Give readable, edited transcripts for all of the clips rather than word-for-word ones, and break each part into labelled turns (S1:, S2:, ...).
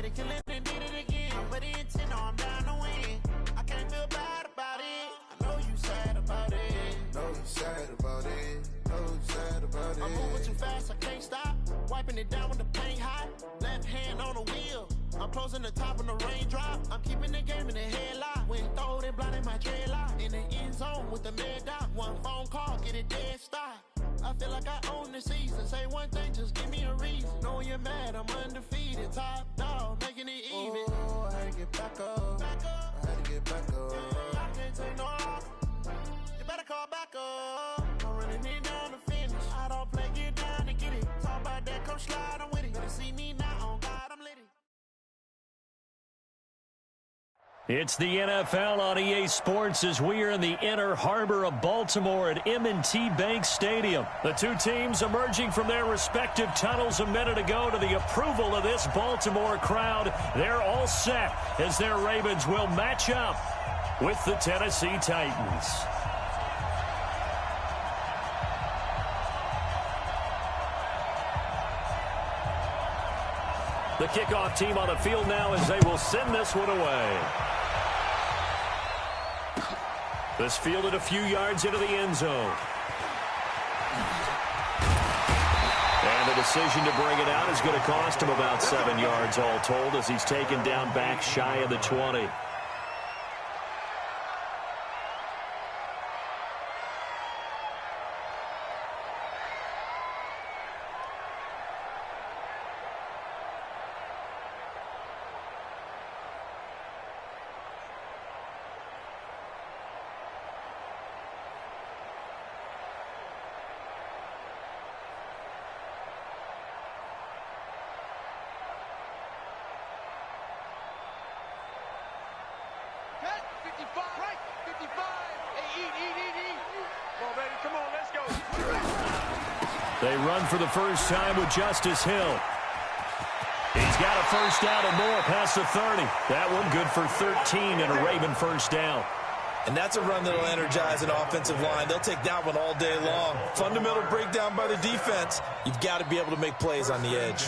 S1: said it, kill it, and did it again. But the intent, no, I'm down to win. I can't feel bad about it. I know you sad about it.
S2: Know you sad about it. Know you sad about it.
S1: I'm moving too fast, I can't stop. Wiping it down with the paint hot. Left hand on the wheel. I'm closing the top on the raindrop. I'm keeping the game in the headlock. When throwed and blinded my dreadlock. In the end zone with the mad dot. One phone call, get it dead stop. I feel like I own the season. Say one thing, just give me a reason. Knowing you're mad, I'm undefeated. Top dog, making it even.
S2: Oh, I had to get back up. I had to get back up.
S1: I can't take no off. You better call back up. I'm running it down to finish. I don't play, get down to get it. Talk about that, come slide, I'm with it. Better see me now, on God, I'm lit.
S3: It's the NFL on EA Sports as we are in the inner harbor of Baltimore at M&T Bank Stadium. The two teams emerging from their respective tunnels a minute ago to the approval of this Baltimore crowd. They're all set as their Ravens will match up with the Tennessee Titans. The kickoff team on the field now as they will send this one away. This fielded a few yards into the end zone. And the decision to bring it out is going to cost him about 7 yards all told as he's taken down back shy of the 20. They run for the first time with Justice Hill. He's got a first down and more past the 30. That one good for 13 and a Raven first down.
S4: And that's a run that will energize an offensive line. They'll take that one all day long. Fundamental breakdown by the defense. You've got to be able to make plays on the edge.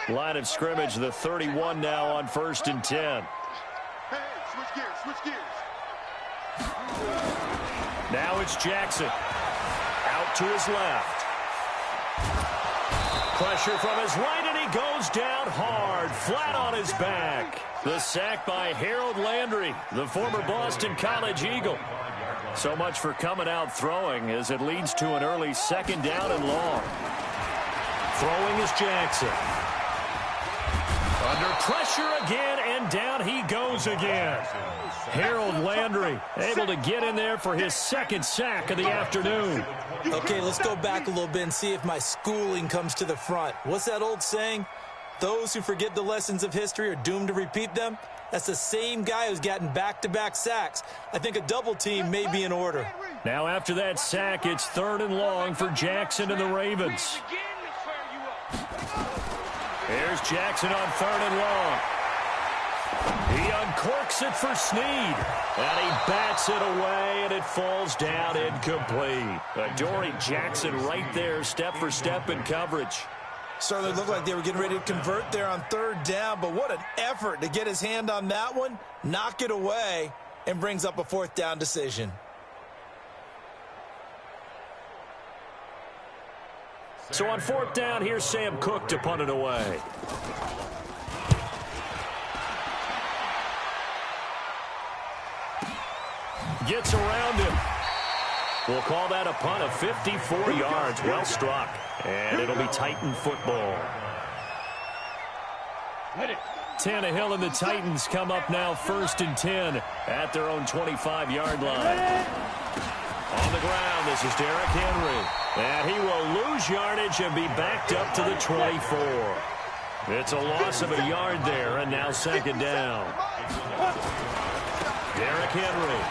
S3: Line of scrimmage, the 31 now on 1st and 10.
S5: Hey, switch gears, switch gears.
S3: Now it's Jackson. Out to his left. Pressure from his right, and he goes down hard, flat on his back. The sack by Harold Landry, the former Boston College Eagle. So much for coming out throwing as it leads to an early 2nd down and long. Throwing is Jackson. Under pressure again, and down he goes again. Harold Landry able to get in there for his 2nd sack of the afternoon.
S4: Okay, let's go back a little bit and see if my schooling comes to the front. What's that old saying? Those who forget the lessons of history are doomed to repeat them. That's the same guy who's gotten back-to-back sacks. I think a double team may be in order.
S3: Now after that sack, it's 3rd and long for Jackson and the Ravens. Here's Jackson on 3rd and long. He uncorks it for Snead. And he bats it away, and it falls down incomplete. Adoree Jackson right there, step for step in coverage.
S4: Certainly looked like they were getting ready to convert there on 3rd down, but what an effort to get his hand on that one, knock it away, and brings up a 4th down decision.
S3: So on 4th down, here's Sam Cook to punt it away. Gets around him. We'll call that a punt of 54 yards. Well struck. And it'll be Titan football. Tannehill and the Titans come up now 1st and 10 at their own 25-yard line. On the ground, this is Derrick Henry. And he will lose yardage and be backed up to the 24. It's a loss of a yard there, and now 2nd down. Derrick Henry.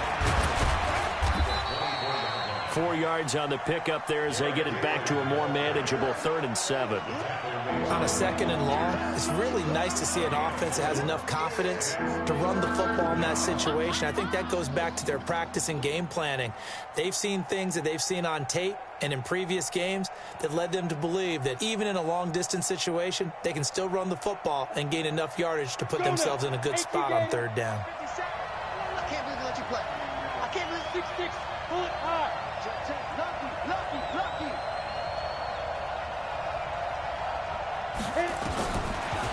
S3: 4 yards on the pickup there as they get it back to a more manageable 3rd and 7.
S4: On a 2nd and long, it's really nice to see an offense that has enough confidence to run the football in that situation. I think that goes back to their practice and game planning. They've seen things that they've seen on tape and in previous games that led them to believe that even in a long-distance situation, they can still run the football and gain enough yardage to put themselves in a good spot on 3rd down.
S5: I can't believe they let you play. I can't believe 6-6. Pull it hard. Lucky.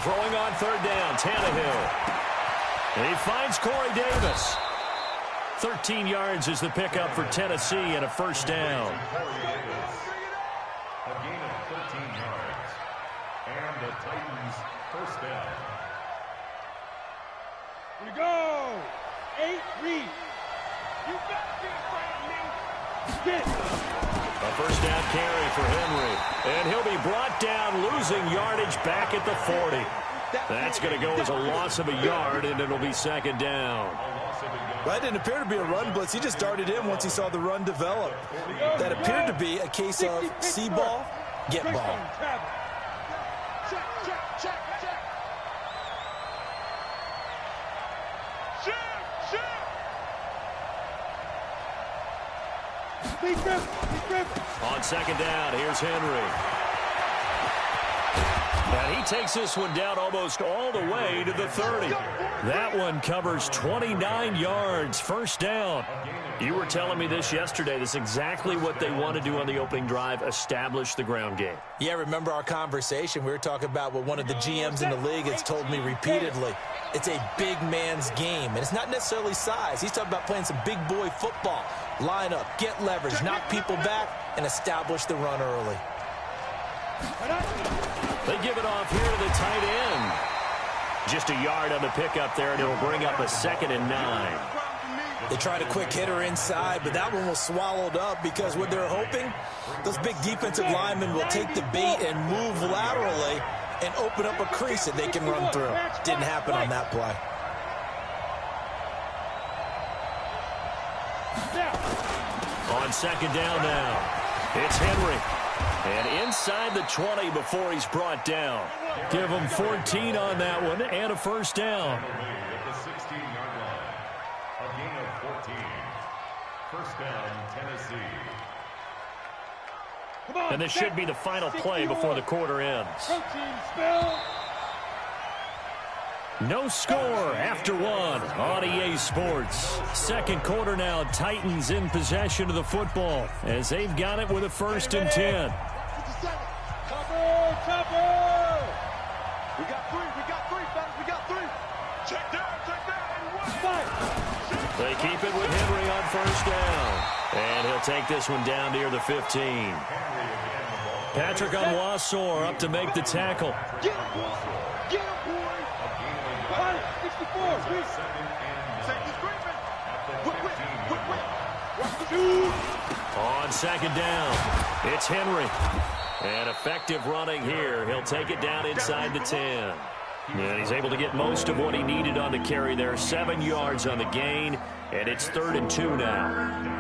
S3: Throwing on 3rd down, Tannehill. And he finds Corey Davis. 13 yards is the pickup for Tennessee and a 1st down.
S6: A gain of 13 yards. And the Titans' 1st down.
S5: Here we go. 8 read. You better be afraid of me.
S3: A 1st down carry for Henry. And he'll be brought down, losing yardage back at the 40. That's going to go as a loss of a yard, and it'll be 2nd down.
S4: Well, that didn't appear to be a run blitz. He just darted in once he saw the run develop. That appeared to be a case of see ball, get ball.
S5: Check.
S3: On 2nd down, here's Henry. And he takes this one down almost all the way to the 30. That one covers 29 yards, 1st down. You were telling me this yesterday. This is exactly what they want to do on the opening drive, establish the ground game.
S4: Yeah, remember our conversation? We were talking about what one of the GMs in the league has told me repeatedly. It's a big man's game, and it's not necessarily size. He's talking about playing some big boy football. Line up, get leverage, knock people back, and establish the run early.
S3: They give it off here to the tight end. Just a yard on the pickup there, and it'll bring up a 2nd and 9.
S4: They tried a quick hitter inside, but that one was swallowed up because what they're hoping, those big defensive linemen will take the bait and move laterally and open up a crease that they can run through. Didn't happen on that play.
S3: On 2nd down now, it's Henry. And inside the 20 before he's brought down. Give him 14 on that one and a 1st down.
S6: At the 16-yard line. A gain of 14. 1st down, Tennessee.
S3: And this should be the final play before the quarter ends. No score after 1 on EA Sports. 2nd quarter now, Titans in possession of the football as they've got it with a 1st and 10.
S5: Chopper! We got three. Check down.
S3: They keep it with Henry on 1st down. And he'll take this one down near the 15. Patrick Onwuasor up to make the tackle.
S5: Get him, boy. 64. Safety screaming.
S3: On 2nd down, it's Henry. And effective running here. He'll take it down inside the 10. And he's able to get most of what he needed on the carry there. 7 yards on the gain, and it's 3rd and 2 now.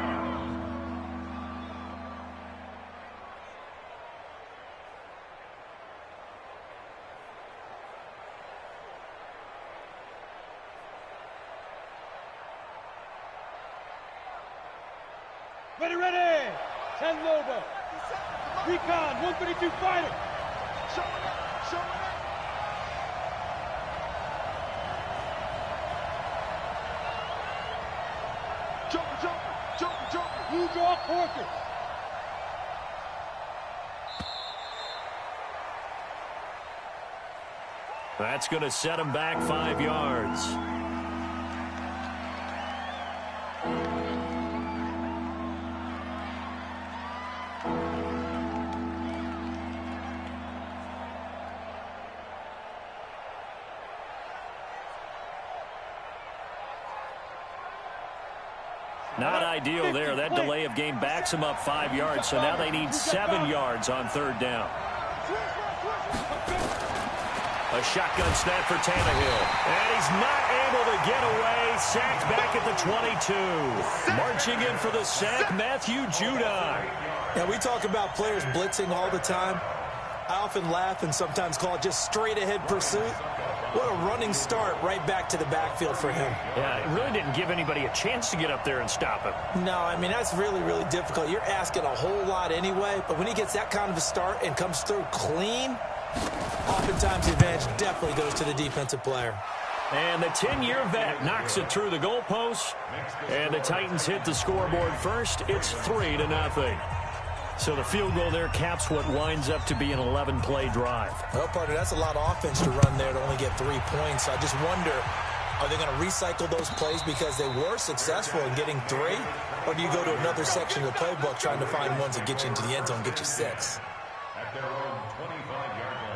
S5: Ready. 10 Lobo. Recon, 132 fighter. Showing up. Jumper. New draw Porter.
S3: That's going to set him back 5 yards. Not ideal there. That delay of game backs them up 5 yards, so now they need 7 yards on 3rd down. A shotgun snap for Tannehill. And he's not able to get away. Sacked back at the 22. Marching in for the sack, Matthew Judon.
S4: Now, we talk about players blitzing all the time. I often laugh and sometimes call it just straight-ahead pursuit. What a running start right back to the backfield for him.
S3: Yeah, it really didn't give anybody a chance to get up there and stop him.
S4: No, I mean, that's really, really difficult. You're asking a whole lot anyway, but when he gets that kind of a start and comes through clean, oftentimes the advantage definitely goes to the defensive player.
S3: And the 10-year vet knocks it through the goalpost, and the Titans hit the scoreboard first. It's 3-0. So the field goal there caps what winds up to be an 11-play drive.
S4: Well, partner, that's a lot of offense to run there to only get 3 points. So I just wonder, are they going to recycle those plays because they were successful in getting 3? Or do you go to another section of the playbook trying to find ones that get you into the end zone, get you 6?
S6: At their own 25-yard line.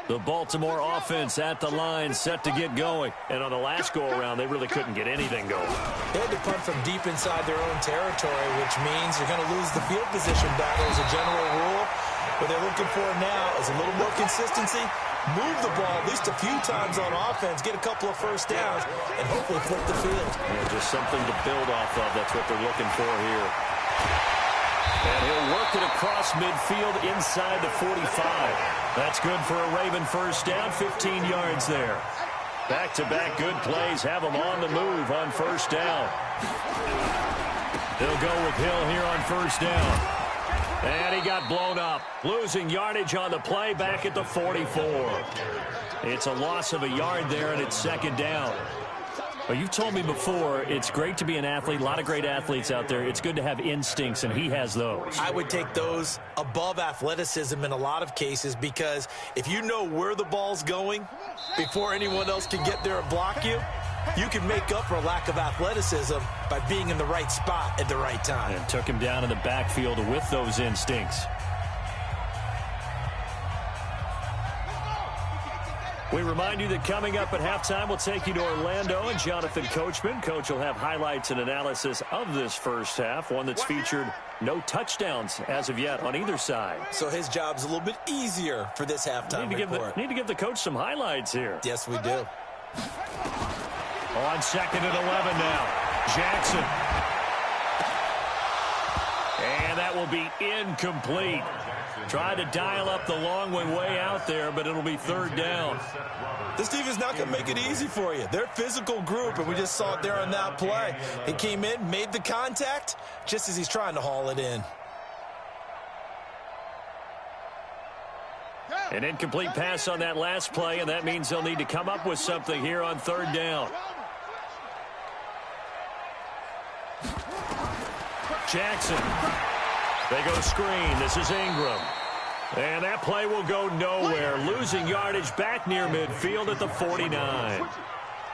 S3: The Baltimore offense at the line, set to get going. And on the last go-around, they really couldn't get anything going.
S4: They had to punt from deep inside their own territory, which means you're going to lose the field position battle as a general rule. What they're looking for now is a little more consistency, move the ball at least a few times on offense, get a couple of first downs, and hopefully flip the field.
S3: Yeah, just something to build off of. That's what they're looking for here. And he'll work it across midfield inside the 45. That's good for a Raven first down, 15 yards there. Back-to-back good plays have them on the move on first down. They'll go with Hill here on first down. And he got blown up. Losing yardage on the play back at the 44. It's a loss of a yard there, and it's second down. Well, you've told me before, it's great to be an athlete. A lot of great athletes out there. It's good to have instincts, and he has those.
S4: I would take those above athleticism in a lot of cases, because if you know where the ball's going before anyone else can get there and block you, you can make up for a lack of athleticism by being in the right spot at the right time.
S3: And took him down in the backfield with those instincts. We remind you that coming up at halftime, we'll take you to Orlando and Jonathan Coachman. Coach will have highlights and analysis of this first half, one that's featured no touchdowns as of yet on either side.
S4: So his job's a little bit easier for this halftime report.
S3: Need to give the coach some highlights here.
S4: Yes, we do.
S3: On 2nd and 11 now. Jackson. And that will be incomplete. Tried to dial up the long one way out there, but it'll be third down.
S4: This defense is not going to make it easy for you. They're a physical group, and we just saw it there on that play. He came in, made the contact, just as he's trying to haul it in.
S3: An incomplete pass on that last play, and that means they'll need to come up with something here on third down. Jackson. They go screen. This is Ingram. And that play will go nowhere. Losing yardage back near midfield at the 49.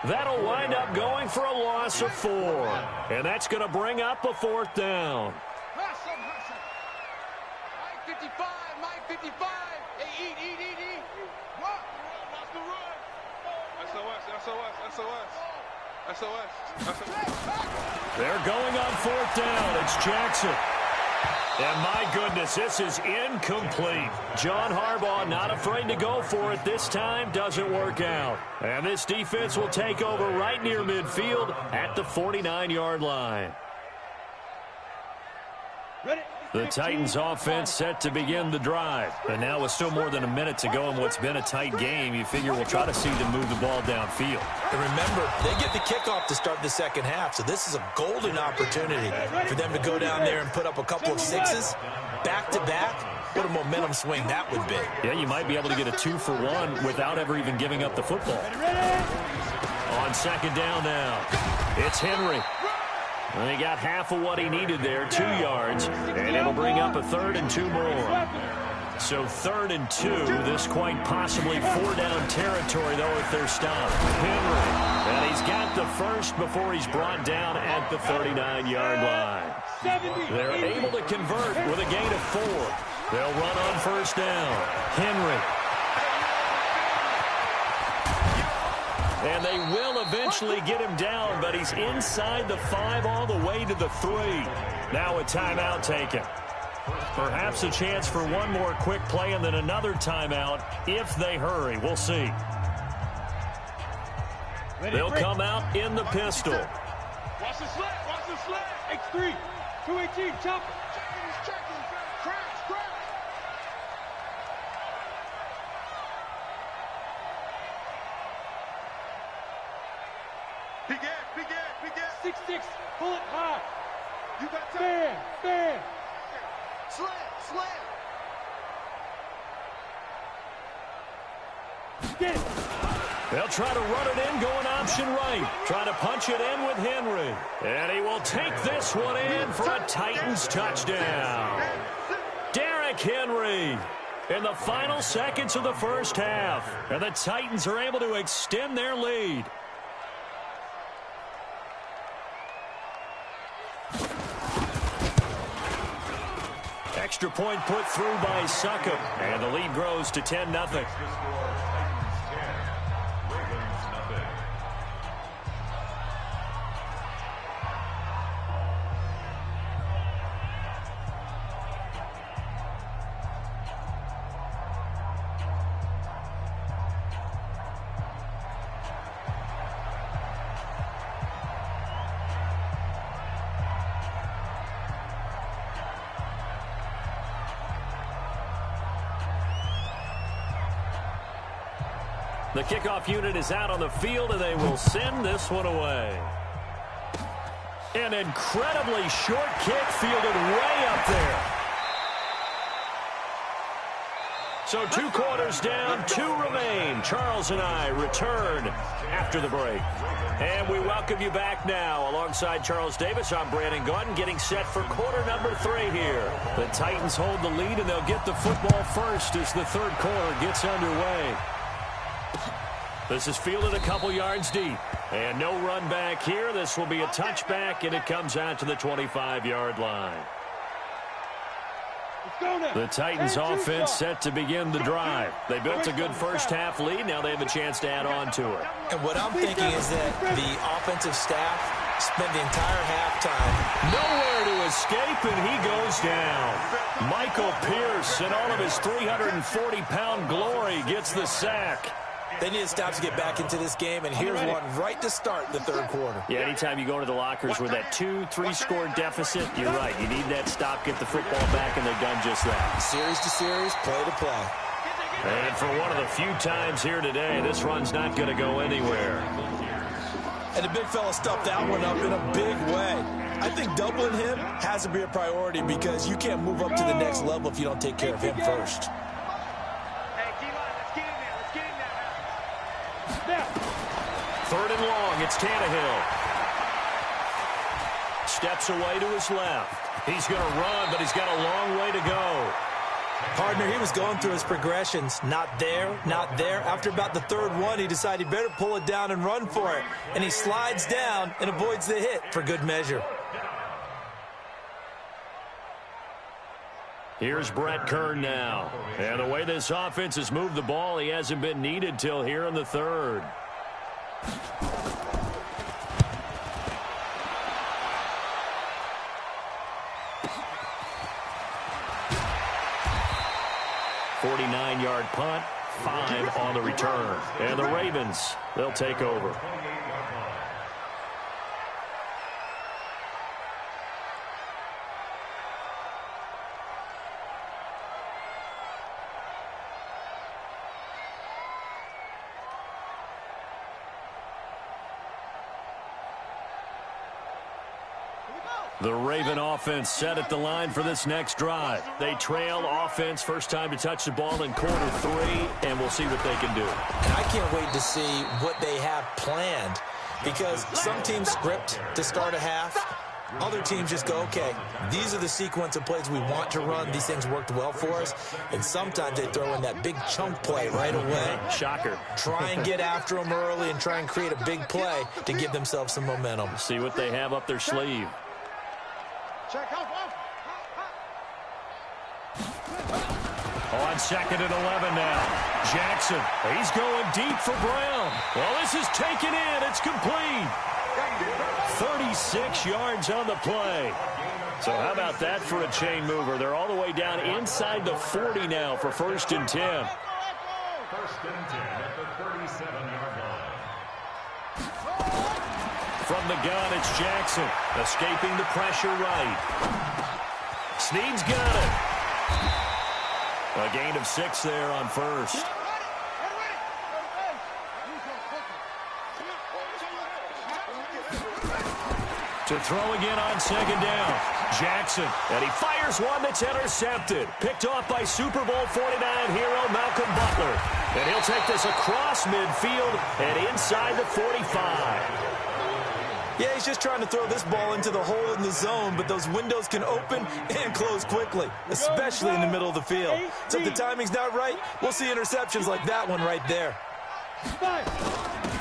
S3: That'll wind up going for a loss of 4. And that's going to bring up a fourth down.
S5: Mike 55, Mike 55. Hey, eat. What? Watch the run. SOS.
S3: They're going on fourth down. It's Jackson. And my goodness, this is incomplete. John Harbaugh not afraid to go for it this time. Doesn't work out. And this defense will take over right near midfield at the 49-yard line. The Titans offense set to begin the drive. And now with still more than a minute to go in what's been a tight game, you figure we'll try to see them move the ball downfield.
S4: And remember, they get the kickoff to start the second half, so this is a golden opportunity for them to go down there and put up a couple of sixes back-to-back. What a momentum swing that would be.
S3: Yeah, you might be able to get a 2-for-1 without ever even giving up the football. On second down now, it's Henry. And he got half of what he needed there, 2 yards, and it'll bring up a 3rd and 2 more. So 3rd and 2, this quite possibly 4-down territory, though, if they're stopped. Henry, and he's got the first before he's brought down at the 39-yard line. They're able to convert with a gain of 4. They'll run on first down. Henry. And they will eventually get him down, but he's inside the 5 all the way to the 3. Now a timeout taken. Perhaps a chance for one more quick play and then another timeout if they hurry. We'll see. They'll come out in the pistol.
S5: Watch the sled. Watch the sled. X3. 218. Chopper. Checking. Crash. Big 6'6". Pull it high. You got time. Stand. Sled. Get it.
S3: They'll try to run it in, going option right. Trying to punch it in with Henry. And he will take this one in for a Titans touchdown. Derrick Henry in the final seconds of the first half. And the Titans are able to extend their lead. Extra point put through by Succop. And the lead grows to 10-0. The kickoff unit is out on the field, and they will send this one away. An incredibly short kick fielded way up there. So 2 quarters down, 2 remain. Charles and I return after the break. And we welcome you back now. Alongside Charles Davis, I'm Brandon Gordon, getting set for quarter number 3 here. The Titans hold the lead, and they'll get the football first as the third quarter gets underway. This is fielded a couple yards deep. And no run back here. This will be a touchback, and it comes out to the 25-yard line. The Titans offense set to begin the drive. They built a good first half lead. Now they have a chance to add on to it.
S4: And what I'm thinking is that the offensive staff spent the entire halftime
S3: nowhere to escape, and he goes down. Michael Pierce, in all of his 340-pound glory, gets the sack.
S4: They need to stop to get back into this game, and here's one right to start the third quarter.
S3: Yeah, anytime you go to the lockers with that 2-3 score deficit, you're right. You need that stop, get the football back, and they've done just that.
S4: Series to series, play to play.
S3: And for one of the few times here today, this run's not going to go anywhere.
S4: And the big fella stuffed that one up in a big way. I think doubling him has to be a priority because you can't move up to the next level if you don't take care of him first.
S3: Third and long, it's Tannehill. Steps away to his left. He's going to run, but he's got a long way to go.
S4: Partner, he was going through his progressions. Not there, not there. After about the third one, he decided he better pull it down and run for it. And he slides down and avoids the hit for good measure.
S3: Here's Brett Kern now. And the way this offense has moved the ball, he hasn't been needed till here in the third. .49-yard punt, 5 on the return. And the Ravens, they'll take over. The Raven offense set at the line for this next drive. They trail offense, first time to touch the ball in quarter 3, and we'll see what they can do.
S4: And I can't wait to see what they have planned because some teams script to start a half. Other teams just go, okay, these are the sequence of plays we want to run. These things worked well for us. And sometimes they throw in that big chunk play right away.
S3: Shocker.
S4: Try and get after them early and try and create a big play to give themselves some momentum.
S3: See what they have up their sleeve. On 2nd and 11 now. Jackson, he's going deep for Brown. Well, this is taken in. It's complete. 36 yards on the play. So how about that for a chain mover? They're all the way down inside the 40 now for 1st and 10.
S6: 1st and 10 at the 37-yard line.
S3: From the gun, it's Jackson. Escaping the pressure right. Snead's got it. A gain of 6 there on 1st. To throw again on 2nd down. Jackson, and he fires one that's intercepted. Picked off by Super Bowl 49 hero Malcolm Butler. And he'll take this across midfield and inside the 45.
S4: Yeah, he's just trying to throw this ball into the hole in the zone, but those windows can open and close quickly, especially in the middle of the field. So if the timing's not right, we'll see interceptions like that one right there.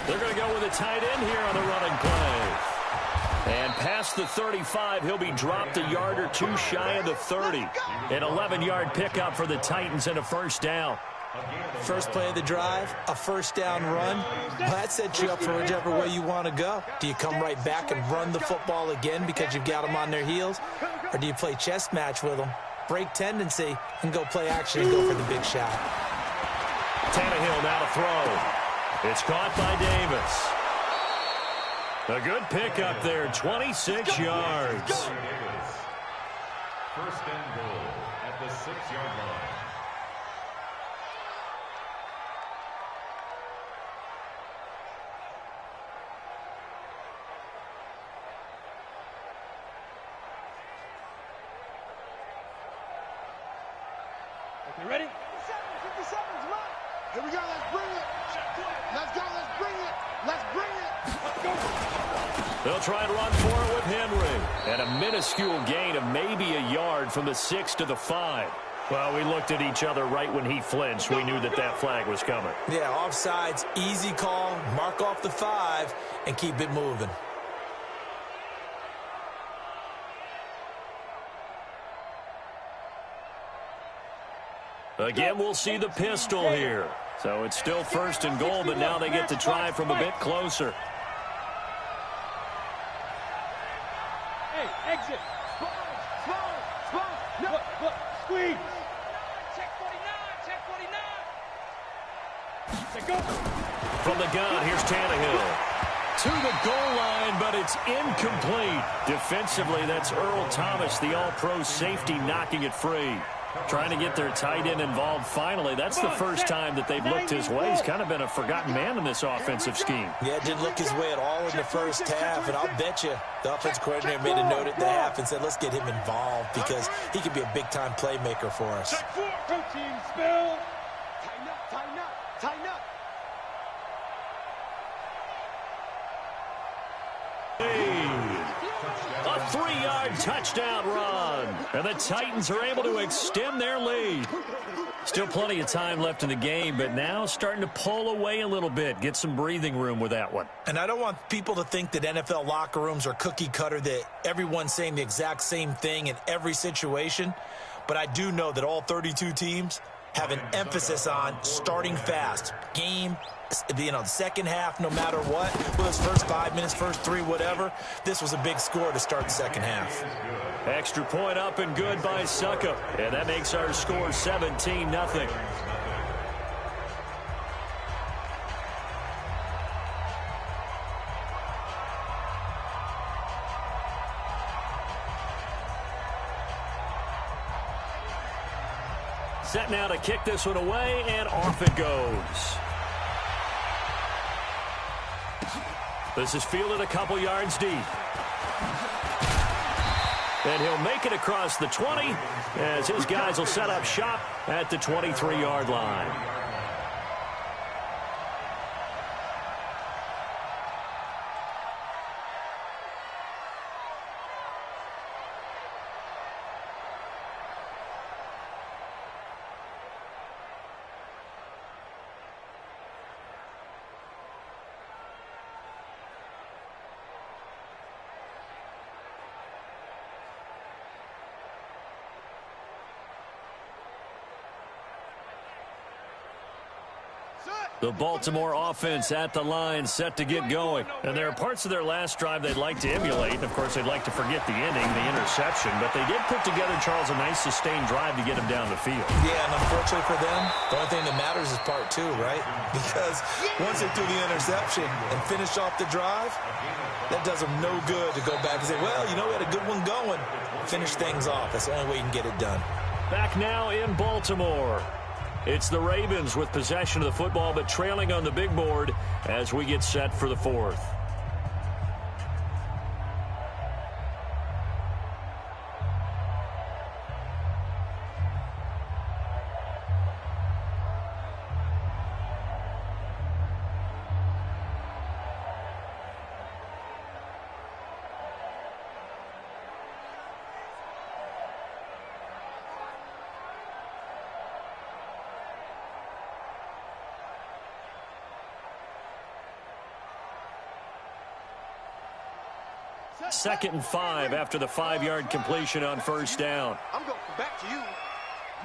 S3: They're going to go with a tight end here on the running play. And past the 35, he'll be dropped a yard or two shy of the 30. An 11-yard pickup for the Titans and a 1st down.
S4: First play of the drive, a 1st down run. Well, that sets you up for whichever way you want to go. Do you come right back and run the football again because you've got them on their heels? Or do you play chess match with them, break tendency, and go play action and go for the big shot?
S3: Tannehill now to throw. It's caught by Davis. A good pickup there, 26 yards.
S6: 1st and goal at the 6-yard line.
S5: Okay, ready? 57, come on. Here we go, let's bring it. Let's go, let's bring it. Let's bring it. Let's go.
S3: They'll try and run for it with Henry. And a minuscule gain of maybe a yard from the 6 to the 5. Well, we looked at each other right when he flinched. We knew that that flag was coming.
S4: Yeah, offsides, easy call, mark off the 5, and keep it moving.
S3: Again, we'll see the pistol here. So it's still 1st and goal, but now they get to try from a bit closer.
S5: Hey, exit. Small. No, squeeze. Check 49, check 49. Go.
S3: From the gun, here's Tannehill. To the goal line, but it's incomplete. Defensively, that's Earl Thomas, the all-pro safety, knocking it free. Trying to get their tight end involved finally. That's the first time that they've looked his way. He's kind of been a forgotten man in this offensive scheme.
S4: Yeah, didn't look his way at all in the first half, and I'll bet you the offense coordinator made a note at the half and said, let's get him involved because he could be a big-time playmaker for us.
S5: Check 4, protein spill. Tighten up.
S3: A 3-yard touchdown run. And the Titans are able to extend their lead. Still plenty of time left in the game, but now starting to pull away a little bit. Get some breathing room with that one.
S4: And I don't want people to think that NFL locker rooms are cookie cutter, that everyone's saying the exact same thing in every situation. But I do know that all 32 teams have an emphasis on starting fast. Game, the second half, no matter what. Well, those first 5 minutes, first 3, whatever. This was a big score to start the second half.
S3: Extra point up and good by Suckup. And that makes our score 17-0. Set now to kick this one away, and off it goes. This is fielded a couple yards deep. And he'll make it across the 20 as his guys will set up shop at the 23-yard line. The Baltimore offense at the line, set to get going. And there are parts of their last drive they'd like to emulate. Of course, they'd like to forget the inning, the interception. But they did put together, Charles, a nice sustained drive to get him down the field.
S4: Yeah, and unfortunately for them, the only thing that matters is part two, right? Because once they threw the interception and finished off the drive, that does them no good to go back and say, well, you know, we had a good one going. Finish things off. That's the only way you can get it done.
S3: Back now in Baltimore. It's the Ravens with possession of the football, but trailing on the big board as we get set for the fourth. Second and 5 after the 5-yard completion on first down.
S5: I'm going back to you.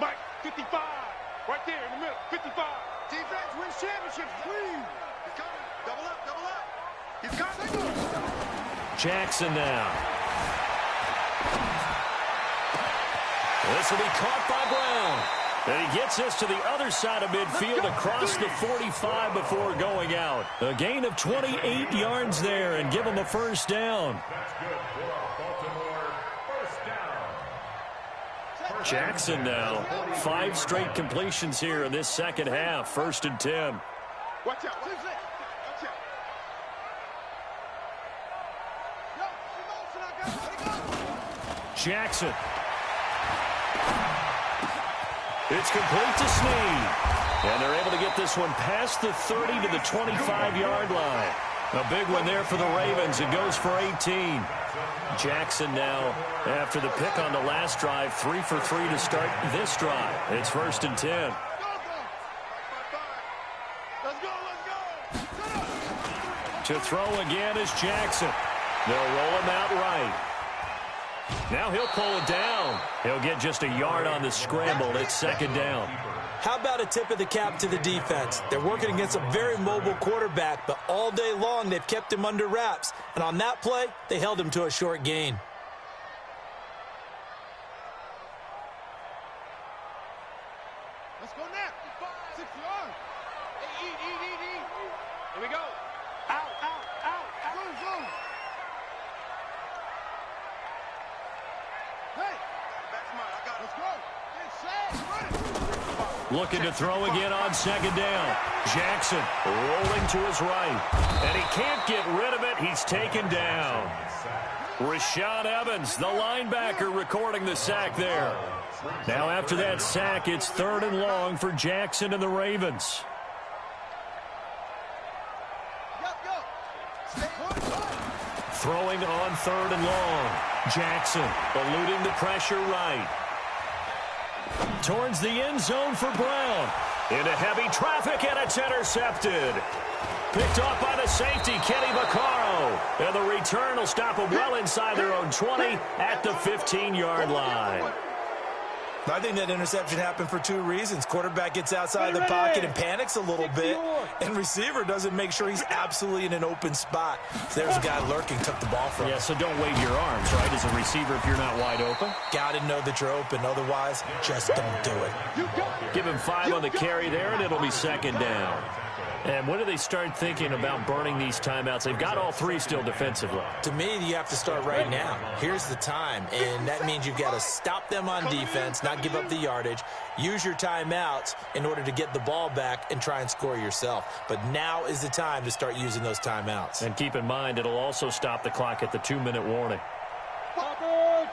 S5: Mike, 55. Right there in the middle, 55. Defense wins championships. Please. He's coming. Double up, double up. He's coming.
S3: Jackson now. This will be caught by Brown. And he gets this to the other side of midfield across the 45 before going out. A gain of 28 yards there and give him a first down.
S6: That's good for Baltimore. First down.
S3: Jackson now. 5 straight completions here in this second half. First and 10.
S5: Watch out. Watch out.
S3: Jackson. It's complete to Snead. And they're able to get this one past the 30 to the 25-yard line. A big one there for the Ravens. It goes for 18. Jackson now, after the pick on the last drive, 3 for 3 to start this drive. It's first and 10. To throw again is Jackson. They'll roll him out right. Now he'll pull it down. He'll get just a yard on the scramble. It's second down.
S4: How about a tip of the cap to the defense? They're working against a very mobile quarterback, but all day long they've kept him under wraps. And on that play, they held him to a short gain.
S5: Let's go now. 6 yards. Here we go. Out. Zoom. Hey. That's mine. I got it. Let's go.
S3: Looking to throw again on second down. Jackson rolling to his right. And he can't get rid of it. He's taken down. Rashaan Evans, the linebacker, recording the sack there. Now after that sack, it's 3rd and long for Jackson and the Ravens. Throwing on 3rd and long. Jackson eluding the pressure right. Towards the end zone for Brown. Into heavy traffic, and it's intercepted. Picked off by the safety, Kenny Vaccaro. And the return will stop them well inside their own 20 at the 15-yard line.
S4: I think that interception happened for 2 reasons. Quarterback gets outside the pocket and panics a little bit, and receiver doesn't make sure he's absolutely in an open spot. So there's a guy lurking, took the ball from him.
S3: Yeah, so don't wave your arms, right, as a receiver if you're not wide open.
S4: Got to know that you're open. Otherwise, just don't do it.
S3: Give him 5 on the carry there, and it'll be second down. And when do they start thinking about burning these timeouts? They've got all 3 still defensively.
S4: To me, you have to start right now. Here's the time, and that means you've got to stop them on defense, not give up the yardage, use your timeouts in order to get the ball back and try and score yourself. But now is the time to start using those timeouts.
S3: And keep in mind, it'll also stop the clock at the 2-minute warning.
S5: Topper!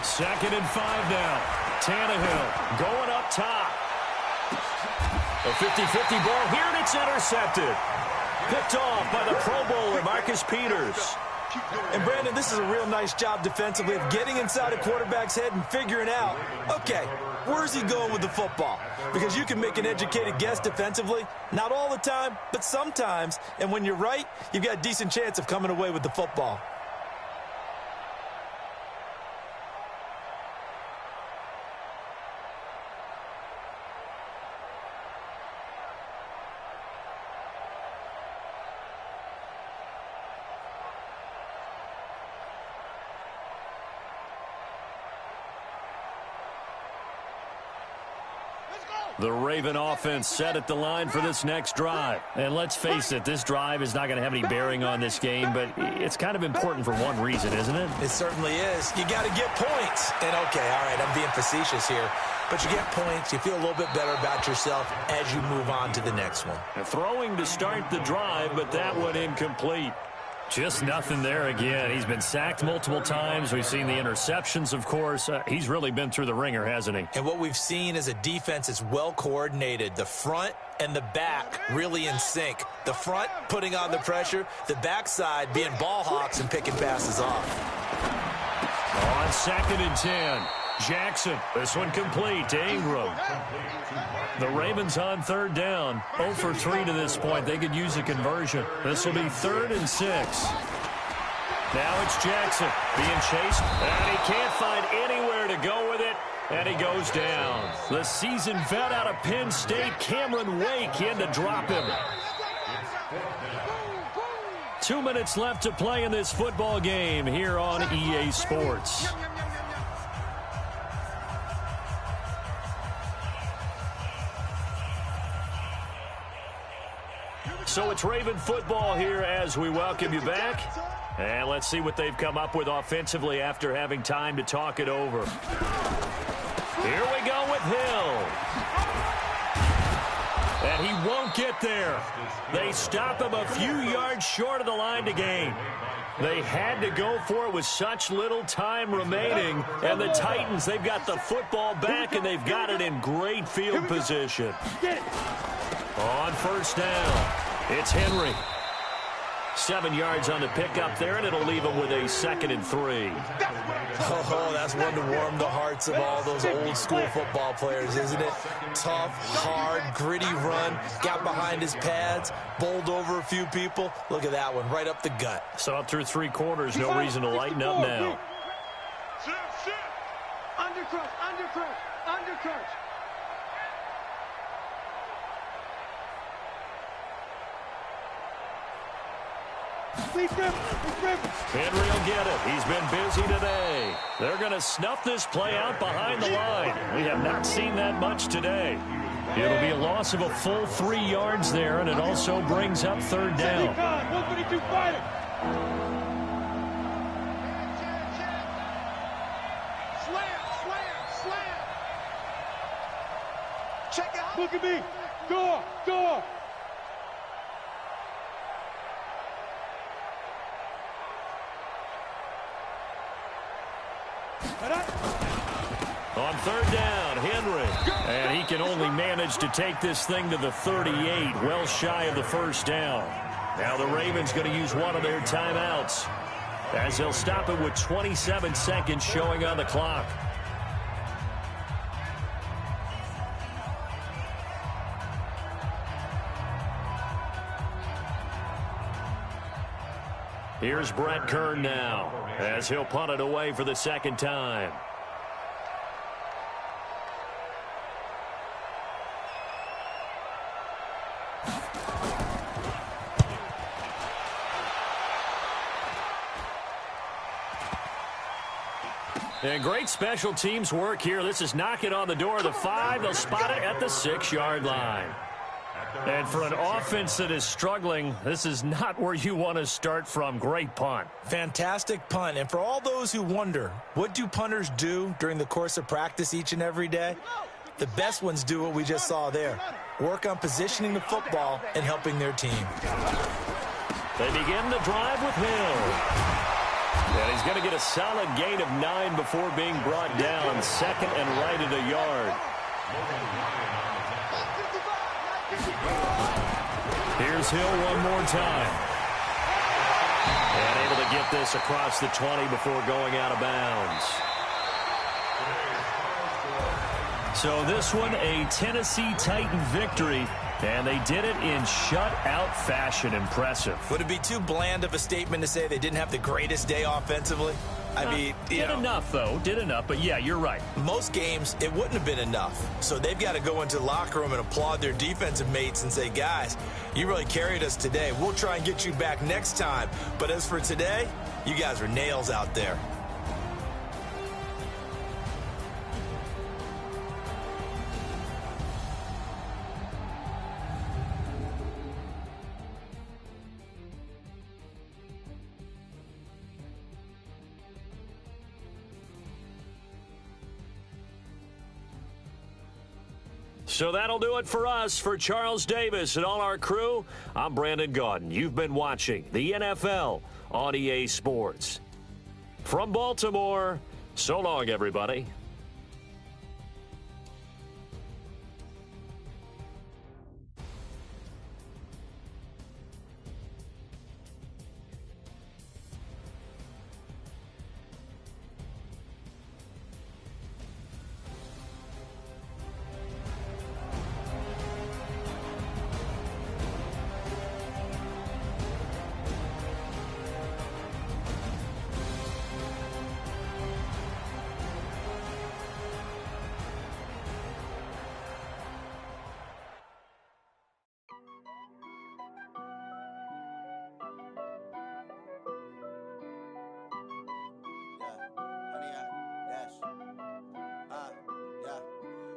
S3: 2nd and 5 now. Tannehill going up top. A 50-50 ball here, and it's intercepted. Picked off by the Pro Bowler, Marcus Peters.
S4: And, Brandon, this is a real nice job defensively of getting inside a quarterback's head and figuring out, okay, where's he going with the football? Because you can make an educated guess defensively, not all the time, but sometimes. And when you're right, you've got a decent chance of coming away with the football.
S3: The Raven offense set at the line for this next drive. And let's face it, this drive is not going to have any bearing on this game, but it's kind of important for one reason, isn't it?
S4: It certainly is. You got to get points. And, okay, all right, I'm being facetious here. But you get points, you feel a little bit better about yourself as you move on to the next one.
S3: Throwing to start the drive, but that one incomplete. Just nothing there again. He's been sacked multiple times. We've seen the interceptions, of course. He's really been through the ringer, hasn't he?
S4: And what we've seen is a defense that's well coordinated. The front and the back really in sync. The front putting on the pressure, the backside being ball hawks and picking passes off.
S3: On 2nd and 10. Jackson, this one complete to Ingram. The Ravens on 3rd down. 0 for 3 to this point. They could use a conversion. This will be 3rd and 6. Now it's Jackson being chased, and he can't find anywhere to go with it, and he goes down. The seasoned vet out of Penn State, Cameron Wake, in to drop him. 2 minutes left to play in this football game here on EA Sports. So it's Raven football here as we welcome you back. And let's see what they've come up with offensively after having time to talk it over. Here we go with Hill. And he won't get there. They stop him a few yards short of the line to gain. They had to go for it with such little time remaining. And the Titans, they've got the football back, and they've got it in great field position. On 1st down. It's Henry. 7 yards on the pickup there, and it'll leave him with a 2nd and 3.
S4: Oh, that's one to warm the hearts of all those old-school football players, isn't it? Tough, hard, gritty run, got behind his pads, bowled over a few people. Look at that one, right up the gut.
S3: So up through 3 quarters, no reason to lighten up now.
S5: Undercrush, undercrush, undercrush.
S3: Henry will get it. He's been busy today. They're going to snuff this play out behind the line. We have not seen that much today. It'll be a loss of a full 3 yards there, and it also brings up 3rd down.
S5: 122 fighter. Slam. Check out. Look at me. Door.
S3: On 3rd down, Henry. And he can only manage to take this thing to the 38, well shy of the 1st down. Now the Ravens going to use one of their timeouts, as they'll stop it with 27 seconds showing on the clock. Here's Brett Kern now, as he'll punt it away for the 2nd time. And great special teams work here. This is knocking on the door of the 5. They'll spot it at the 6-yard line. And for an offense that is struggling, this is not where you want to start from. Great punt.
S4: Fantastic punt. And for all those who wonder, what do punters do during the course of practice each and every day? The best ones do what we just saw there. Work on positioning the football and helping their team.
S3: They begin the drive with Hill. And he's going to get a solid gain of 9 before being brought down. 2nd and right at a yard. Here's Hill one more time. And able to get this across the 20 before going out of bounds. So this one, a Tennessee Titan victory. And they did it in shutout fashion. Impressive.
S4: Would it be too bland of a statement to say they didn't have the greatest day offensively? I mean,
S3: did enough, though. Did enough. But, yeah, you're right.
S4: Most games, it wouldn't have been enough. So they've got to go into the locker room and applaud their defensive mates and say, guys, you really carried us today. We'll try and get you back next time. But as for today, you guys are nails out there.
S3: So that'll do it for us. For Charles Davis and all our crew, I'm Brandon Gaudin. You've been watching the NFL on EA Sports. From Baltimore, so long, everybody.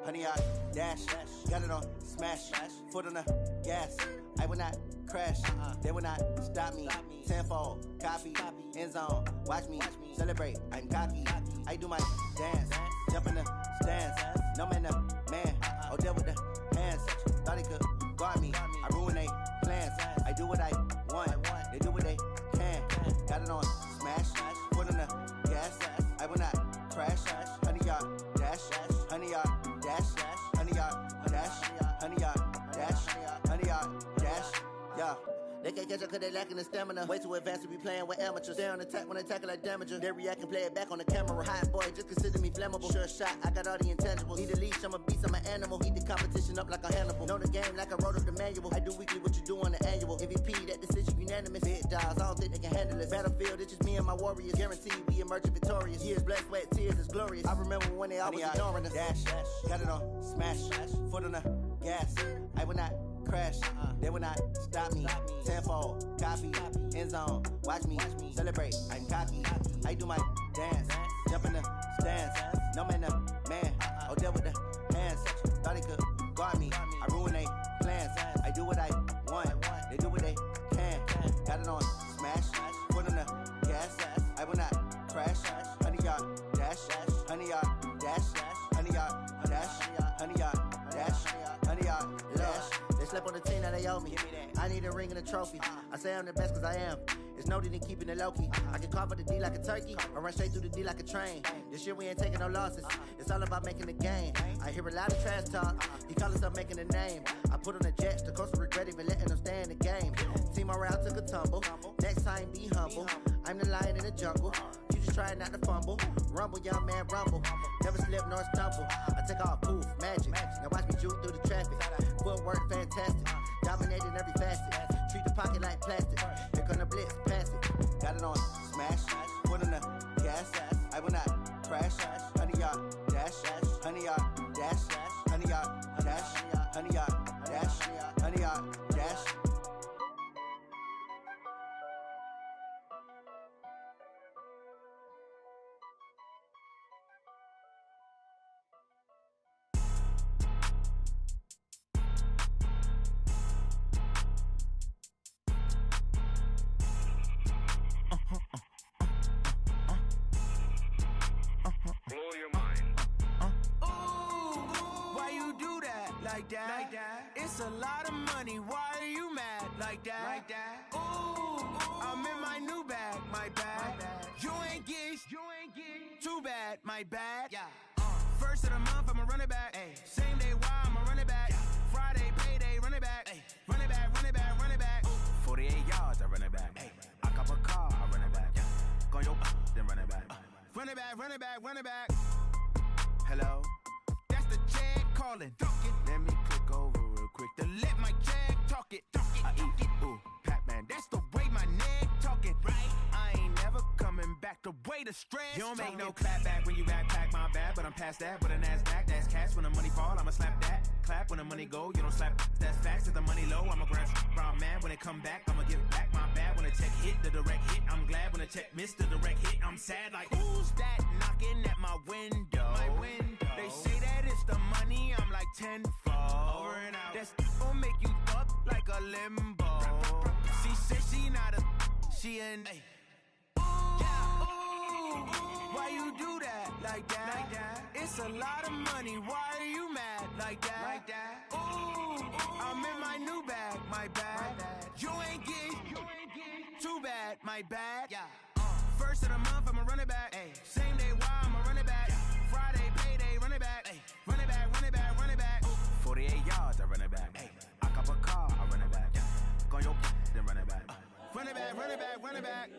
S1: Honey, I dash, got it on smash, foot on the gas. I will not crash, they will not stop me. Tenfold, copy, end zone, watch me celebrate. I'm cocky, I do my dance, jump in the stands. No man, man, oh deal with the hands. Thought he could guard me, I ruin they plans. I do what I want, they do what they can. Got it on smash, foot on the gas. I will not crash, honey, y'all dash, honey, y'all dash, honey, y'all dash, honey, y'all dash, honey, y'all dash, yeah. They can't catch up cause they lacking the stamina. Way too advanced to be playing with amateurs. Stay on attack when they tackle like damager. They react and play it back on the camera. Hot boy, just consider me flammable. Sure shot, I got all the intangibles. Need a leash, I'm a beast, I'm an animal. Heat the competition up like a Hannibal. Know the game like I wrote up the manual. I do weekly what you do on the annual. MVP, that decision unanimous. Big dogs, I don't think they can handle it. Battlefield, it's just me and my warriors. Guaranteed we emerging victorious. Years, blood, sweat, tears, it's glorious. I remember when they always ignoring us. Dash, got it on smash, foot on the gas. I will not crash, they will not stop me. Tenfold, copy, end zone, watch me celebrate. I'm cocky, I do my dance, jump in the stands. No man, man, oh deal with the hands. Thought he could guard me, I ruin they plans. I do what I want, they do what they can. Got it on smash, foot on the gas. I will not crash, honey, y'all dash, honey, y'all dash, honey, y'all dash, honey, y'all dash, honey, y'all dash. Slept on the team that they owe me. I need a ring and a trophy. I say I'm the best cause I am. It's no need in keeping it low-key. I can carve up the D like a turkey or run straight through the D like a train. This year we ain't taking no losses. It's all about making the game. I hear a lot of trash talk. He call himself making a name. I put on the Jets. The coach will regret even letting them stay in the game. Team morale took a tumble. Next time be humble. I'm the lion in the jungle. You just try not to fumble. Rumble, young man, rumble. Never slip nor stumble. I take off, poof, magic. Now watch me juke through the traffic. Footwork fantastic. Dominating every facet. Treat the pocket like plastic. Here come the blitz, pass it. Got it on smash. Foot on the gas. I will not crash. Honey, y'all dash. Honey, y'all dash. Honey, y'all dash. Honey, y'all dash. Honey, y'all dash.
S7: Like that. It's a lot of money. Why are you mad like that? Ooh, I'm in my new bag, my bad. You ain't get too bad, my bad. Yeah. First of the month, I'ma run it back. Ay. Same day, why I'ma run it back. Friday, payday, run it back. Ay. Run it back, run it back, run it back. 48 yards, I run it back. Ay. I cop a car, I run it back. Yeah. Go your then run it back. Run it back, run it back, run it back. Hello? That's the check calling. Let me click over real quick to let my check talk it. I eat it, ooh, Pac-Man. That's the way my neck talking. Right? I ain't never coming back. The way the stress. You don't make no clap back when you backpack my bad, but I'm past that. With a NASDAQ, that's cash. When the money fall, I'ma slap that. Clap when the money go, you don't slap. That's facts. If the money low, I'ma grab brown man. When it come back, I'ma give back my bad. When the check hit, the direct hit. I'm glad when the check missed the direct hit. I'm sad like who's that knocking at my window? My window. They say that it's the money. I'm like tenfold. Over and out. That's gon' make you up like a limbo. She said she not a, she an. Ooh, yeah. Ooh, why you you do that? Like that? It's a lot of money. Why are you mad? Like that? Ooh, I'm in my new bag. My bad. You ain't get too bad. My bad. Yeah. First of the month, I'ma run it back. Ay. Same day, why I'ma run it back. Friday, payday, run it back. Ay. Run it back, run it back, run it back. 48 yards, I run it back. Ay. I cop a car, I run it back. Go on your then run it back. Run it back, run it back, run it back.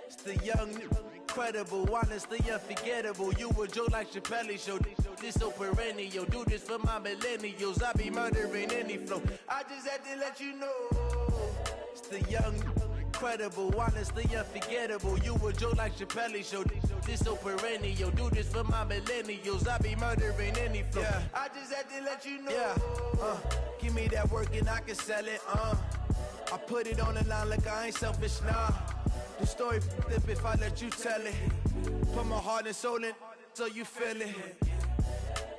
S2: It's the young, incredible, honestly unforgettable. You a joke like Chappelle show. This so perennial. Do this for my millennials. I be murdering any flow. I just had to let you know. It's the young, incredible, honestly unforgettable. You a joke like Chappelle show. This so perennial. Do this for my millennials. I be murdering any flow. Yeah. I just had to let you know. Yeah. Give me that work and I can sell it. I put it on the line like I ain't selfish, nah. The story flip if I let you tell it. Put my heart and soul in so you feel it.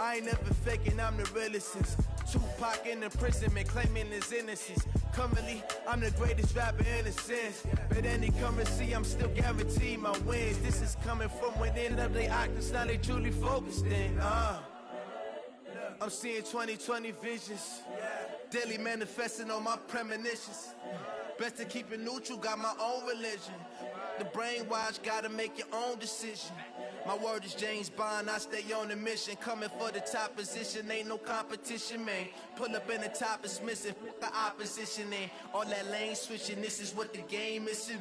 S2: I ain't never faking, I'm the realest since Tupac in imprisonment, claiming his innocence. Currently, I'm the greatest rapper in a sense. But any currency, I'm still guaranteed my wins. This is coming from within of they actors, now they truly focused in. I'm seeing 2020 visions. Daily manifesting on my premonitions. Best to keep it neutral, got my own religion. The brainwash, gotta make your own decision. My word is James Bond, I stay on the mission. Coming for the top position, ain't no competition, man. Pull up in the top is missing, the opposition ain't. All that lane switching, this is what the game is.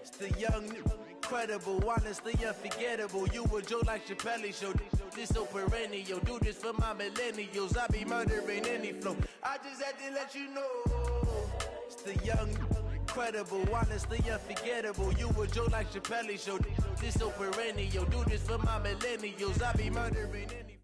S2: It's the young, incredible, honestly unforgettable. You a joke like Chappelle show. This so perennial. Do this for my millennials. I be murdering any flow. I just had to let you know. It's the young, incredible, honestly unforgettable. You a joke like Chappelle show. This so perennial. Do this for my millennials. I be murdering any.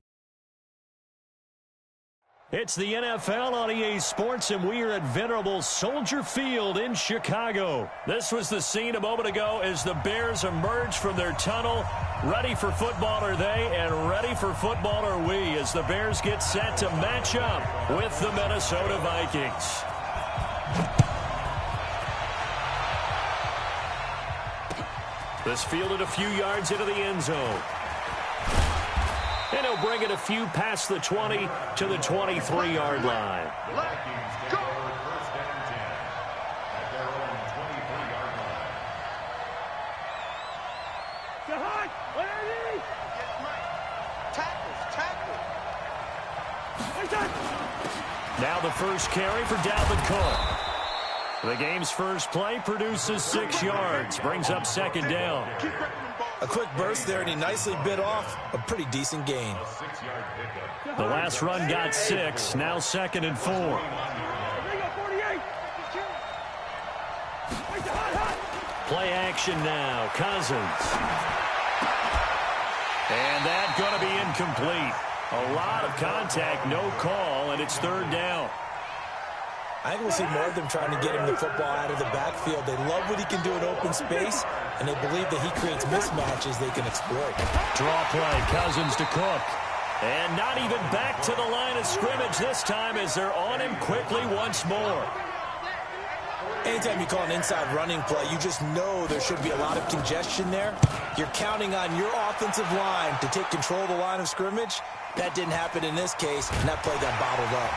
S3: It's the NFL on EA Sports, and we are at venerable Soldier Field in Chicago. This was the scene a moment ago as the Bears emerged from their tunnel. Ready for football are they, and ready for football are we, as the Bears get set to match up with the Minnesota Vikings. This fielded a few yards into the end zone. And he'll bring it a few past the 20 to the 23-yard line.
S6: Vikings go first and 10 at their own 23-yard line.
S5: Jahan, what are these? Tackles.
S3: Now the first carry for Dalvin Cook. The game's first play produces 6 yards, brings up second down.
S4: A quick burst there, and he nicely bit off a pretty decent gain.
S3: The last run got 6, now second and 4. Play action now, Cousins. And that's going to be incomplete. A lot of contact, no call, and it's third down.
S4: I think we'll see more of them trying to get him the football out of the backfield. They love what he can do in open space, and they believe that he creates mismatches they can exploit.
S3: Draw play, Cousins to Cook. And not even back to the line of scrimmage this time as they're on him quickly once more.
S4: Anytime you call an inside running play, you just know there should be a lot of congestion there. You're counting on your offensive line to take control of the line of scrimmage. That didn't happen in this case, and that play got bottled up.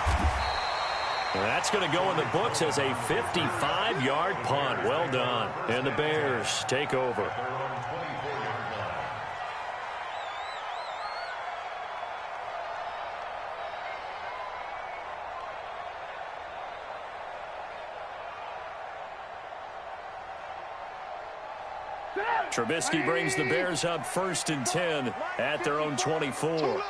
S3: And that's going to go in the books as a 55-yard punt. Well done. And the Bears take over. Trubisky brings the Bears up first and 10 at their own 24.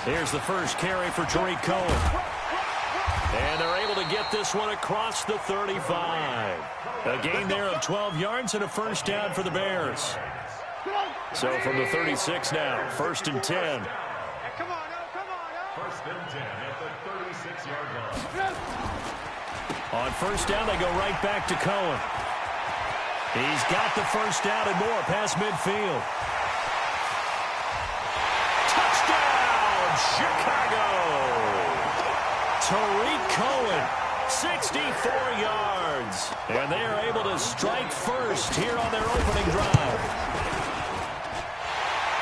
S3: Here's the first carry for Tariq Cohen. And they're able to get this one across the 35. A gain there of 12 yards and a first down for the Bears. So from the 36 now, first and 10.
S6: First and 10 at the 36-yard line.
S3: On first down, they go right back to Cohen. He's got the first down and more past midfield. from Chicago. Tariq Cohen, 64 yards. And they are able to strike first here on their opening drive.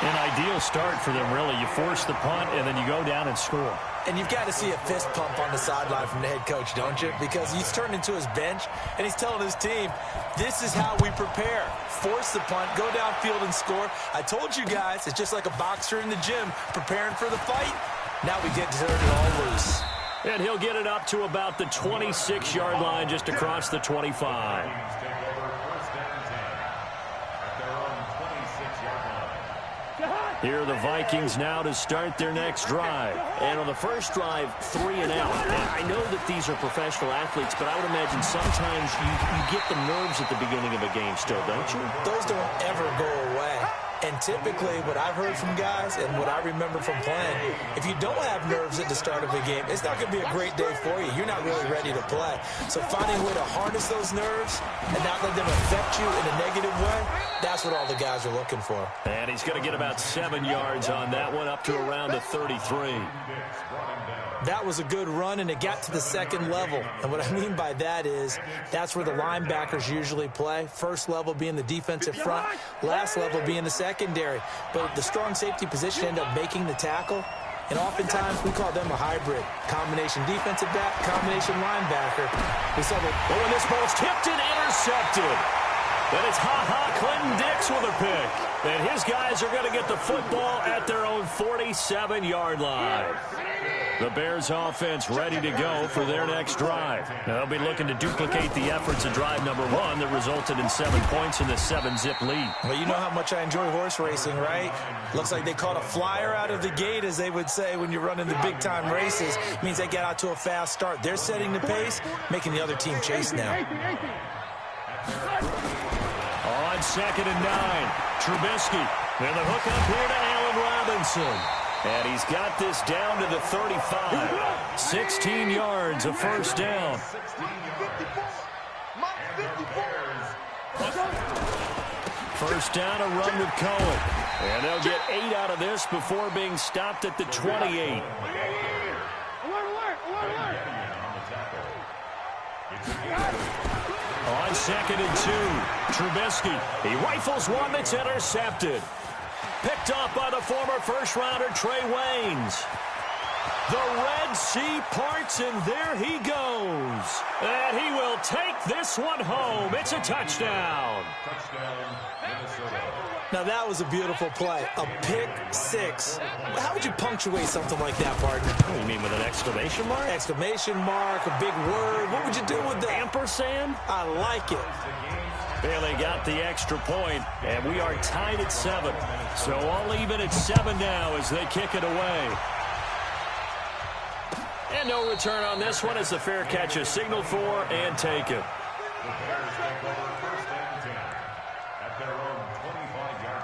S3: An ideal start for them, really. You force the punt, and then you go down and score.
S4: And you've got to see a fist pump on the sideline from the head coach, don't you? Because he's turned into his bench, and he's telling his team, this is how we prepare. Force the punt, go downfield and score. I told you guys, it's just like a boxer in the gym preparing for the fight. Now we get to turn it all loose.
S3: And he'll get it up to about the 26-yard line, just across the 25. Here are the Vikings now to start their next drive.
S8: And on the first drive, 3 and out. And I know that these are professional athletes, but I would imagine sometimes you get the nerves at the beginning of a game still, don't you?
S4: Those don't ever go away. And typically, what I've heard from guys and what I remember from playing, if you don't have nerves at the start of a game, it's not going to be a great day for you. You're not really ready to play. So finding a way to harness those nerves and not let them affect you in a negative way, that's what all the guys are looking for.
S3: And he's going to get about 7 yards on that one, up to around the 33.
S4: That was a good run, and it got to the second level. And what I mean by that is that's where the linebackers usually play. First level being the defensive front, last level being the secondary. But the strong safety position ended up making the tackle. And oftentimes we call them a hybrid. Combination defensive back, combination linebacker. We saw that.
S3: Oh, and this ball's tipped and intercepted. Then it's Clinton Dix with a pick. And his guys are going to get the football at their own 47-yard line. The Bears offense ready to go for their next drive. They'll be looking to duplicate the efforts of drive number 1 that resulted in 7 points in the 7-zip lead.
S4: Well, you know how much I enjoy horse racing, right? Looks like they caught a flyer out of the gate, as they would say when you're running the big-time races. It means they get out to a fast start. They're setting the pace, making the other team chase now.
S3: On 2nd and 9, Trubisky. And the hook up here to Allen Robinson. And he's got this down to the 35. 16 yards, a first down. First down, a run with Cohen. And they'll get 8 out of this before being stopped at the 28. On 2nd and 2, Trubisky. He rifles one that's intercepted. Picked off by the former first-rounder Trey Waynes. The Red Sea parts, and there he goes. And he will take this one home. It's a touchdown.
S6: Touchdown, Minnesota.
S4: Now, that was a beautiful play. A pick 6. How would you punctuate something like that, partner?
S3: What do you mean, with an exclamation mark?
S4: Exclamation mark, a big word. What would you do with that?
S3: Ampersand?
S4: I like it.
S3: Bailey got the extra point, and we are tied at 7. So all even at 7 now as they kick it away. And no return on this one as the fair catch is signaled for and taken.
S6: The Bears take over 1st and 10 at their own 25-yard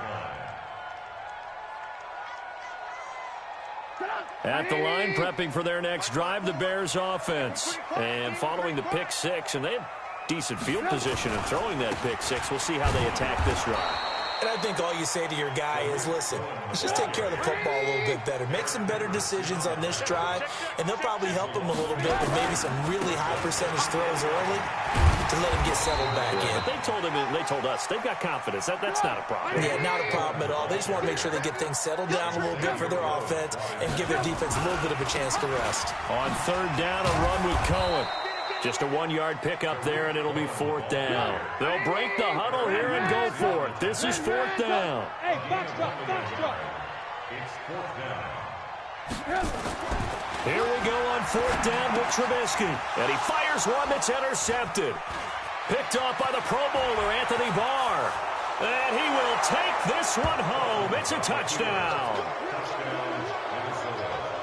S6: line.
S3: At the line, prepping for their next drive, the Bears offense. And following the pick 6, and they have decent field position in throwing that pick 6. We'll see how they attack this drive.
S4: And I think all you say to your guy is, listen, let's just take care of the football a little bit better. Make some better decisions on this drive, and they'll probably help him a little bit with maybe some really high percentage throws early to let him get settled back in.
S3: But they told us they've got confidence. That's not a problem.
S4: Yeah, not a problem at all. They just want to make sure they get things settled down a little bit for their offense and give their defense a little bit of a chance to rest.
S3: On 3rd down, a run with Cohen. Just a 1-yard pickup there, and it'll be 4th down. They'll break the huddle here and go for it. This is 4th down.
S5: Hey, box drop.
S6: It's 4th down.
S3: Here we go on 4th down with Trubisky. And he fires one that's intercepted. Picked off by the Pro Bowler, Anthony Barr. And he will take this one home. It's a touchdown.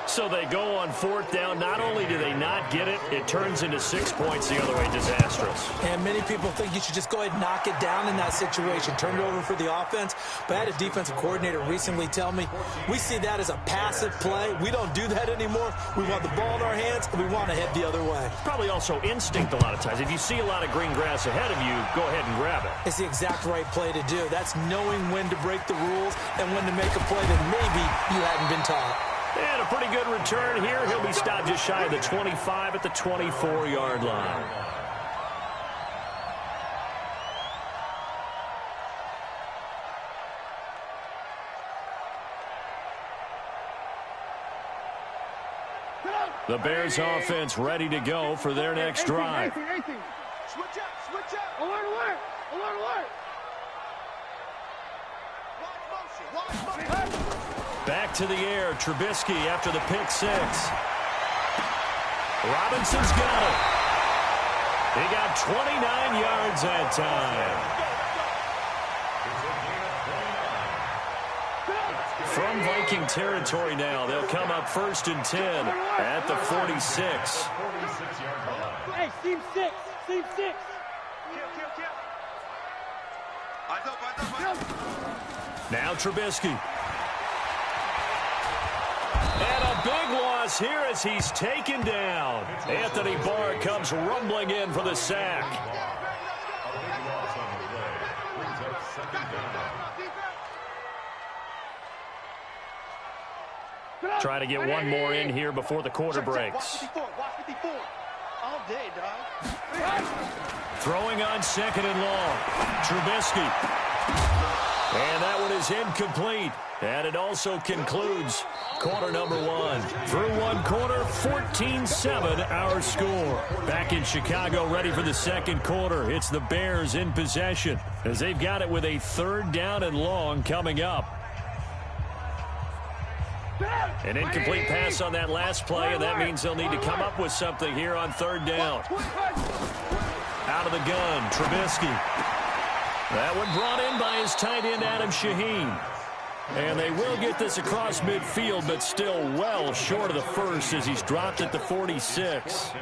S3: So they go on 4th down. Not only do they not get it, it turns into 6 points the other way. Disastrous.
S4: And many people think you should just go ahead and knock it down in that situation. Turn it over for the offense. But I had a defensive coordinator recently tell me, we see that as a passive play. We don't do that anymore. We want the ball in our hands, and we want to head the other way.
S3: Probably also instinct a lot of times. If you see a lot of green grass ahead of you, go ahead and grab it.
S4: It's the exact right play to do. That's knowing when to break the rules and when to make a play that maybe you hadn't been taught.
S3: And a pretty good return here. He'll be stopped just shy of the 25 at the 24-yard line. The Bears offense ready to go for their next drive.
S5: Switch up, switch up. Alert, alert, alert, alert. Watch motion.
S3: Back to the air, Trubisky after the pick six. Robinson's got it. He got 29 yards that time. From Viking territory now, they'll come up 1st and 10 at the 46.
S5: Hey, team 6, team 6. Kill. Eyes up.
S3: Now Trubisky. And a big loss here as he's taken down. Anthony Barr comes rumbling in for the sack. Try to get one more in here before the quarter breaks.
S5: Watch 54. All day, dog.
S3: Throwing on 2nd and long. Trubisky. And that one is incomplete. And it also concludes quarter number 1. Through one quarter, 14-7 our score. Back in Chicago, ready for the second quarter. It's the Bears in possession as they've got it with a 3rd down and long coming up. An incomplete pass on that last play, and that means they'll need to come up with something here on 3rd down. Out of the gun, Trubisky. That one brought in by his tight end, Adam Shaheen. And they will get this across midfield, but still well short of the first as he's dropped at the 46.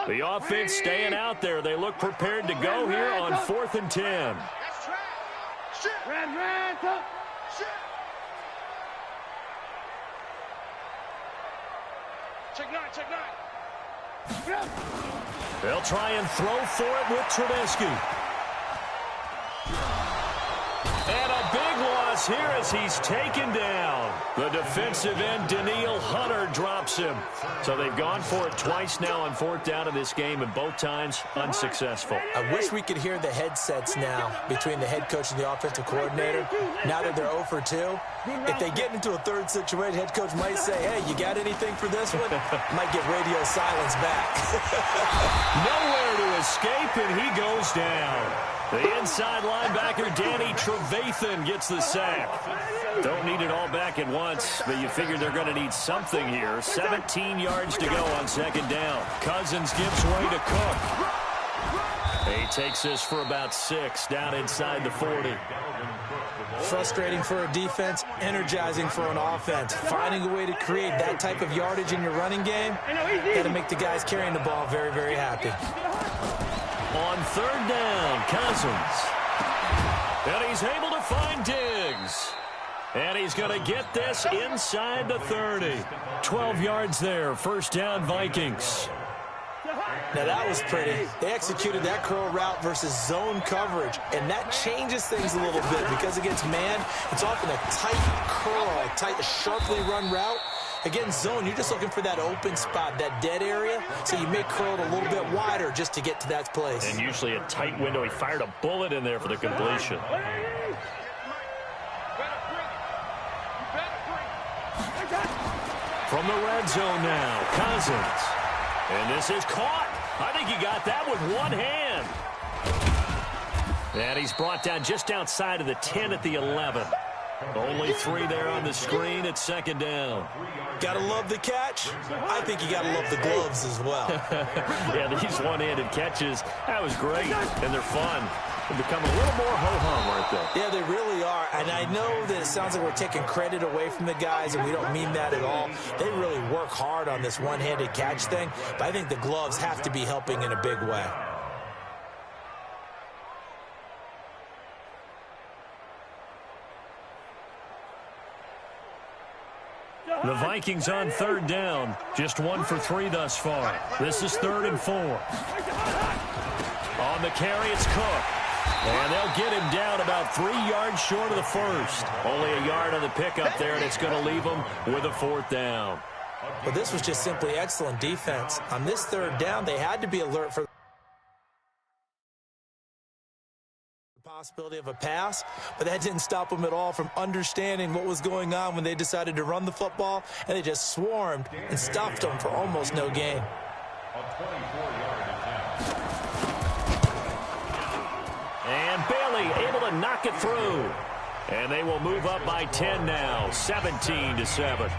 S3: The offense staying out there. They look prepared to go here on 4th and 10.
S5: Check nine.
S3: They'll try and throw for it with Trubisky. And a big loss here as he's taken down. The defensive end, Daniil Hunter, drops him. So they've gone for it twice now on 4th down in this game, and both times unsuccessful.
S4: I wish we could hear the headsets now between the head coach and the offensive coordinator. Now that they're 0 for 2, if they get into a 3rd situation, head coach might say, hey, you got anything for this one? Might get radio silence back.
S3: Nowhere to escape, and he goes down. The inside linebacker, Danny Trevathan, gets the sack. Don't need it all back at once, but you figure they're going to need something here. 17 yards to go on 2nd down. Cousins gives way to Cook. He takes this for about 6 down inside the 40.
S4: Frustrating for a defense, energizing for an offense. Finding a way to create that type of yardage in your running game, that'll make the guys carrying the ball very, very happy.
S3: On 3rd down, Cousins. And he's able to find Diggs. And he's going to get this inside the 30. 12 yards there, 1st down Vikings.
S4: Now that was pretty. They executed that curl route versus zone coverage, and that changes things a little bit because against man, it's often a tight curl, a tight, sharply run route. Against zone, you're just looking for that open spot, that dead area, so you make curl a little bit wider just to get to that place.
S3: And usually a tight window. He fired a bullet in there for the completion. From the red zone now, Cousins. And this is caught. I think he got that with one hand. And he's brought down just outside of the 10 at the 11. Only 3 there on the screen at 2nd down.
S4: Gotta love the catch. I think you gotta love the gloves as well.
S3: Yeah, these one-handed catches, that was great, and they're fun. They're becoming a little more ho-hum, aren't they?
S4: Yeah, they really are, and I know that it sounds like we're taking credit away from the guys, and we don't mean that at all. They really work hard on this one-handed catch thing, but I think the gloves have to be helping in a big way.
S3: The Vikings on 3rd down. Just 1 for 3 thus far. This is 3rd and 4. the carry, it's Cook. And they'll get him down about 3 yards short of the first. Only a yard on the pickup there, and it's going to leave them with a 4th down.
S4: Well, this was just simply excellent defense. On this 3rd down, they had to be alert for the possibility of a pass, but that didn't stop them at all from understanding what was going on when they decided to run the football, and they just swarmed and stuffed them for almost no gain.
S6: A 24-yard attempt.
S3: And Bailey able to knock it through. And they will move up by 10 now, 17-7.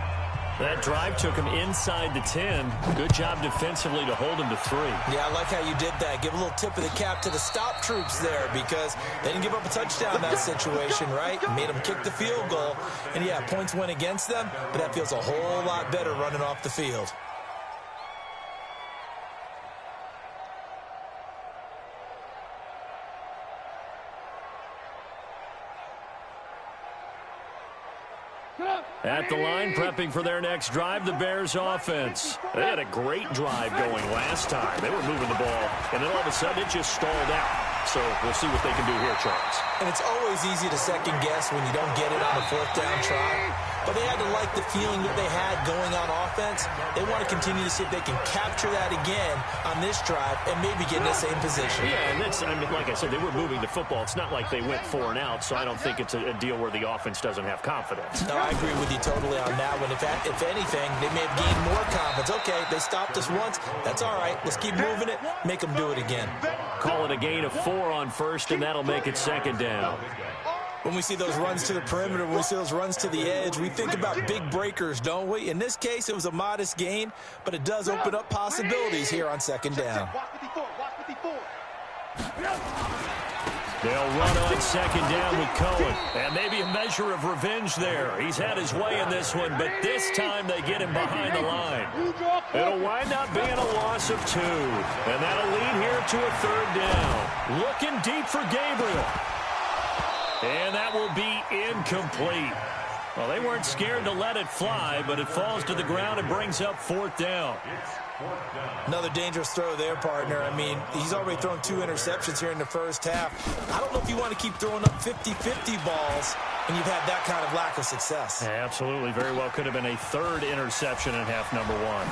S3: That drive took him inside the 10. Good job defensively to hold him to 3.
S4: Yeah, I like how you did that. Give a little tip of the cap to the stop troops there because they didn't give up a touchdown in that situation, right? Made them kick the field goal. And, yeah, points went against them, but that feels a whole lot better running off the field.
S3: At the line, prepping for their next drive, the Bears offense. They had a great drive going last time. They were moving the ball, and then all of a sudden it just stalled out. So we'll see what they can do here, Charles.
S4: And it's always easy to second guess when you don't get it on a 4th down try. But they had to like the feeling that they had going on offense. They want to continue to see if they can capture that again on this drive and maybe get in the same position.
S3: Yeah, and that's, I mean, like I said, they were moving the football. It's not like they went 4 and out, so I don't think it's a deal where the offense doesn't have confidence.
S4: No, I agree with you totally on that one. If anything, they may have gained more confidence. Okay, they stopped us once. That's all right. Let's keep moving it. Make them do it again.
S3: Call it a gain of 4 on first, and that'll make it 2nd down.
S4: When we see those runs to the perimeter, when we see those runs to the edge, we think about big breakers, don't we? In this case, it was a modest gain, but it does open up possibilities here on 2nd down.
S3: They'll run on 2nd down with Cohen. And maybe a measure of revenge there. He's had his way in this one, but this time they get him behind the line. It'll wind up being a loss of 2. And that'll lead here to a 3rd down. Looking deep for Gabriel. And that will be incomplete. Well, they weren't scared to let it fly, but it falls to the ground and brings up 4th down.
S4: Another dangerous throw there, partner. I mean, he's already thrown 2 interceptions here in the first half. I don't know if you want to keep throwing up 50-50 balls when you've had that kind of lack of success.
S3: Yeah, absolutely. Very well could have been a 3rd interception in half number 1.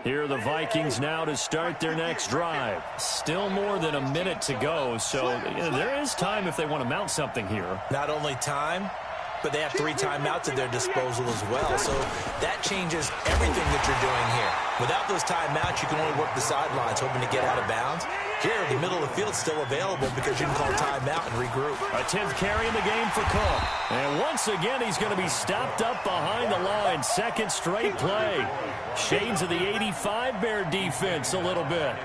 S3: Here are the Vikings now to start their next drive. Still more than a minute to go, so there is time if they want to mount something here.
S4: Not only time, but they have 3 timeouts at their disposal as well, so that changes everything that you're doing here. Without those timeouts, you can only work the sidelines, hoping to get out of bounds. Here, the middle of the field is still available because you can call timeout and regroup.
S3: A 10th carry in the game for Cook. And once again, he's going to be stopped up behind the line. 2nd straight play. Shades of the 85 Bear defense a little bit.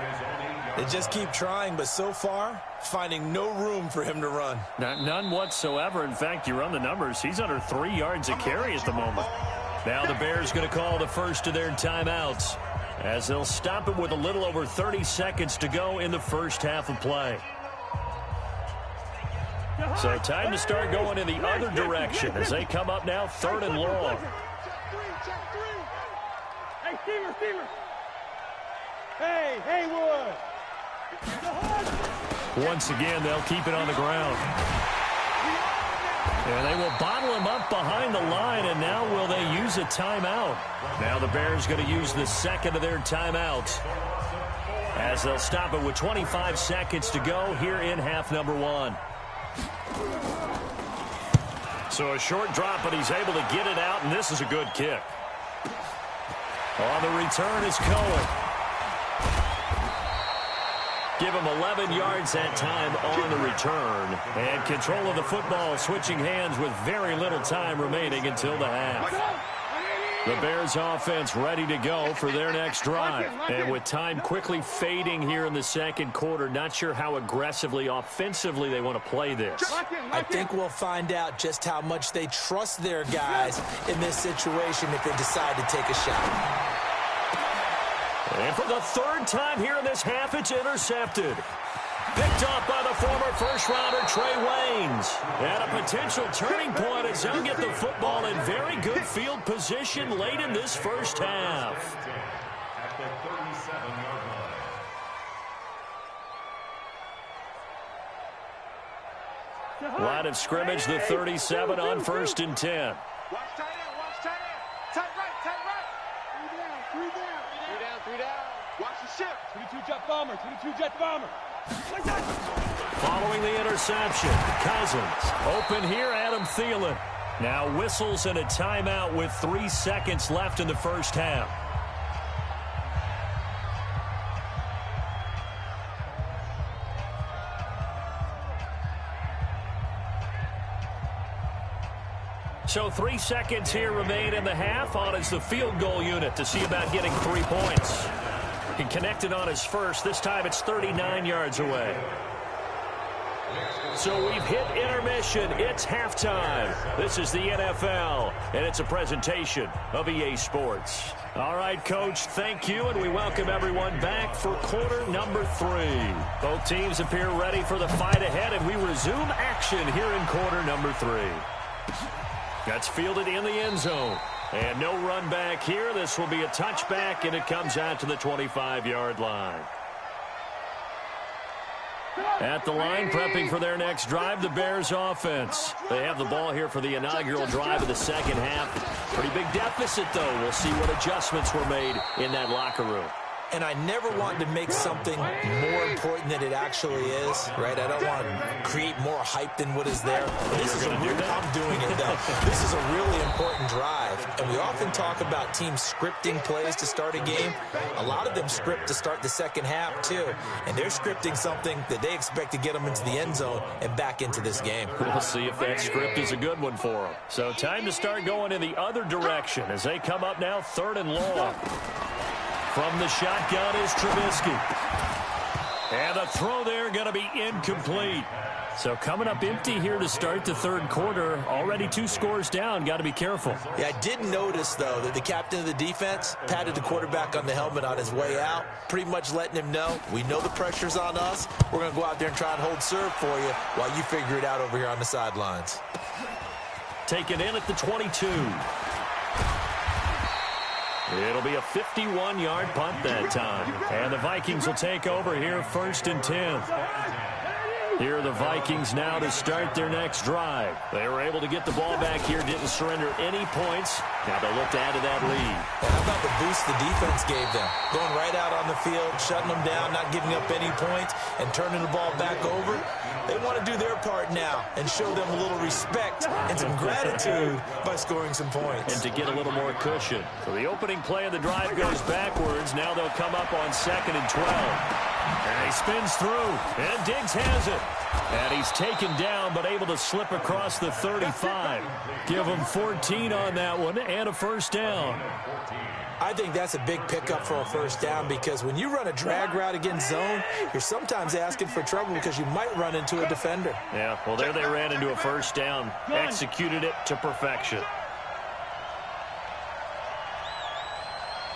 S4: They just keep trying, but so far, finding no room for him to run.
S3: None whatsoever. In fact, you run the numbers. He's under 3 yards a carry at the moment. Now the Bears going to call the first of their timeouts, as they'll stop it with a little over 30 seconds to go in the first half of play. So time to start going in the other direction as they come up now 3rd and long.
S5: Hey, Steamer. Hey, Haywood.
S3: Once again, they'll keep it on the ground. And they will bottle him up behind the line, and now will they use a timeout? Now the Bears going to use the 2nd of their timeouts, as they'll stop it with 25 seconds to go here in half number 1. So a short drop, but he's able to get it out, and this is a good kick. On the return is Cohen. Give him 11 yards that time on the return. And control of the football switching hands with very little time remaining until the half. The Bears offense ready to go for their next drive. And with time quickly fading here in the 2nd quarter, not sure how aggressively, offensively they want to play this.
S4: I think we'll find out just how much they trust their guys in this situation if they decide to take a shot.
S3: And for the third time here in this half, it's intercepted. Picked off by the former first-rounder Trey Waynes. And a potential turning point as they'll get the football in very good field position late in this first half.
S6: At the 37-yard line.
S3: Line of scrimmage, the 37 on 1st and 10.
S5: Watch tight end, watch tight end. Tight right, tight right. Three down. Three down. Watch the shift. 22 jet bomber, 22 jet bomber.
S3: Following the interception, Cousins. Open here, Adam Thielen. Now whistles and a timeout with 3 seconds left in the first half. So 3 seconds here remain in the half. On is the field goal unit to see about getting 3 points. He connected on his first. This time it's 39 yards away. So we've hit intermission. It's halftime. This is the NFL, and it's a presentation of EA Sports. All right, Coach, thank you, and we welcome everyone back for quarter number 3. Both teams appear ready for the fight ahead, and we resume action here in quarter number 3. That's fielded in the end zone. And no run back here. This will be a touchback, and it comes out to the 25-yard line. At the line, prepping for their next drive, the Bears offense. They have the ball here for the inaugural drive of the second half. Pretty big deficit, though. We'll see what adjustments were made in that locker room.
S4: And I never want to make something more important than it actually is, right? I don't want to create more hype than what is there. This is I'm doing it, though. This is a really important drive. And we often talk about teams scripting plays to start a game. A lot of them script to start the second half, too. And they're scripting something that they expect to get them into the end zone and back into this game.
S3: We'll see if that script is a good one for them. So time to start going in the other direction as they come up now 3rd and long. From the shotgun is Trubisky. And the throw there going to be incomplete. So coming up empty here to start the third quarter. Already 2 scores down. Got to be careful.
S4: Yeah, I did notice, though, that the captain of the defense patted the quarterback on the helmet on his way out, pretty much letting him know, we know the pressure's on us. We're going to go out there and try and hold serve for you while you figure it out over here on the sidelines.
S3: Taken in at the 22. It'll be a 51-yard punt that time. And the Vikings will take over here 1st and 10. Here are the Vikings now to start their next drive. They were able to get the ball back here, didn't surrender any points. Now they'll look to add to that lead.
S4: And how about the boost the defense gave them? Going right out on the field, shutting them down, not giving up any points, and turning the ball back over. They want to do their part now and show them a little respect and some gratitude by scoring some points.
S3: And to get a little more cushion. So the opening play of the drive goes backwards. Now they'll come up on 2nd and 12. And he spins through, and Diggs has it. And he's taken down, but able to slip across the 35. Give him 14 on that one, and a first down.
S4: I think that's a big pickup for a first down because when you run a drag route against zone, you're sometimes asking for trouble because you might run into a defender.
S3: Yeah, well, there they ran into a first down. Executed it to perfection.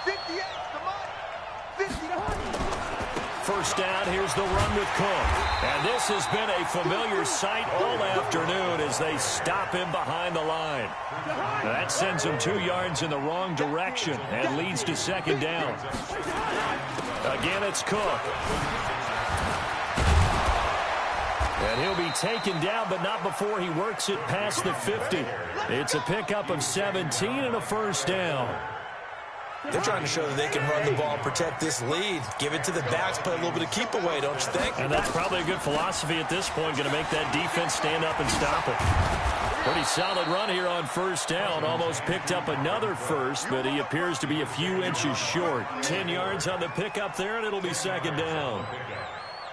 S5: 58, come on. 59.
S3: First down, here's the run with Cook. And this has been a familiar sight all afternoon as they stop him behind the line. That sends him 2 yards in the wrong direction and leads to 2nd down. Again, it's Cook. And he'll be taken down, but not before he works it past the 50. It's a pickup of 17 and a first down.
S4: They're trying to show that they can run the ball, protect this lead, give it to the backs, play a little bit of keep away, don't you think?
S3: And that's probably a good philosophy at this point, going to make that defense stand up and stop it. Pretty solid run here on first down. Almost picked up another first, but he appears to be a few inches short. 10 yards on the pickup there, and it'll be 2nd down.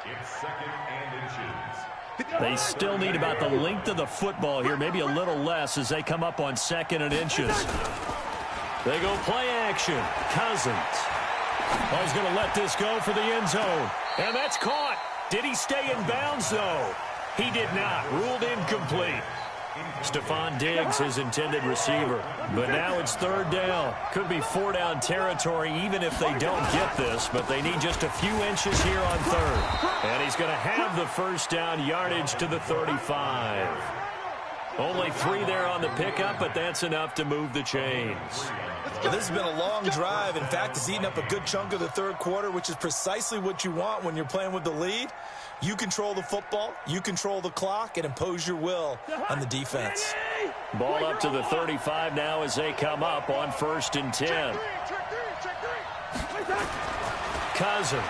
S6: It's 2nd and inches.
S3: They still need about the length of the football here, maybe a little less as they come up on 2nd and inches. They go play action. Cousins. Oh, he's going to let this go for the end zone. And that's caught. Did he stay in bounds, though? He did not. Ruled incomplete. Stephon Diggs, his intended receiver. But now it's third down. Could be four-down territory even if they don't get this, but they need just a few inches here on third. And he's going to have the first down yardage to the 35. Only 3 there on the pickup, but that's enough to move the chains.
S4: Well, this has been a long drive. In fact, it's eaten up a good chunk of the third quarter, which is precisely what you want when you're playing with the lead. You control the football, you control the clock, and impose your will on the defense.
S3: Ball up to the 35 now as they come up on 1st and 10. Cousins.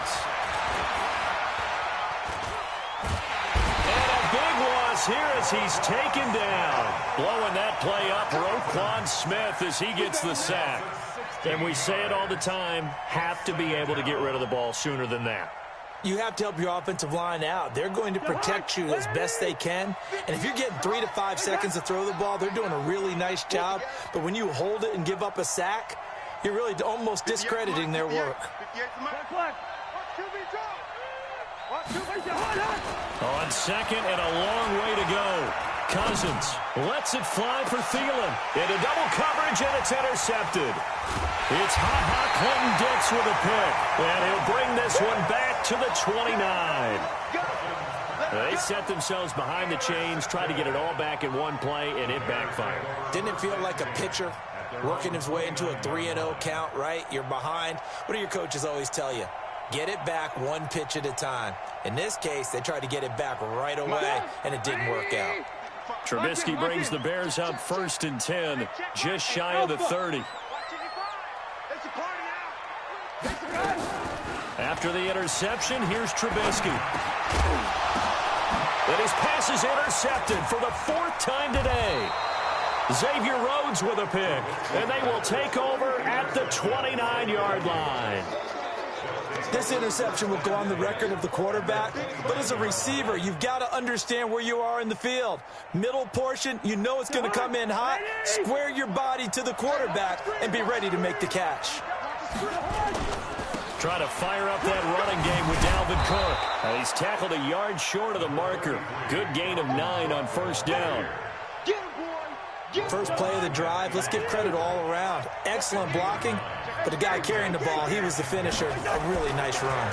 S3: And a big loss here as he's taken down. Blowing that play up, Roquan Smith as he gets the sack. And we say it all the time, have to be able to get rid of the ball sooner than that.
S4: You have to help your offensive line out. They're going to protect you as best they can. And if you're getting 3 to 5 seconds to throw the ball, they're doing a really nice job. But when you hold it and give up a sack, you're really almost discrediting their work.
S3: On second and a long way to go. Cousins lets it fly for Thielen. Into double coverage, and it's intercepted. It's Ha-Ha Clinton-Dix with a pick. And he'll bring this one back to the 29. They set themselves behind the chains, tried to get it all back in one play, and it backfired.
S4: Didn't it feel like a pitcher working his way into a 3-0 count, right? You're behind. What do your coaches always tell you? Get it back one pitch at a time. In this case, they tried to get it back right away, and it didn't work out.
S3: Trubisky brings the Bears up 1st and 10, just shy of the 30. After the interception, here's Trubisky. And his pass is intercepted for the 4th time today. Xavier Rhodes with a pick, and they will take over at the 29-yard line.
S4: This interception will go on the record of the quarterback, but as a receiver, you've got to understand where you are in the field. Middle portion, you know it's going to come in hot. Square your body to the quarterback and be ready to make the catch.
S3: Try to fire up that running game with Dalvin Cook. And he's tackled a yard short of the marker. Good gain of 9 on 1st down.
S4: First play of the drive, let's give credit all around. Excellent blocking, but the guy carrying the ball, he was the finisher. A really nice run.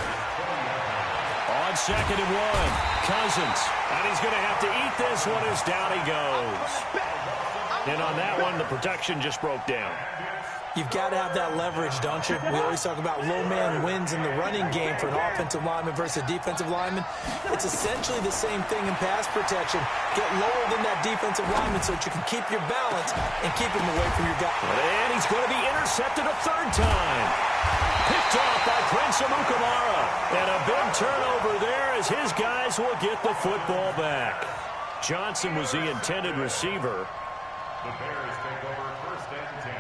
S3: On 2nd and 1, Cousins. And he's going to have to eat this one as down he goes. And on that one, the protection just broke down.
S4: You've got to have that leverage, don't you? We always talk about low man wins in the running game for an offensive lineman versus a defensive lineman. It's essentially the same thing in pass protection. Get lower than that defensive lineman so that you can keep your balance and keep him away from your guy.
S3: And he's going to be intercepted a 3rd time. Picked off by Prince Amukamara. And a big turnover there as his guys will get the football back. Johnson was the intended receiver.
S6: The Bears take over 1st and 10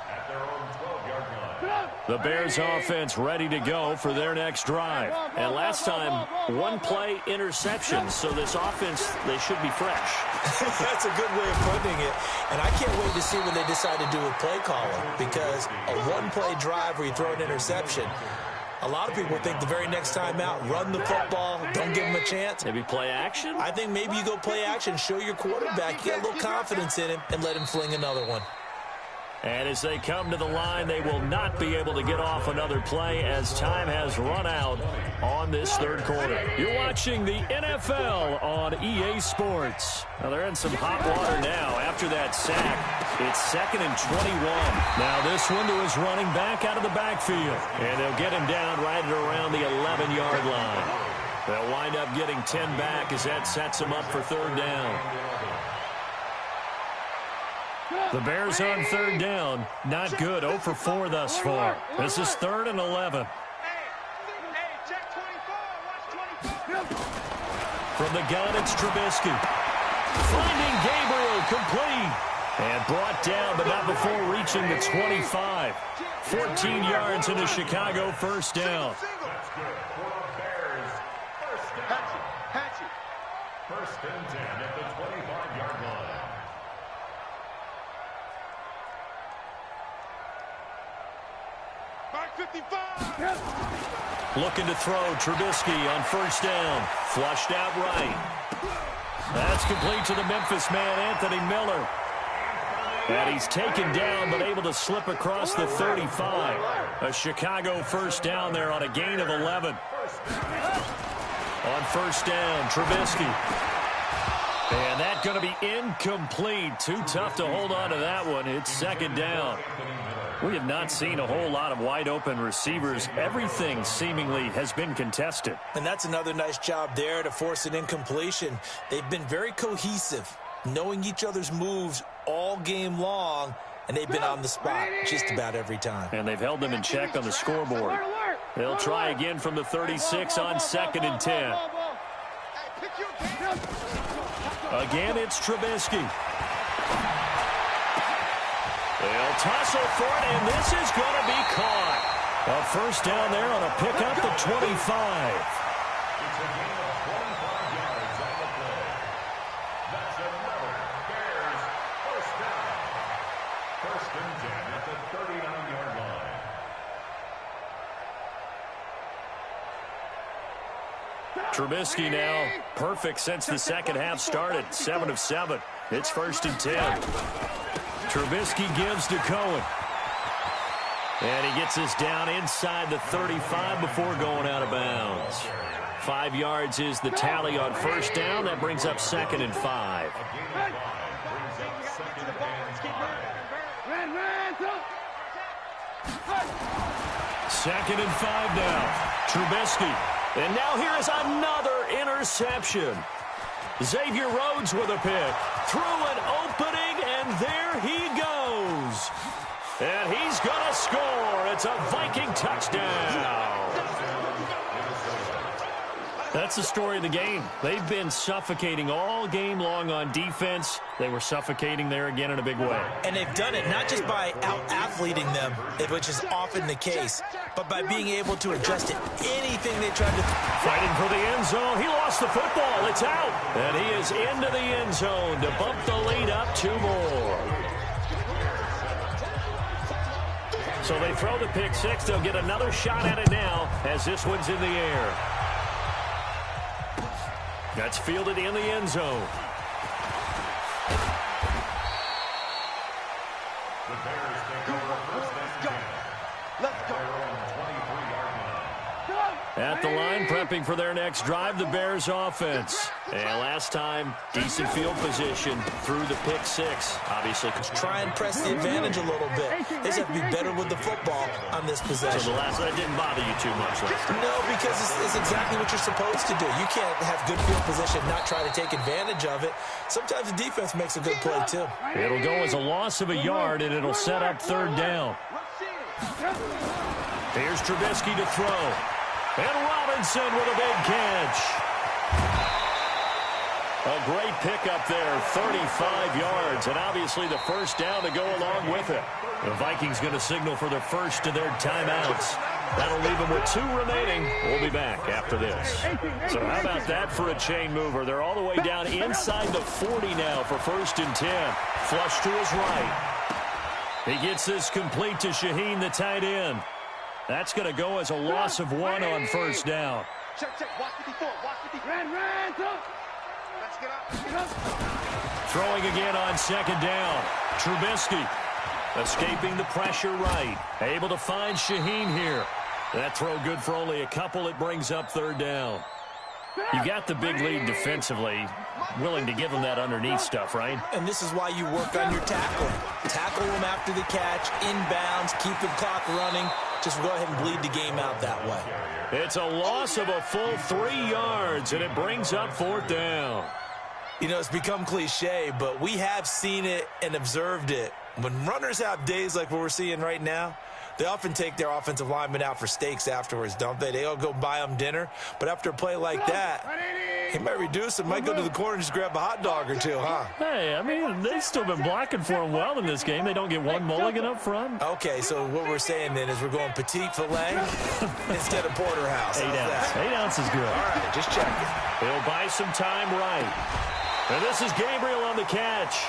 S6: at their own 12-yard line.
S3: The Bears offense ready to go for their next drive. And last time, 1-play interception, so this offense, they should be fresh.
S4: That's a good way of putting it. And I can't wait to see what they decide to do with play calling, because a 1-play drive where you throw an interception, a lot of people think the very next time out, run the football, don't give him a chance.
S3: Maybe play action?
S4: I think maybe you go play action, show your quarterback, you got a little confidence in him, and let him fling another one.
S3: And as they come to the line, they will not be able to get off another play as time has run out on this 3rd quarter. You're watching the NFL on EA Sports. Now they're in some hot water now after that sack. It's 2nd and 21. Now this one to his running back out of the backfield. And they'll get him down right at around the 11-yard line. They'll wind up getting 10 back as that sets them up for 3rd down. The Bears on 3rd down. Not good. 0 for 4 thus far. This is 3rd and 11. From the gun, it's Trubisky. Finding Gabriel complete. And brought down, but not before reaching the 25. 14 yards into Chicago 1st down.
S6: That's good for the Bears. 1st and 10 at the 25-yard line.
S3: Looking to throw Trubisky on 1st down. Flushed out right. That's complete to the Memphis man, Anthony Miller. And he's taken down, but able to slip across the 35. A Chicago first down there on a gain of 11. On first down, Trubisky. And that's going to be incomplete. Too tough to hold on to that one. It's second down. We have not seen a whole lot of wide-open receivers. Everything seemingly has been contested.
S4: And that's another nice job there to force an incompletion. They've been very cohesive, knowing each other's moves all game long, and they've been on the spot just about every time.
S3: And they've held them in check on the scoreboard. They'll try again from the 36 on 2nd and 10. Again, it's Trubisky. They'll tussle for it, and this is going to be caught. A first down there on a pickup at 25.
S6: It's a gain of 25 yards on the play. That's another Bears first down. First and 10 at the 39-yard line.
S3: Trubisky now perfect since the second half started. 7 of 7. It's first and 10. Trubisky gives to Cohen. And he gets us down inside the 35 before going out of bounds. 5 yards is the tally on first down. That brings up 2nd and 5. Second and 5 now. Trubisky. And now here is another interception. Xavier Rhodes with a pick. Through an opening, and there he goes. And he's going to score. It's a Viking touchdown. That's the story of the game. They've been suffocating all game long on defense. They were suffocating there again in a big way.
S4: And they've done it not just by out-athleting them, which is often the case, but by being able to adjust to anything they tried to.
S3: Fighting for the end zone. He lost the football. It's out. And he is into the end zone to bump the lead up 2 more. So they throw the pick six. They'll get another shot at it now as this one's in the air. That's fielded in the end zone.
S6: The Bears take over first and 10. Let's go.
S3: At the line, prepping for their next drive, the Bears offense. And last time, decent field position through the pick six. Obviously,
S4: try and press the advantage a little bit. They just have to be better with the football on this possession.
S3: So the last that didn't bother you too much last time.
S4: No, because it's exactly what you're supposed to do. You can't have good field position, not try to take advantage of it. Sometimes the defense makes a good play, too.
S3: It'll go as a loss of a yard, and it'll set up third down. Here's Trubisky to throw. And Robinson with a big catch. A great pickup there, 35 yards, and obviously the first down to go along with it. The Vikings going to signal for the first of their timeouts. That'll leave them with 2 remaining. We'll be back after this. So how about that for a chain mover? They're all the way down inside the 40 now for first and 10. Flush to his right. He gets this complete to Shaheen, the tight end. That's going to go as a loss of 1 on first down.
S5: Check. Watch 54. Watch 54. Ran. Let's get up.
S3: Throwing again on second down. Trubisky escaping the pressure right. Able to find Shaheen here. That throw good for only a couple. It brings up third down. You got the big lead defensively. Willing to give them that underneath stuff, right?
S4: And this is why you work on your tackling. Tackle them after the catch, inbounds, keep the clock running. Just go ahead and bleed the game out that way.
S3: It's a loss of a full 3 yards, and it brings up fourth down.
S4: You know, it's become cliche, but we have seen it and observed it. When runners have days like what we're seeing right now, they often take their offensive linemen out for steaks afterwards, don't they? They all go buy them dinner. But after a play like that, he might reduce it, might go to the corner and just grab a hot dog or two, huh?
S3: Hey, I mean, they've still been blocking for him well in this game. They don't get one mulligan up front.
S4: Okay, so what we're saying then is we're going petite filet instead of porterhouse.
S3: 8 ounce. 8 ounce is good.
S4: All right, just checking.
S3: He'll buy some time right. And this is Gabriel on the catch.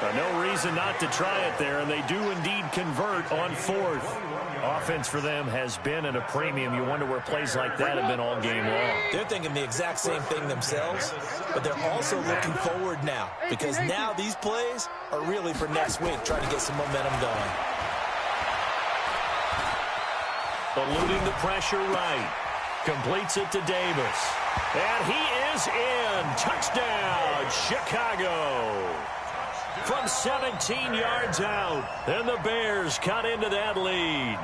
S3: No reason not to try it there, and they do indeed convert on fourth. Offense for them has been at a premium. You wonder where plays like that have been all game long.
S4: They're thinking the exact same thing themselves, but they're also looking forward now, because now these plays are really for next week, trying to get some momentum going.
S3: Eluding the pressure right. Completes it to Davis. And he is in. Touchdown, Chicago. From 17 yards out. And the Bears cut into that lead.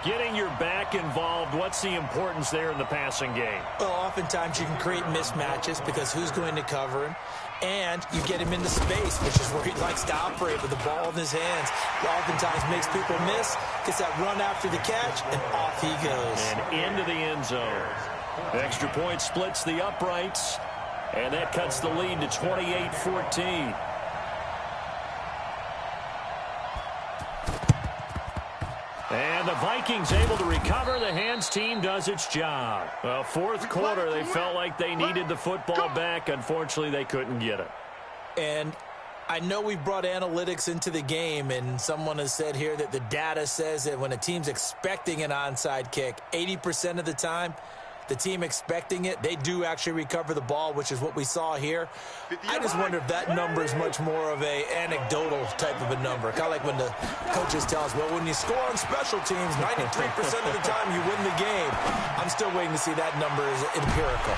S3: Getting your back involved, what's the importance there in the passing game?
S4: Well, oftentimes you can create mismatches because who's going to cover him? And you get him into space, which is where he likes to operate with the ball in his hands. He oftentimes makes people miss, gets that run after the catch, and off he goes.
S3: And into the end zone. The extra point splits the uprights, and that cuts the lead to 28-14. And the Vikings able to recover. The hands team does its job. Well, fourth quarter, they felt like they needed the football back. Unfortunately, they couldn't get it.
S4: And I know we've brought analytics into the game, and someone has said here that the data says that when a team's expecting an onside kick, 80% of the time, the team expecting it, they do actually recover the ball, which is what we saw here. I just wonder if that number is much more of a anecdotal type of a number. Kind of like when the coaches tell us, well, when you score on special teams, 93% of the time you win the game. I'm still waiting to see that number is empirical.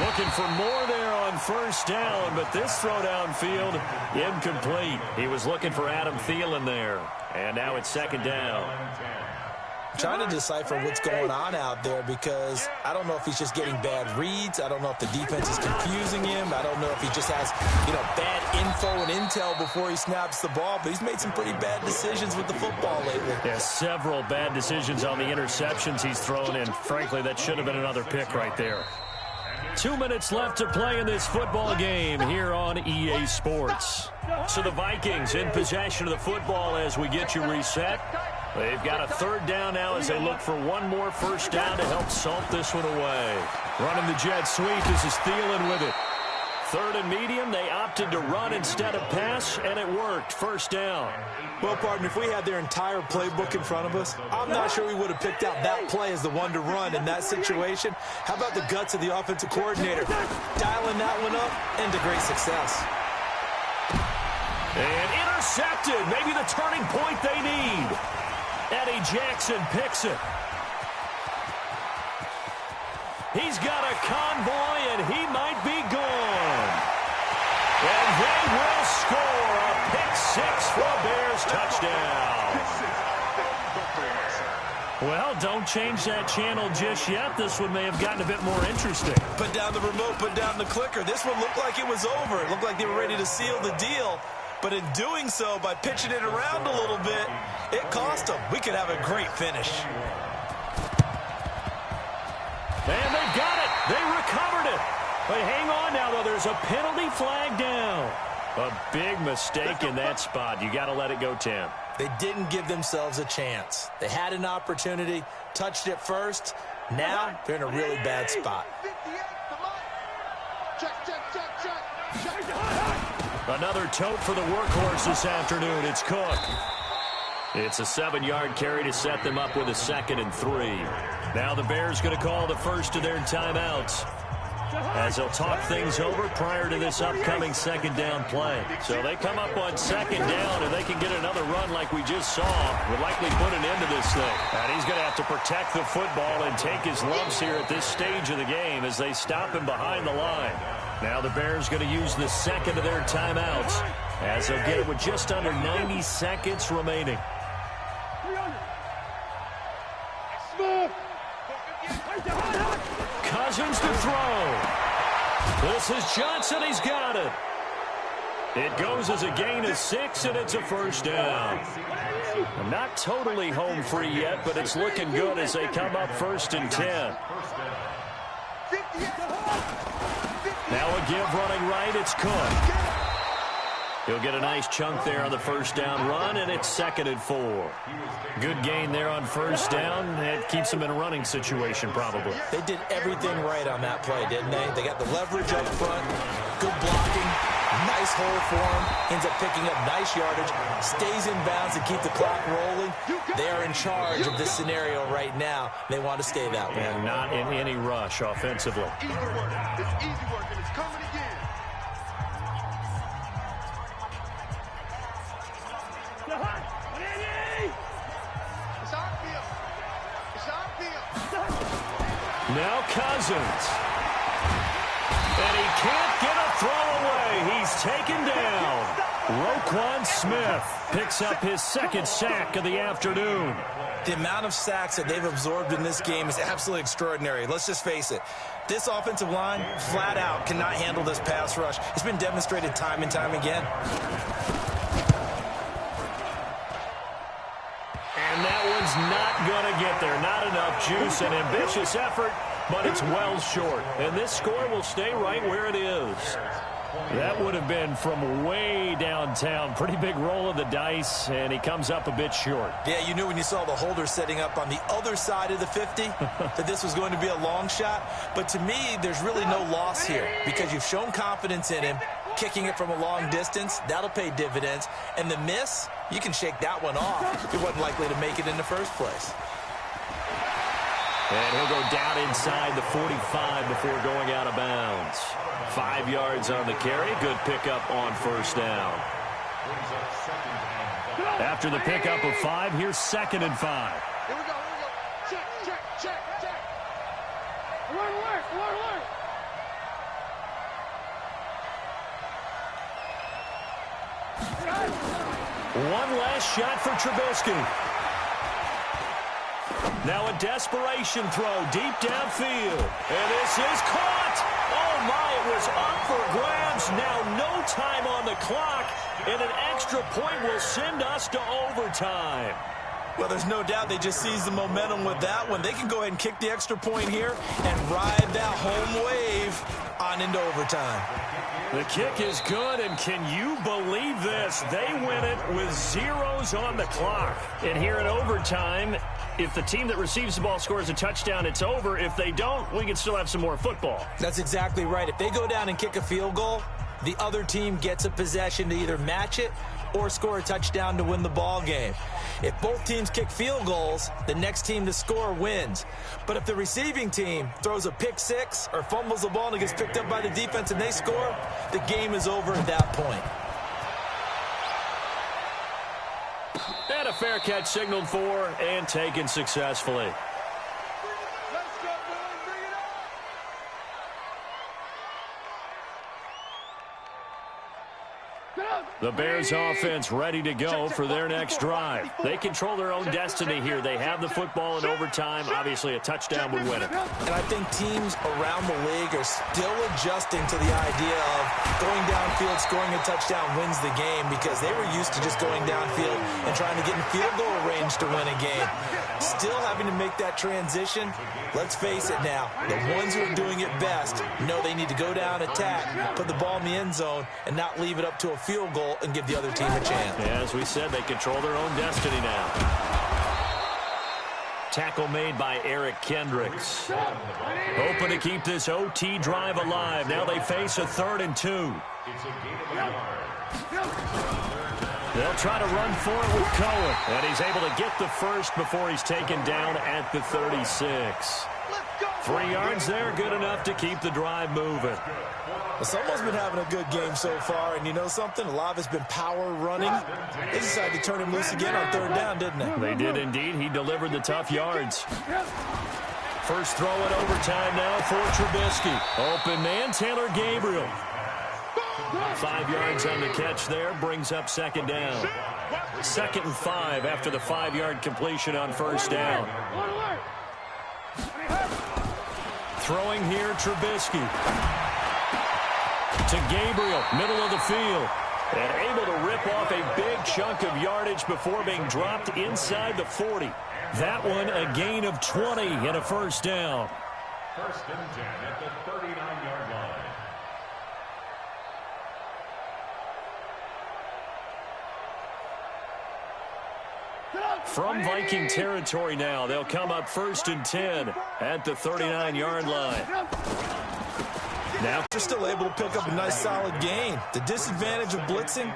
S3: Looking for more there on first down, but this throw downfield, incomplete. He was looking for Adam Thielen there, and now it's second down.
S4: Trying to decipher what's going on out there, because I don't know if he's just getting bad reads. I don't know if the defense is confusing him. I don't know if he just has, bad info and intel before he snaps the ball. But he's made some pretty bad decisions with the football lately.
S3: Yeah, several bad decisions on the interceptions he's thrown in. Frankly, that should have been another pick right there. 2 minutes left to play in this football game here on EA Sports. So the Vikings in possession of the football as we get you reset. They've got a third down now as they look for one more first down to help salt this one away. Running the jet sweep. This is Thielen with it. Third and medium. They opted to run instead of pass, and it worked. First down.
S4: Well, partner, if we had their entire playbook in front of us, I'm not sure we would have picked out that play as the one to run in that situation. How about the guts of the offensive coordinator? Dialing that one up into great success.
S3: And intercepted. Maybe the turning point they need. Eddie Jackson picks it. He's got a convoy, and he might be gone. And they will score a pick-6 for a Bears touchdown. Well, don't change that channel just yet. This one may have gotten a bit more interesting.
S4: Put down the remote, put down the clicker. This one looked like it was over. It looked like they were ready to seal the deal. But in doing so, by pitching it around a little bit, it cost them. We could have a great finish.
S3: And they got it. They recovered it. But hang on now, though. There's a penalty flag down. A big mistake in that spot. You got to let it go, Tim.
S4: They didn't give themselves a chance. They had an opportunity, touched it first. Now they're in a really bad spot.
S3: Another tote for the workhorse this afternoon. It's Cook. It's a 7-yard carry to set them up with a 2nd and 3. Now the Bears going to call the first of their timeouts as they'll talk things over prior to this upcoming second down play. So they come up on second down, and they can get another run like we just saw. Would likely put an end to this thing. And he's going to have to protect the football and take his lumps here at this stage of the game as they stop him behind the line. Now the Bears going to use the second of their timeouts as they'll get it with just under 90 seconds remaining. Cousins to throw. This is Johnson. He's got it. It goes as a gain of 6, and it's a first down. Not totally home free yet, but it's looking good as they come up 1st and 10. Now a give running right. It's Cook. He'll get a nice chunk there on the first down run, and it's 2nd and 4. Good gain there on first down. It keeps them in a running situation probably.
S4: They did everything right on that play, didn't they? They got the leverage up front, good blocking, Nice hole for him. Ends up picking up nice yardage. Stays in bounds to keep the clock rolling. They are in charge of this scenario right now. They want to stay that way.
S3: And not in any rush offensively.
S5: Easy work. It's easy work, and it's coming again. It's our field. It's our field.
S3: Now Cousins. And he can't get a throw away. He's taken down. Roquan Smith picks up his second sack of the afternoon.
S4: The amount of sacks that they've absorbed in this game is absolutely extraordinary. Let's just face it. This offensive line, flat out, cannot handle this pass rush. It's been demonstrated time and time again.
S3: And that one's not going to get there. Not enough juice. An ambitious effort, but it's well short. And this score will stay right where it is. That would have been from way downtown. Pretty big roll of the dice, and he comes up a bit short.
S4: Yeah, you knew when you saw the holder setting up on the other side of the 50 that this was going to be a long shot. But to me, there's really no loss here because you've shown confidence in him. Kicking it from a long distance, that'll pay dividends. And the miss, you can shake that one off. He wasn't likely to make it in the first place.
S3: And he'll go down inside the 45 before going out of bounds. 5 yards on the carry. Good pickup on first down. After the pickup of 5, here's 2nd and 5.
S5: Here we go. Check. Alert.
S3: One last shot for Trubisky. Now a desperation throw deep downfield. And this is caught. Oh, my, it was up for grabs. Now no time on the clock. And an extra point will send us to overtime.
S4: Well, there's no doubt they just seized the momentum with that one. They can go ahead and kick the extra point here and ride that home wave on into overtime.
S3: The kick is good, and can you believe this? They win it with zeros on the clock. And here in overtime, if the team that receives the ball scores a touchdown, it's over. If they don't, we can still have some more football.
S4: That's exactly right. If they go down and kick a field goal, the other team gets a possession to either match it or score a touchdown to win the ball game. If both teams kick field goals, the next team to score wins. But if the receiving team throws a pick six or fumbles the ball and it gets picked up by the defense and they score, the game is over at that point.
S3: And a fair catch signaled for and taken successfully.
S5: Let's go, boys. Bring it on.
S3: The Bears offense ready to go for their next drive. They control their own destiny here. They have the football in overtime. Obviously, a touchdown would win it.
S4: And I think teams around the league are still adjusting to the idea of going downfield, scoring a touchdown wins the game because they were used to just going downfield and trying to get in field goal range to win a game. Still having to make that transition. Let's face it now, the ones who are doing it best know they need to go down, attack, put the ball in the end zone, and not leave it up to a field goal and give the other team a chance.
S3: Yeah, as we said, they control their own destiny now. Tackle made by Eric Kendricks. Hoping to keep this OT drive alive. Now they face a 3rd and 2. They'll try to run for it with Cohen. And he's able to get the first before he's taken down at the 36. 3 yards there, good enough to keep the drive moving.
S4: Well, someone's been having a good game so far, and you know something? A lot of it's been power running. They decided to turn him loose again on 3rd down, didn't they?
S3: They did indeed. He delivered the tough yards. First throw in overtime now for Trubisky. Open man, Taylor Gabriel. 5 yards on the catch there, brings up 2nd down. 2nd and 5 after the 5-yard completion on first down. Throwing here, Trubisky. To Gabriel, middle of the field. And able to rip off a big chunk of yardage before being dropped inside the 40. That one a gain of 20 and a first down.
S6: 1st and 10 at the 39-yard line.
S3: From Viking territory now, they'll come up 1st and 10 at the 39-yard line.
S4: Now they're still able to pick up a nice solid gain. The disadvantage of blitzing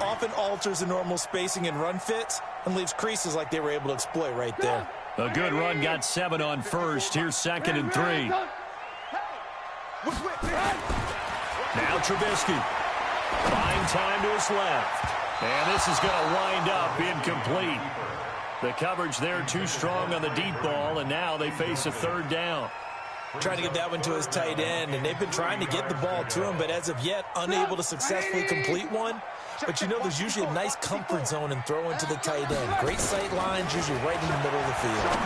S4: often alters the normal spacing and run fits and leaves creases like they were able to exploit right there.
S3: A good run got 7 on first. Here's 2nd and 3. Now Trubisky. Buying time to his left. And this is going to wind up incomplete. The coverage there too strong on the deep ball, and now they face a 3rd down.
S4: Trying to get that one to his tight end, and they've been trying to get the ball to him, but as of yet, unable to successfully complete one. But you know there's usually a nice comfort zone in throwing to the tight end. Great sight lines, usually right in the middle of the field.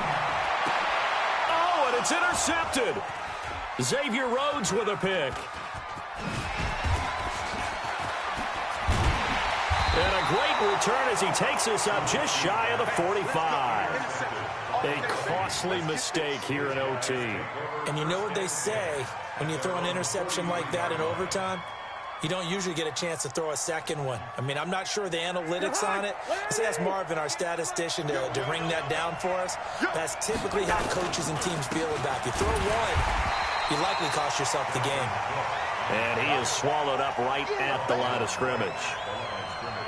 S3: Oh, and it's intercepted. Xavier Rhodes with a pick. And a great return as he takes us up just shy of the 45. A costly mistake here in OT.
S4: And you know what they say, when you throw an interception like that in overtime, you don't usually get a chance to throw a second one. I mean, I'm not sure the analytics on it. Let's ask Marvin, our statistician, to ring that down for us. That's typically how coaches and teams feel about it. You throw one, you likely cost yourself the game.
S3: And he is swallowed up right at the line of scrimmage.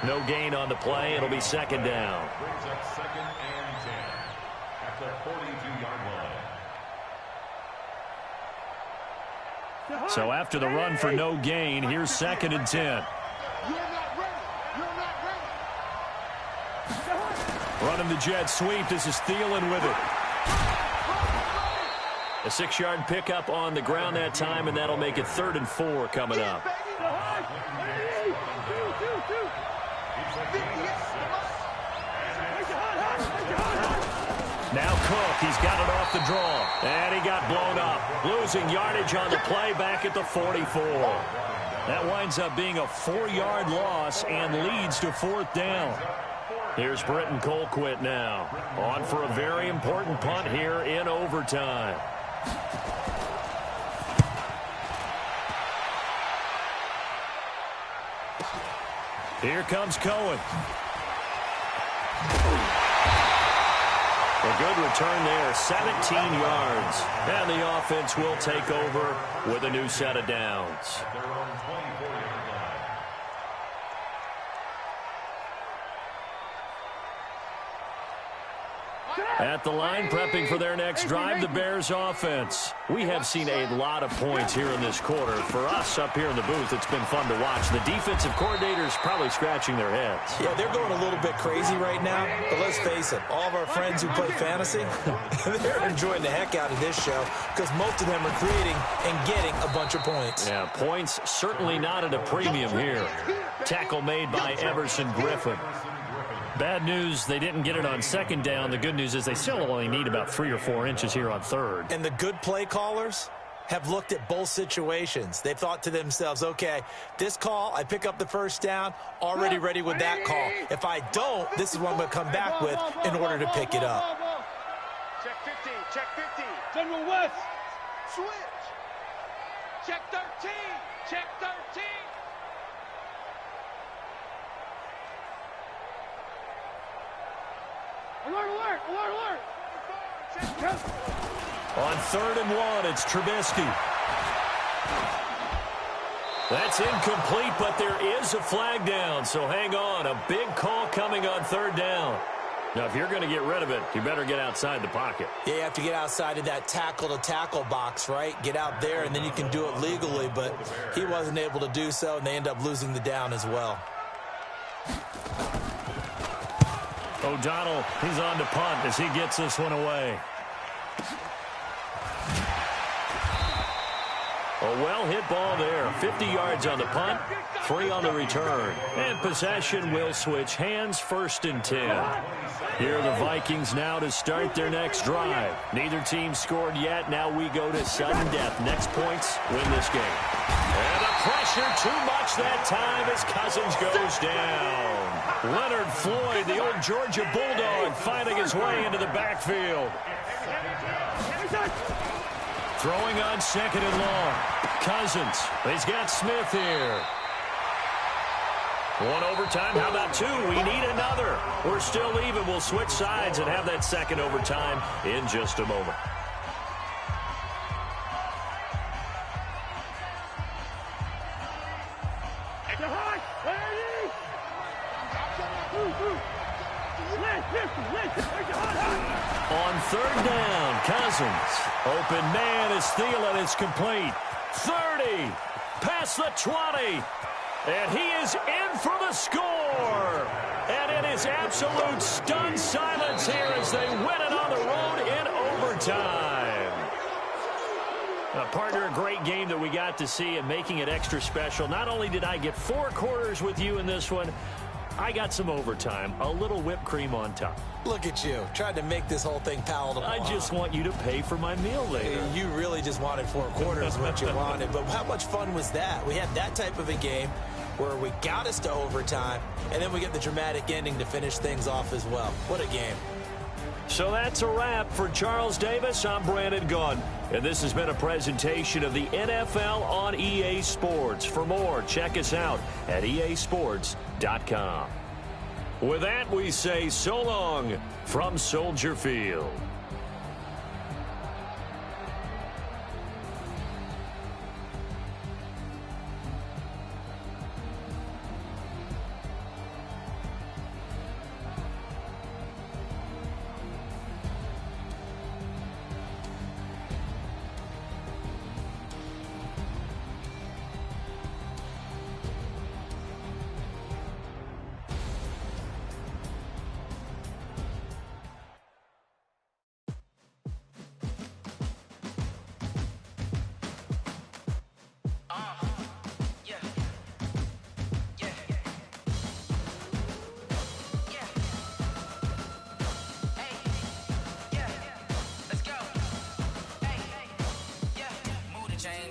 S3: No gain on the play. It'll be 2nd down.
S6: Brings up 2nd and 10 at the 42-yard line.
S3: So after the run for no gain, here's 2nd and 10.
S5: You're not ready. You're not ready.
S3: Running the jet sweep. This is Thielen with it. A 6-yard pickup on the ground that time, and that'll make it 3rd and 4 coming up. Now Cook, he's got it off the draw, and he got blown up. Losing yardage on the play back at the 44. That winds up being a 4-yard loss and leads to 4th down. Here's Britton Colquitt now, on for a very important punt here in overtime. Here comes Cohen. A good return there, 17 yards. And the offense will take over with a new set of downs.
S6: Their own 24-yard line.
S3: At the line, prepping for their next drive, the Bears offense. We have seen a lot of points here in this quarter. For us up here in the booth, it's been fun to watch. The defensive coordinators probably scratching their heads.
S4: Yeah, they're going a little bit crazy right now, but let's face it, all of our friends who play fantasy, they're enjoying the heck out of this show because most of them are creating and getting a bunch of points.
S3: Yeah, points certainly not at a premium here. Tackle made by Everson Griffin. Bad news, they didn't get it on 2nd down. The good news is they still only need about 3 or 4 inches here on 3rd.
S4: And the good play callers have looked at both situations. They've thought to themselves, okay, this call, I pick up the 1st down, already ready with that call. If I don't, this is what I'm going to come back with in order to pick it up.
S5: Check 50. Check 50.
S7: General West.
S5: Switch. Check 13. Check 13.
S7: Alert, alert, alert, alert.
S3: On 3rd and 1, it's Trubisky. That's incomplete, but there is a flag down, so hang on. A big call coming on 3rd down. Now, if you're going to get rid of it, you better get outside the pocket.
S4: Yeah, you have to get outside of that tackle-to-tackle box, right? Get out there, and then you can do it legally, but he wasn't able to do so, and they end up losing the down as well.
S3: O'Donnell, he's on to punt as he gets this one away. A well-hit ball there. 50 yards on the punt, 3 on the return. And possession will switch hands, 1st and 10. Here are the Vikings now to start their next drive. Neither team scored yet. Now we go to sudden death. Next points win this game. And the pressure too much that time as Cousins goes down. Leonard Floyd, the old Georgia Bulldog, finding his way into the backfield. Throwing on 2nd and long. Cousins, he's got Smith here. 1 overtime, how about 2? We need another. We're still even. We'll switch sides and have that 2nd overtime in just a moment. On third down, Cousins. Open man is Thielen. It's complete. 30. Past the 20. And he is in for the score. And it is absolute stunned silence here as they win it on the road in overtime. Partner, a great game that we got to see and making it extra special. Not only did I get 4 quarters with you in this one, I got some overtime, a little whipped cream on top.
S4: Look at you, tried to make this whole thing palatable.
S3: I just want you to pay for my meal later.
S4: You really just wanted 4 quarters, what you wanted. But how much fun was that? We had that type of a game where we got us to overtime, and then we get the dramatic ending to finish things off as well. What a game.
S3: So that's a wrap. For Charles Davis, I'm Brandon Gaudin. And this has been a presentation of the NFL on EA Sports. For more, check us out at easports.com. With that, we say so long from Soldier Field.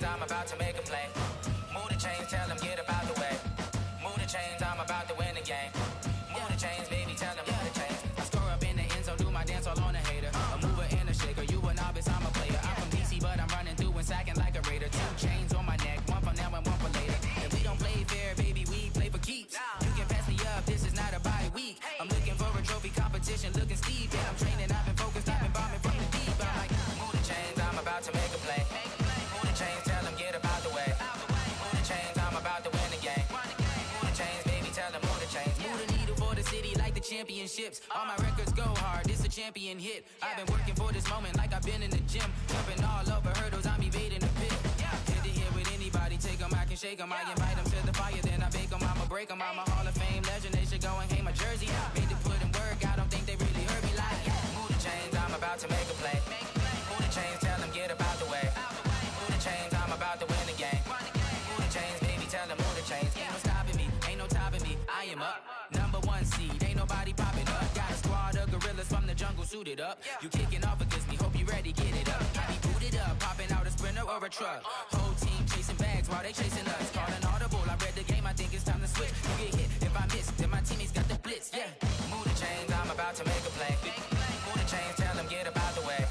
S9: I'm about to make a play. Move the chains, tell them get about the way. Move the chains, I'm about to win the game. Move the chains, baby, tell them move the chains. I score up in the end zone, do my dance all on a hater. A mover and a shaker, you a novice, I'm a player. I'm from DC, but I'm running through and sacking like a raider. 2 chains on my neck, 1 for now and 1 for later. And we don't play fair, baby, we play for keeps. You can pass me up, this is not a bye week. I'm looking for a trophy competition, looking steep. And I'm training, I've been focused, I've been bombing from the deep. I'm like, move the chains, I'm about to make a play. Move the chains, tell them get about the way. Move the chains, I'm about to win the game. Move the chains, baby, tell them move the chains. Move the needle for the city like the championships. All my records go hard, this a champion hit. I've been working for this moment like I've been in the gym. Jumping all over hurdles, I'm evading the pit. Hit to hit with anybody, take them, I can shake them. I invite them to the fire, then I bake them. I'ma break them, I'm a Hall of Fame legend. They should go and hang my jersey. Made to put in work, I don't think they really heard me like. Move the chains, I'm about to make a play. Move the chains, tell them get about the way. Move the chains, I'm about to win the game. Move the chains, baby, tell them move the chains. Ain't no stopping me, ain't no topping me. I am up, #1 seed, ain't nobody popping up. Got a squad of gorillas from the jungle suited up. You kicking off against me, hope you ready, get it up. I be booted up, popping out a Sprinter or a truck. Whole team chasing bags while they chasing us. Call an audible, I read the game, I think it's time to switch. You get hit, if I miss, then my teammates got the blitz, yeah. Move the chains, I'm about to make a play. Move the chains, tell them get about the way.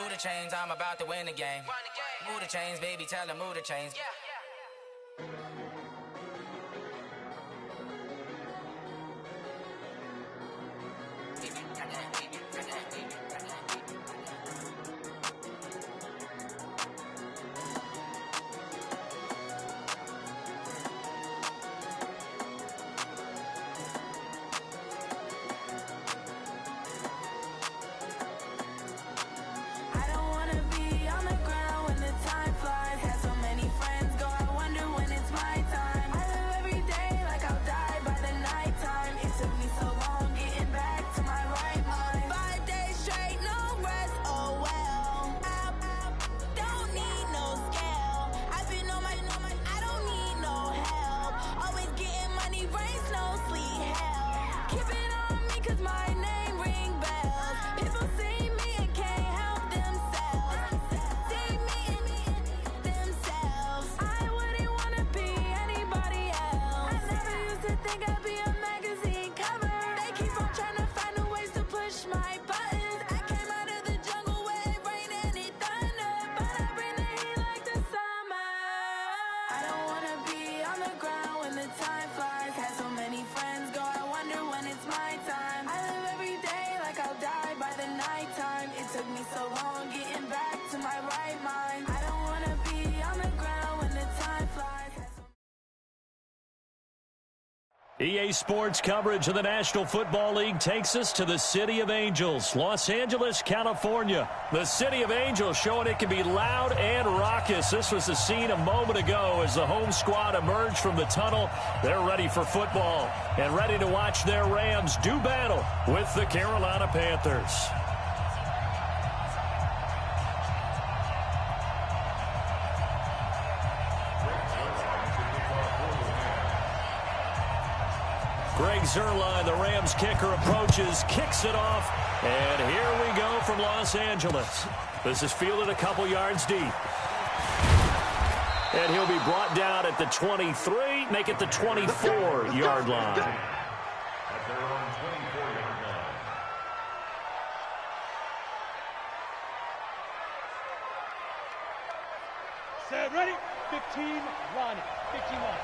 S9: Move the chains, I'm about to win the game. Move the chains, baby, tell them move the chains.
S10: I don't wanna be on the ground when the time flies. Had so many friends go out
S3: EA Sports coverage of the National Football League takes us to the City of Angels, Los Angeles, California. The City of Angels showing it can be loud and raucous. This was the scene a moment ago as the home squad emerged from the tunnel. They're ready for football and ready to watch their Rams do battle with the Carolina Panthers. Greg Zuerlein, the Rams kicker, approaches, kicks it off, and here we go from Los Angeles. This is fielded a couple yards deep. And he'll be brought down at the 23, make it the 24-yard line.
S6: At their own 24-yard line.
S5: Set, ready? 15, run. 15, run.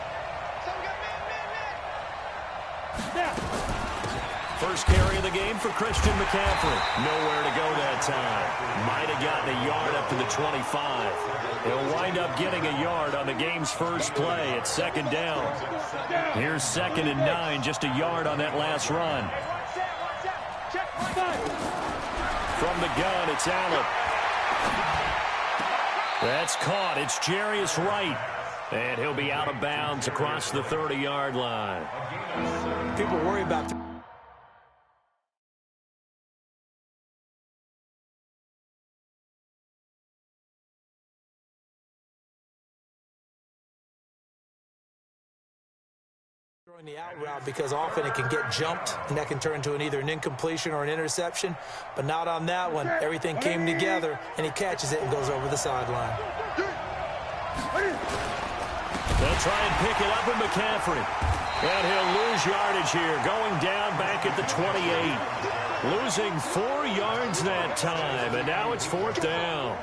S3: First carry of the game for Christian McCaffrey. Nowhere to go that time. Might have gotten a yard up to the 25. He'll wind up getting a yard on the game's first play. It's second down. Here's 2nd and 9, just a yard on that last run. From the gun, it's Allen. That's caught. It's Jarius Wright. And he'll be out of bounds across the 30-yard line.
S4: People worry about throwing the out route because often it can get jumped, and that can turn into either an incompletion or an interception. But not on that one. Everything came together, and he catches it and goes over the sideline.
S3: They'll try and pick it up with McCaffrey. And he'll lose yardage here, going down back at the 28. Losing 4 yards that time, and now it's 4th down.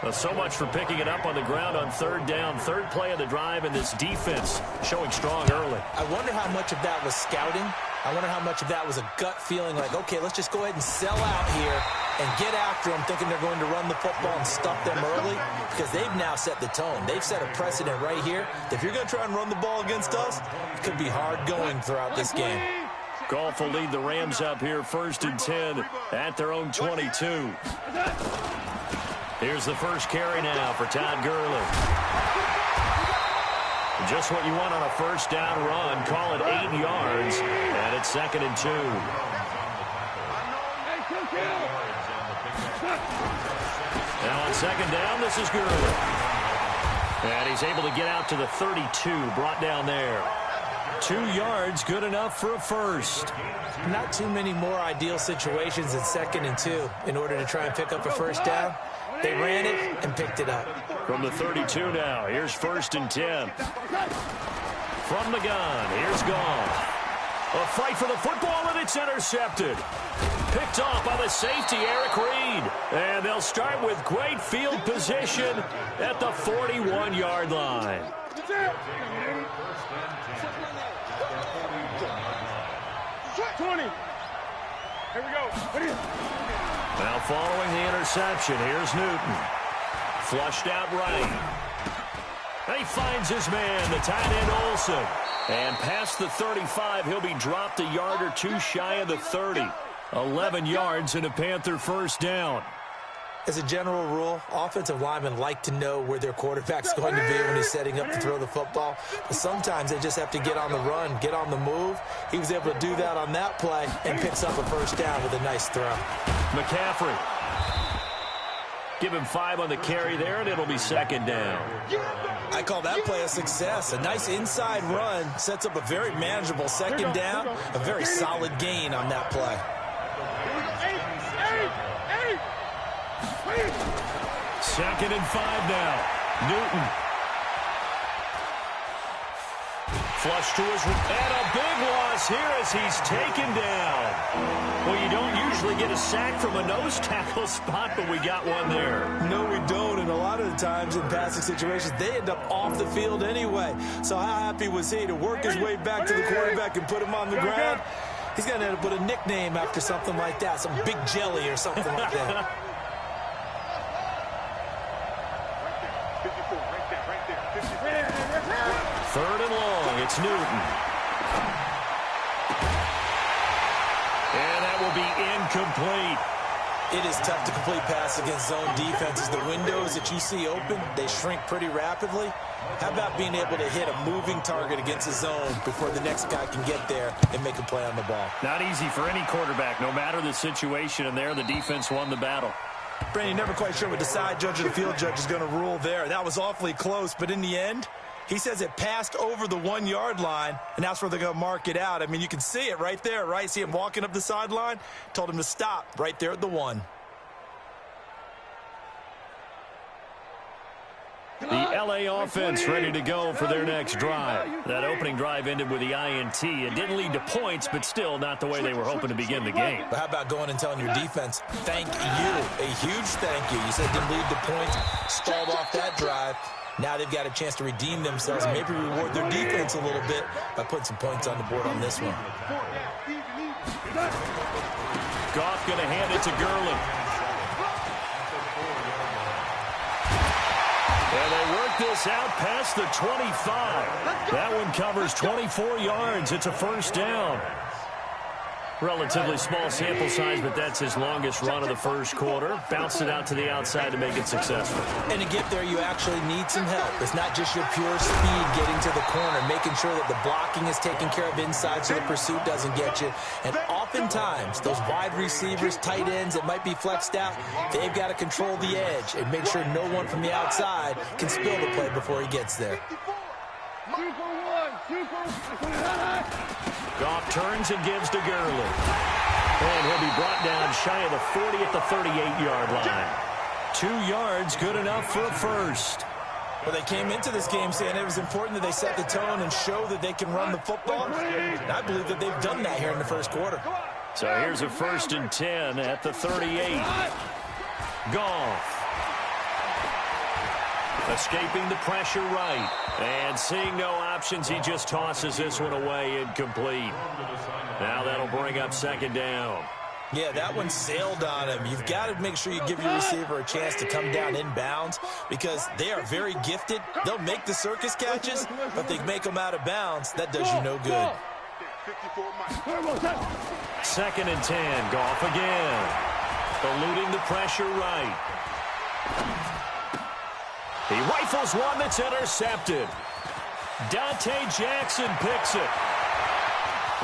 S3: Well, so much for picking it up on the ground on 3rd down. 3rd play of the drive, and this defense showing strong early.
S4: I wonder how much of that was scouting. I wonder how much of that was a gut feeling like, okay, let's just go ahead and sell out here and get after them, thinking they're going to run the football and stuff them early, because they've now set the tone. They've set a precedent right here. If you're going to try and run the ball against us, it could be hard going throughout this game.
S3: Goff will lead the Rams up here 1st and 10 at their own 22. Here's the first carry now for Todd Gurley. Just what you want on a 1st down run. Call it 8 yards, and it's 2nd and 2. Now on 2nd down, this is Gurley. And he's able to get out to the 32, brought down there. 2 yards, good enough for a first.
S4: Not too many more ideal situations in 2nd and 2 in order to try and pick up a 1st down. They ran it and picked it up.
S3: From the 32 now, here's 1st and 10. From the gun, here's Goff. A fight for the football, and it's intercepted. Picked off by the safety, Eric Reed. And they'll start with great field position at the 41-yard line.
S5: 20. Here we go.
S3: Now following the interception, here's Newton. Flushed out right. And he finds his man, the tight end Olsen. And past the 35, he'll be dropped a yard or 2 shy of the 30. 11 yards and a Panther 1st down.
S4: As a general rule, offensive linemen like to know where their quarterback's going to be when he's setting up to throw the football. But sometimes they just have to get on the run, get on the move. He was able to do that on that play and picks up a 1st down with a nice throw.
S3: McCaffrey. Give him 5 on the carry there, and it'll be 2nd down.
S4: I call that play a success. A nice inside run sets up a very manageable 2nd down. A very solid gain on that play.
S3: 2nd and 5 now. Newton. Flush to his, and a big loss here as he's taken down. Well, you don't usually get a sack from a nose tackle spot, but we got one there.
S4: No, we don't, and a lot of the times in passing situations, they end up off the field anyway. So how happy was he to work his way back to the quarterback and put him on the ground? He's going to end up with a nickname after something like that, some Big Jelly or something like that.
S3: Third and long, it's Newton. incomplete.
S4: It is tough to complete pass against zone defenses. The windows that you see open, they shrink pretty rapidly. How about being able to hit a moving target against a zone before the next guy can get there and make a play on the ball?
S3: Not easy for any quarterback, no matter the situation, and there the defense won the battle.
S4: Brandon, never quite sure what the side judge or the field judge is going to rule there. That was awfully close, but in the end, he says it passed over the 1-yard line, and that's where they're going to mark it out. I mean, you can see it right there, right? See him walking up the sideline? Told him to stop right there at the 1.
S3: The LA offense ready to go for their next drive. That opening drive ended with the INT. It didn't lead to points, but still not the way they were hoping to begin the game.
S4: But how about going and telling your defense, thank you, a huge thank you. You said it didn't lead to points, stalled off that drive. Now they've got a chance to redeem themselves and maybe reward their defense a little bit by putting some points on the board on this one.
S3: Goff going to hand it to Gurley. And they work this out past the 25. That one covers 24 yards. It's a first down. Relatively small sample size, but that's his longest run of the first quarter. Bounced it out to the outside to make it successful.
S4: And to get there, you actually need some help. It's not just your pure speed getting to the corner, making sure that the blocking is taken care of inside so the pursuit doesn't get you. And oftentimes, those wide receivers, tight ends that might be flexed out, they've got to control the edge and make sure no one from the outside can spill the play before he gets there.
S3: Goff turns and gives to Gurley. And he'll be brought down shy of the 40 at the 38-yard line. 2 yards, good enough for a first.
S4: Well, they came into this game saying it was important that they set the tone and show that they can run the football. And I believe that they've done that here in the first quarter.
S3: So here's a 1st and 10 at the 38. Goff. Escaping the pressure right. And seeing no options, he just tosses this one away, incomplete. Now that'll bring up 2nd down.
S4: Yeah, that one sailed on him. You've got to make sure you give your receiver a chance to come down inbounds because they are very gifted. They'll make the circus catches, but if they make them out of bounds, that does you no good.
S3: 2nd and 10, Goff again. Eluding the pressure right. He rifles one that's intercepted. Dante Jackson picks it.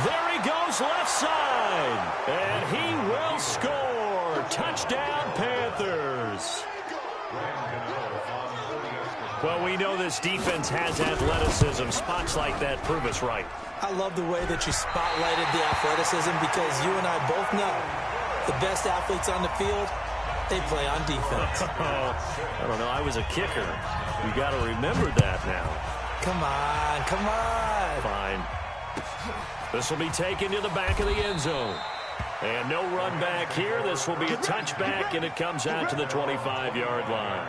S3: There he goes left side. And he will score. Touchdown, Panthers. Well, we know this defense has athleticism. Spots like that prove us right.
S4: I love the way that you spotlighted the athleticism because you and I both know the best athletes on the field, they play on defense.
S3: I don't know. I was a kicker. You got to remember that now.
S4: Come on, come on.
S3: Fine. This will be taken to the back of the end zone. And no run back here. This will be a touchback, and it comes out to the 25-yard line.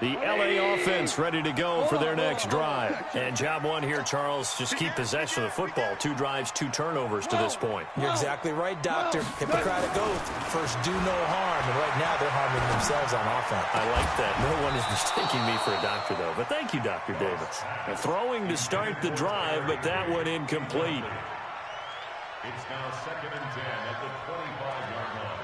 S3: The LA offense ready to go for their next drive. And job one here, Charles, just keep possession of the football. 2 drives, 2 turnovers to this point.
S4: You're exactly right, Doctor. Hippocratic oath. First, do no harm. And right now, they're harming themselves on offense.
S3: I like that. No one is mistaking me for a doctor, though. But thank you, Dr. Davis. Throwing to start the drive, but that one incomplete.
S6: It's now 2nd and 10 at the 25-yard line.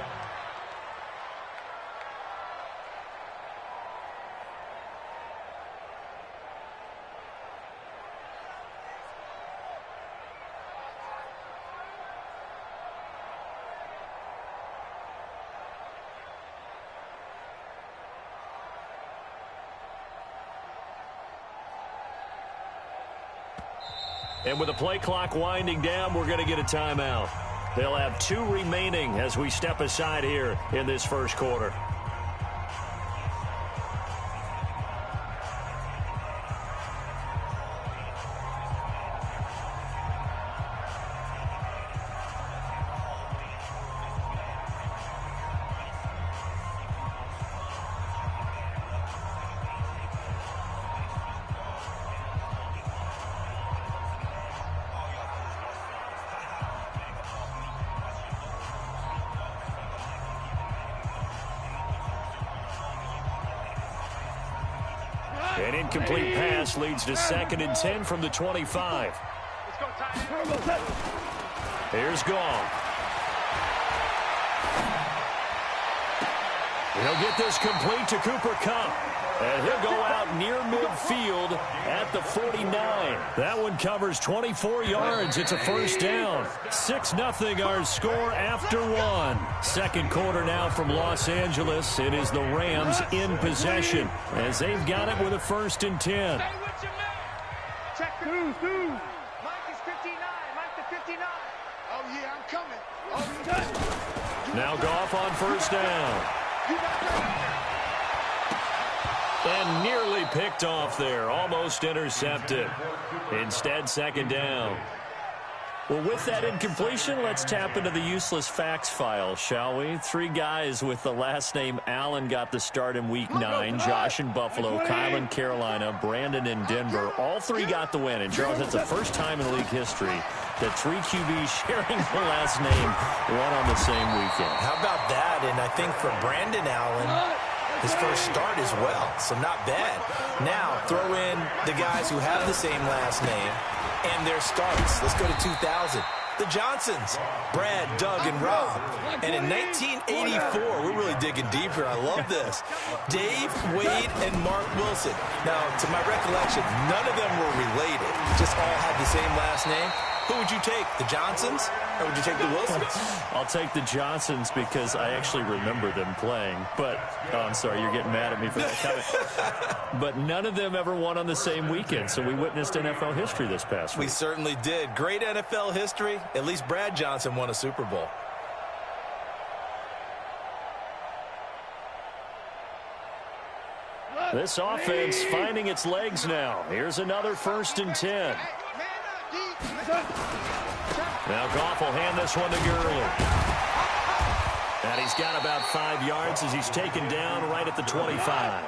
S3: And with the play clock winding down, we're going to get a timeout. They'll have 2 remaining as we step aside here in this first quarter. An incomplete pass leads to 2nd and 10 from the 25. Here's Goff. He'll get this complete to Cooper Kupp. And he'll go out near midfield at the 49. That one covers 24 yards. It's a first down. 6-0 our score after one. Second quarter now from Los Angeles. It is the Rams in possession as they've got it with a 1st and 10.
S5: Check the Mike is 59. Mike the 59. Oh, yeah, I'm coming. Oh,
S3: now Goff on first down. And nearly picked off there. Almost intercepted. Instead, second down. Well, with that incompletion, let's tap into the useless facts file, shall we? 3 guys with the last name Allen got the start in Week 9. Josh in Buffalo, Kyle in Carolina, Brandon in Denver. All 3 got the win. And, Charles, that's the first time in league history that 3 QBs sharing the last name won on the same weekend.
S4: How about that? And I think for Brandon Allen, his first start as well, so not bad. Now, throw in the guys who have the same last name and their starts. Let's go to 2000. The Johnsons, Brad, Doug, and Rob. And in 1984, we're really digging deep here. I love this. Dave, Wade, and Mark Wilson. Now, to my recollection, none of them were related. Just all had the same last name. Who would you take, the Johnsons, or would you take the Wilsons?
S3: I'll take the Johnsons because I actually remember them playing. But, oh, I'm sorry, you're getting mad at me for that comment. But none of them ever won on the same weekend, so we witnessed NFL history this past week.
S4: We certainly did. Great NFL history. At least Brad Johnson won a Super Bowl.
S3: This offense finding its legs now. Here's another 1st and 10. Now Goff will hand this one to Gurley. And he's got about 5 yards as he's taken down right at the 25.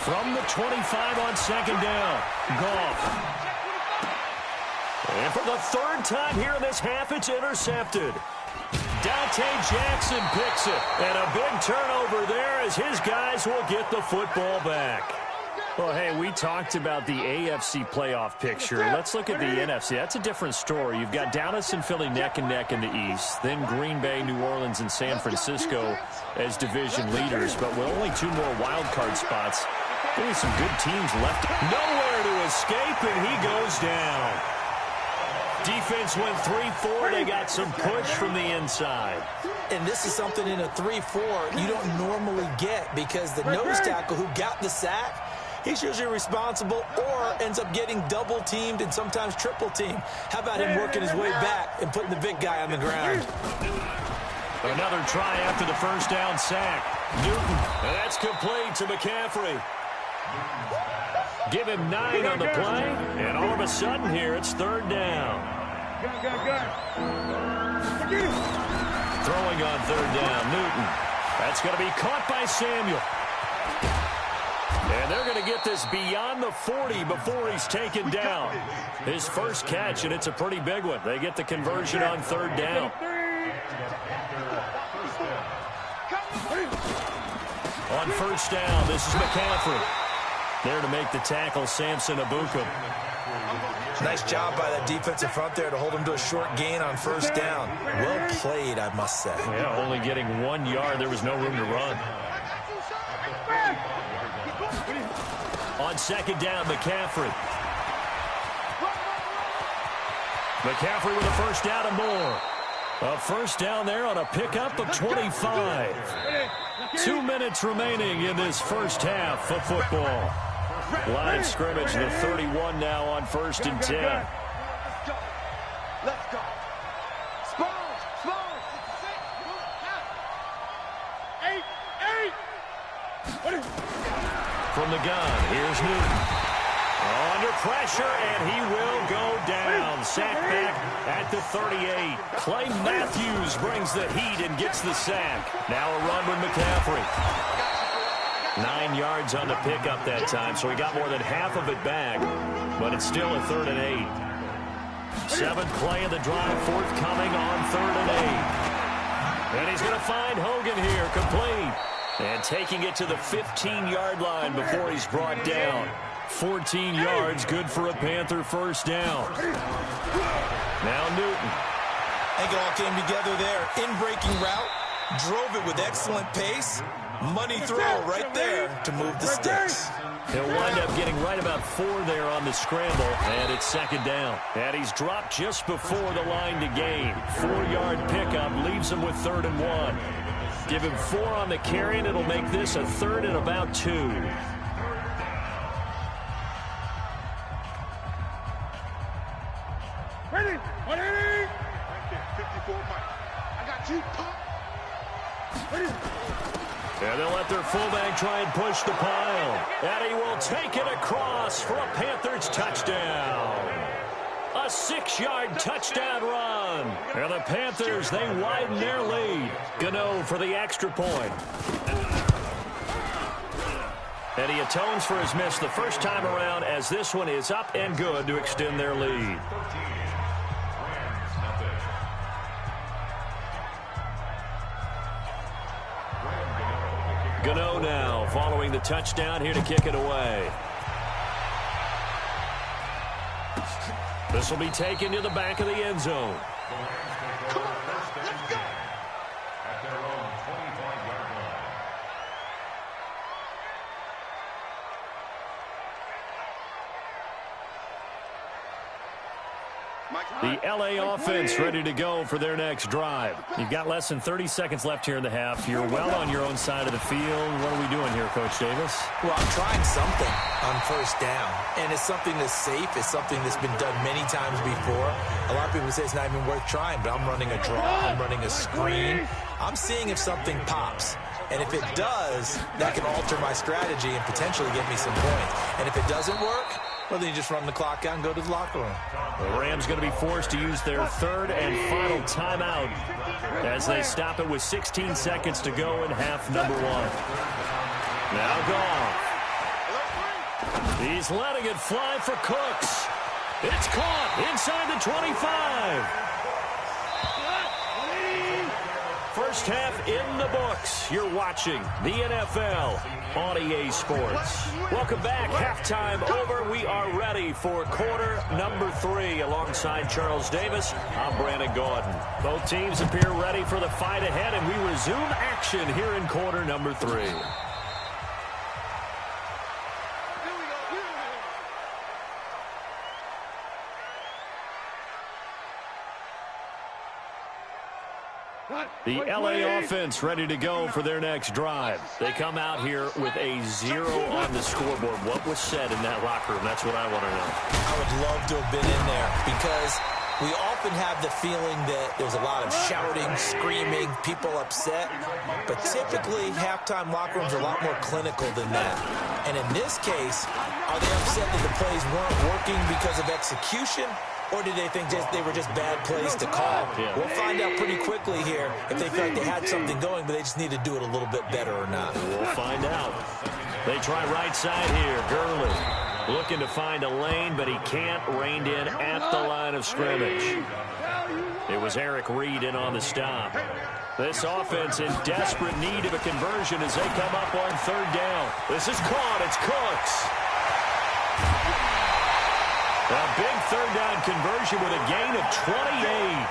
S3: From the 25 on second down, Goff. And for the 3rd time here in this half, it's intercepted. Dante Jackson picks it. And a big turnover there as his guys will get the football back. Well, hey, we talked about the AFC playoff picture. Let's look at the NFC. That's a different story. You've got Dallas and Philly neck and neck in the East. Then Green Bay, New Orleans, and San Francisco as division leaders. But with only 2 more wild card spots, really some good teams left. Nowhere to escape, and he goes down. Defense went 3-4. They got some push from the inside.
S4: And this is something in a 3-4 you don't normally get because the nose tackle who got the sack, he's usually responsible or ends up getting double-teamed and sometimes triple-teamed. How about him working his way back and putting the big guy on the ground?
S3: Another try after the first down sack. Newton, and that's complete to McCaffrey. Give him 9 on the play, and all of a sudden here, it's 3rd down. Throwing on 3rd down, Newton. That's going to be caught by Samuel. And they're going to get this beyond the 40 before he's taken down. His first catch, and it's a pretty big one. They get the conversion on 3rd down. On first down, this is McCaffrey. There to make the tackle, Samson Abuka.
S4: Nice job by that defensive front there to hold him to a short gain on first down. Well played, I must say.
S3: Yeah, only getting 1 yard. There was no room to run. On second down, McCaffrey. McCaffrey with a first down and more. A first down there on a pickup of 25. 2 minutes remaining in this first half of football. Line of scrimmage, the 31 now on 1st and 10.
S5: Let's go. Smalls. 8.
S3: From the gun, here's Newton. Under pressure, and he will go down. Sack back at the 38. Clay Matthews brings the heat and gets the sack. Now a run with McCaffrey. 9 yards on the pickup that time, so he got more than half of it back, but it's still a 3rd and 8. 7th play of the drive, forthcoming on 3rd and 8. And he's going to find Hogan here, complete. And taking it to the 15-yard line before he's brought down. 14 yards, good for a Panther first down. Now Newton.
S4: I think it all came together there. In-breaking route, drove it with excellent pace. Money throw right there to move the sticks.
S3: He'll wind up getting right about 4 there on the scramble, and it's second down. And he's dropped just before the line to gain. 4-yard pickup leaves him with 3rd and 1. Give him 4 on the carry, and it'll make this a 3rd and about 2.
S5: Ready? 54 Mike. I got you, Pop. Ready?
S3: And they'll let their fullback try and push the pile. And he will take it across for a Panthers touchdown. A 6-yard touchdown run. And the Panthers, they widen their lead. Gano for the extra point. And he atones for his miss the first time around, as this one is up and good to extend their lead. Gano now following the touchdown, here to kick it away. This will be taken to the back of the end zone.
S5: Come on, let's go.
S6: At their own 25-yard line.
S3: The LA offense ready to go for their next drive. You've got less than 30 seconds left here in the half. You're well on your own side of the field. What are we doing here, Coach Davis?
S4: Well, I'm trying something on first down, and it's something that's safe. It's something that's been done many times before. A lot of people say it's not even worth trying, but I'm running a draw. I'm running a screen. I'm seeing if something pops. And if it does, that can alter my strategy and potentially get me some points. And if it doesn't work, well, then you just run the clock out and go to the locker room.
S3: The Rams going to be forced to use their 3rd and final timeout as they stop it with 16 seconds to go in half number 1. Now Goff. He's letting it fly for Cooks. It's caught inside the 25. First half in the books. You're watching the NFL on EA Sports. Welcome back. Halftime over. We are ready for quarter number 3. Alongside Charles Davis, I'm Brandon Gordon. Both teams appear ready for the fight ahead, and we resume action here in quarter number 3. The LA offense ready to go for their next drive. They come out here with a 0 on the scoreboard. What was said in that locker room? That's what I want to know.
S4: I would love to have been in there, because we often have the feeling that there's a lot of shouting, screaming, people upset. But typically, halftime locker rooms are a lot more clinical than that. And in this case, are they upset that the plays weren't working because of execution? Or did they think they were just bad plays to call?
S3: Yeah.
S4: We'll find out pretty quickly here if they feel like they had something going, but they just need to do it a little bit better or not.
S3: We'll find out. They try right side here. Gurley looking to find a lane, but he can't. Reined in at the line of scrimmage. It was Eric Reed in on the stop. This offense in desperate need of a conversion as they come up on 3rd down. This is caught. It's Cooks. A big 3rd down conversion with a gain of 28.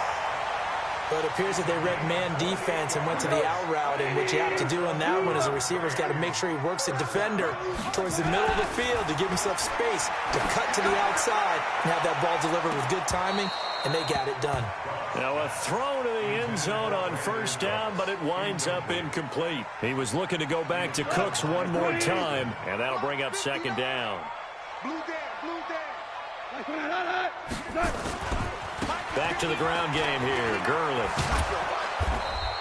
S4: But it appears that they read man defense and went to the out route, and what you have to do on that one is a receiver's got to make sure he works a defender towards the middle of the field to give himself space to cut to the outside and have that ball delivered with good timing, and they got it done.
S3: Now a throw to the end zone on 1st down, but it winds up incomplete. He was looking to go back to Cooks one more time, and that'll bring up 2nd down. Back to the ground game here. Gurley.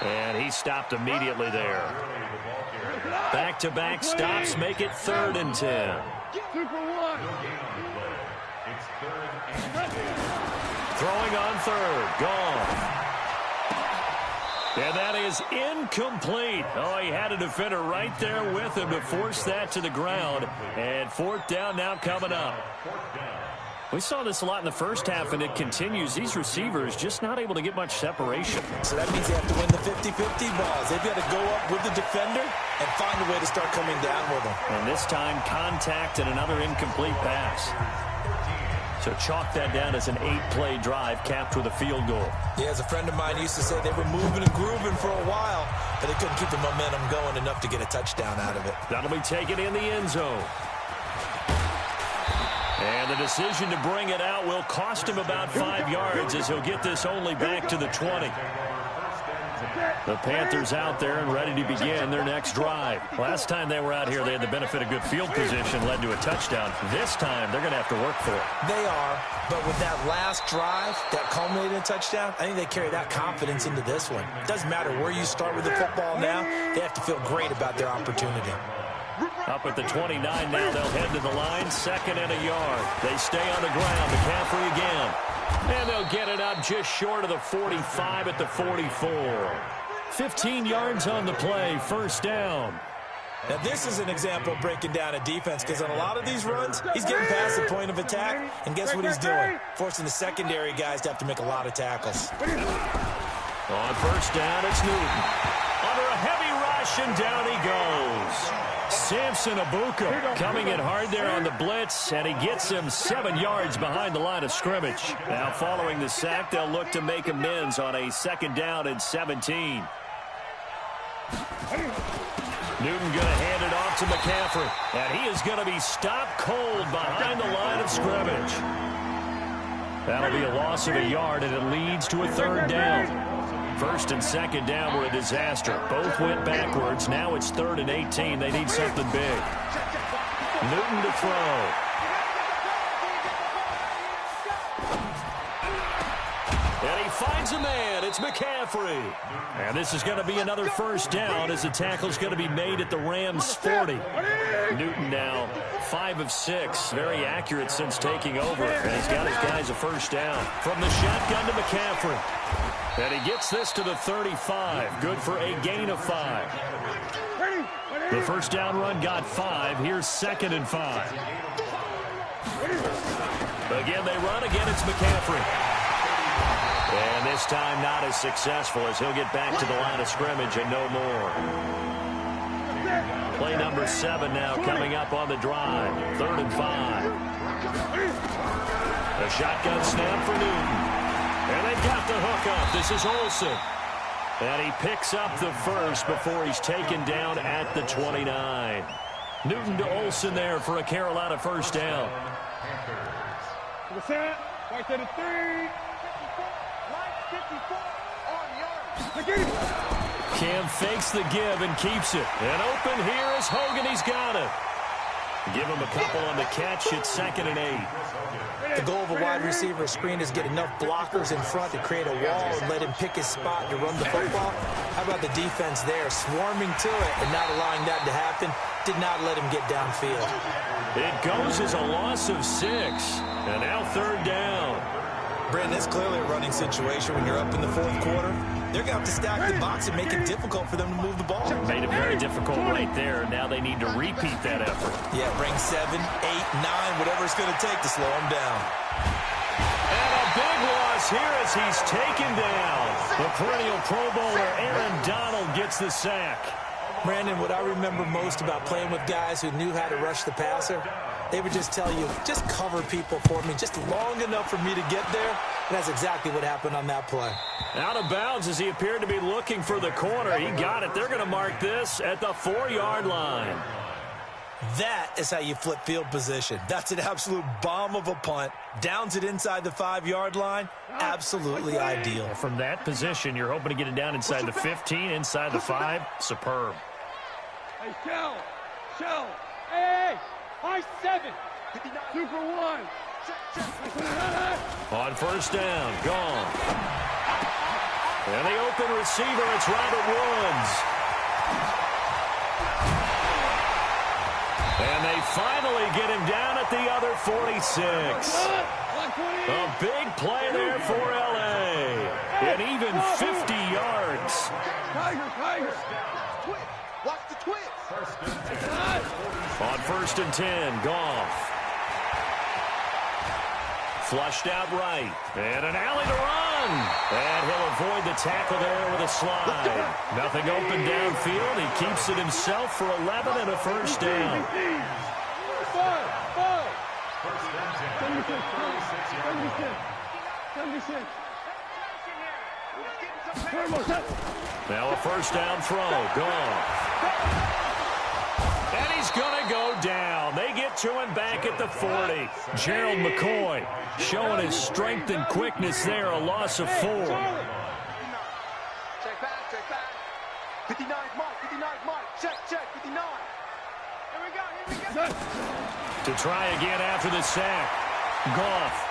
S3: And he stopped immediately there. Back-to-back stops make it 3rd and 10. Throwing on 3rd. Gone. And that is incomplete. Oh, he had a defender right there with him to force that to the ground. And 4th down now coming up. We saw this a lot in the first half, and it continues. These receivers just not able to get much separation.
S4: So that means they have to win the 50-50 balls. They've got to go up with the defender and find a way to start coming down with them.
S3: And this time, contact and another incomplete pass. So chalk that down as an 8-play drive capped with a field goal.
S4: Yeah, as a friend of mine used to say, they were moving and grooving for a while, but they couldn't keep the momentum going enough to get a touchdown out of it.
S3: That'll be taken in the end zone. And the decision to bring it out will cost him about 5 yards as he'll get this only back to the 20. The Panthers out there and ready to begin their next drive. Last time they were out here, they had the benefit of good field position, led to a touchdown. This time, they're going to have to work for it.
S4: They are, but with that last drive that culminated in a touchdown, I think they carry that confidence into this one. It doesn't matter where you start with the football now, they have to feel great about their opportunity.
S3: Up at the 29 now, they'll head to the line, 2nd and a yard. They stay on the ground, McCaffrey again. And they'll get it up just short of the 45 at the 44. 15 yards on the play, 1st down.
S4: Now this is an example of breaking down a defense, because on a lot of these runs, he's getting past the point of attack, and guess what he's doing? Forcing the secondary guys to have to make a lot of tackles.
S3: On 1st down, it's Newton. Under a heavy rush, and down he goes. Samson Abuka coming in hard there on the blitz, and he gets him 7 yards behind the line of scrimmage. Now following the sack, they'll look to make amends on a 2nd down and 17. Newton going to hand it off to McCaffrey, and he is going to be stopped cold behind the line of scrimmage. That'll be a loss of a yard, and it leads to a 3rd down. 1st and 2nd down were a disaster. Both went backwards. Now it's 3rd and 18. They need something big. Newton to throw. And he finds a man. It's McCaffrey. And this is going to be another 1st down as the tackle's going to be made at the Rams' 40. Newton now 5 of 6. Very accurate since taking over. And he's got his guys a 1st down. From the shotgun to McCaffrey. And he gets this to the 35. Good for a gain of 5. The 1st down run got 5. Here's 2nd and 5. Again, they run. Again, it's McCaffrey. And this time not as successful as he'll get back to the line of scrimmage and no more. Play number 7 now coming up on the drive. 3rd and 5. A shotgun snap for Newton. And they've got the hook up. This is Olsen. And he picks up the 1st before he's taken down at the 29. Newton to Olsen there for a Carolina 1st down.
S5: To the set. Right to the 3.
S3: Cam fakes the give and keeps it. And open here is Hogan. He's got it. Give him a couple on the catch. It's 2nd and 8.
S4: The goal of a wide receiver screen is get enough blockers in front to create a wall and let him pick his spot to run the football. How about the defense there, swarming to it and not allowing that to happen? Did not let him get downfield.
S3: It goes as a loss of 6. And now 3rd down.
S4: Brandon, it's clearly a running situation when you're up in the 4th quarter. They're going to have to stack the box and make it difficult for them to move the ball.
S3: Made it very difficult right there. Now they need to repeat that effort.
S4: Yeah, bring 7, 8, 9, whatever it's going to take to slow them down.
S3: And a big loss here as he's taken down. The perennial Pro Bowler Aaron Donald gets the sack.
S4: Brandon, what I remember most about playing with guys who knew how to rush the passer, they would just tell you, just cover people for me just long enough for me to get there. And that's exactly what happened on that play.
S3: Out of bounds as he appeared to be looking for the corner. He got it. They're going to mark this at the 4-yard line.
S4: That is how you flip field position. That's an absolute bomb of a punt. Downs it inside the 5-yard line. Absolutely ideal.
S3: From that position, you're hoping to get it down inside the 15, inside the 5. Superb.
S5: Hey, Shell. Hey, high 7. 2 for 1.
S3: On 1st down, gone. And the open receiver, it's Robert Woods. And they finally get him down at the other 46. A big play there for L.A. And even 50 yards.
S5: Tiger.
S1: Watch the twist.
S3: On 1st and 10, Goff. Flushed out right. And an alley to run. And he'll avoid the tackle there with a slide. Nothing open downfield. He keeps it himself for 11 and a first down. Now a first down throw. Gone. And he's going to go down. They get to him back at the 40. Gerald McCoy showing his strength and quickness there. A loss of 4.
S5: Check back, check back. 59 mark, 59 mark. Check, 59. Here we go.
S3: To try again after the sack. Goff.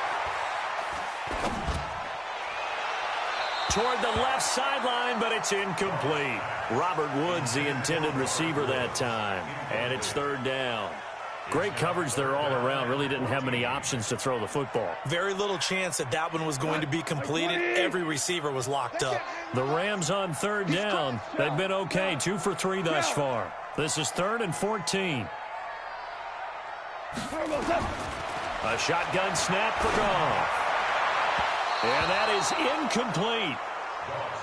S3: Toward the left sideline, but it's incomplete. Robert Woods, the intended receiver that time. And it's third down. Great coverage there all around. Really didn't have many options to throw the football.
S4: Very little chance that one was going to be completed. Every receiver was locked up.
S3: The Rams on third down. They've been okay. 2 for 3 thus far. This is 3rd and 14. A shotgun snap for Goff. And that is incomplete.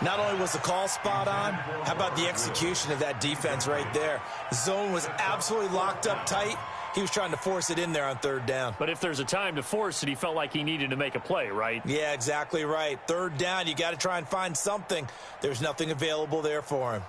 S4: Not only was the call spot on, how about the execution of that defense right there? The zone was absolutely locked up tight. He was trying to force it in there on third down.
S3: But if there's a time to force it, he felt like he needed to make a play, right?
S4: Yeah, exactly right. Third down, you got to try and find something. There's nothing available there for him.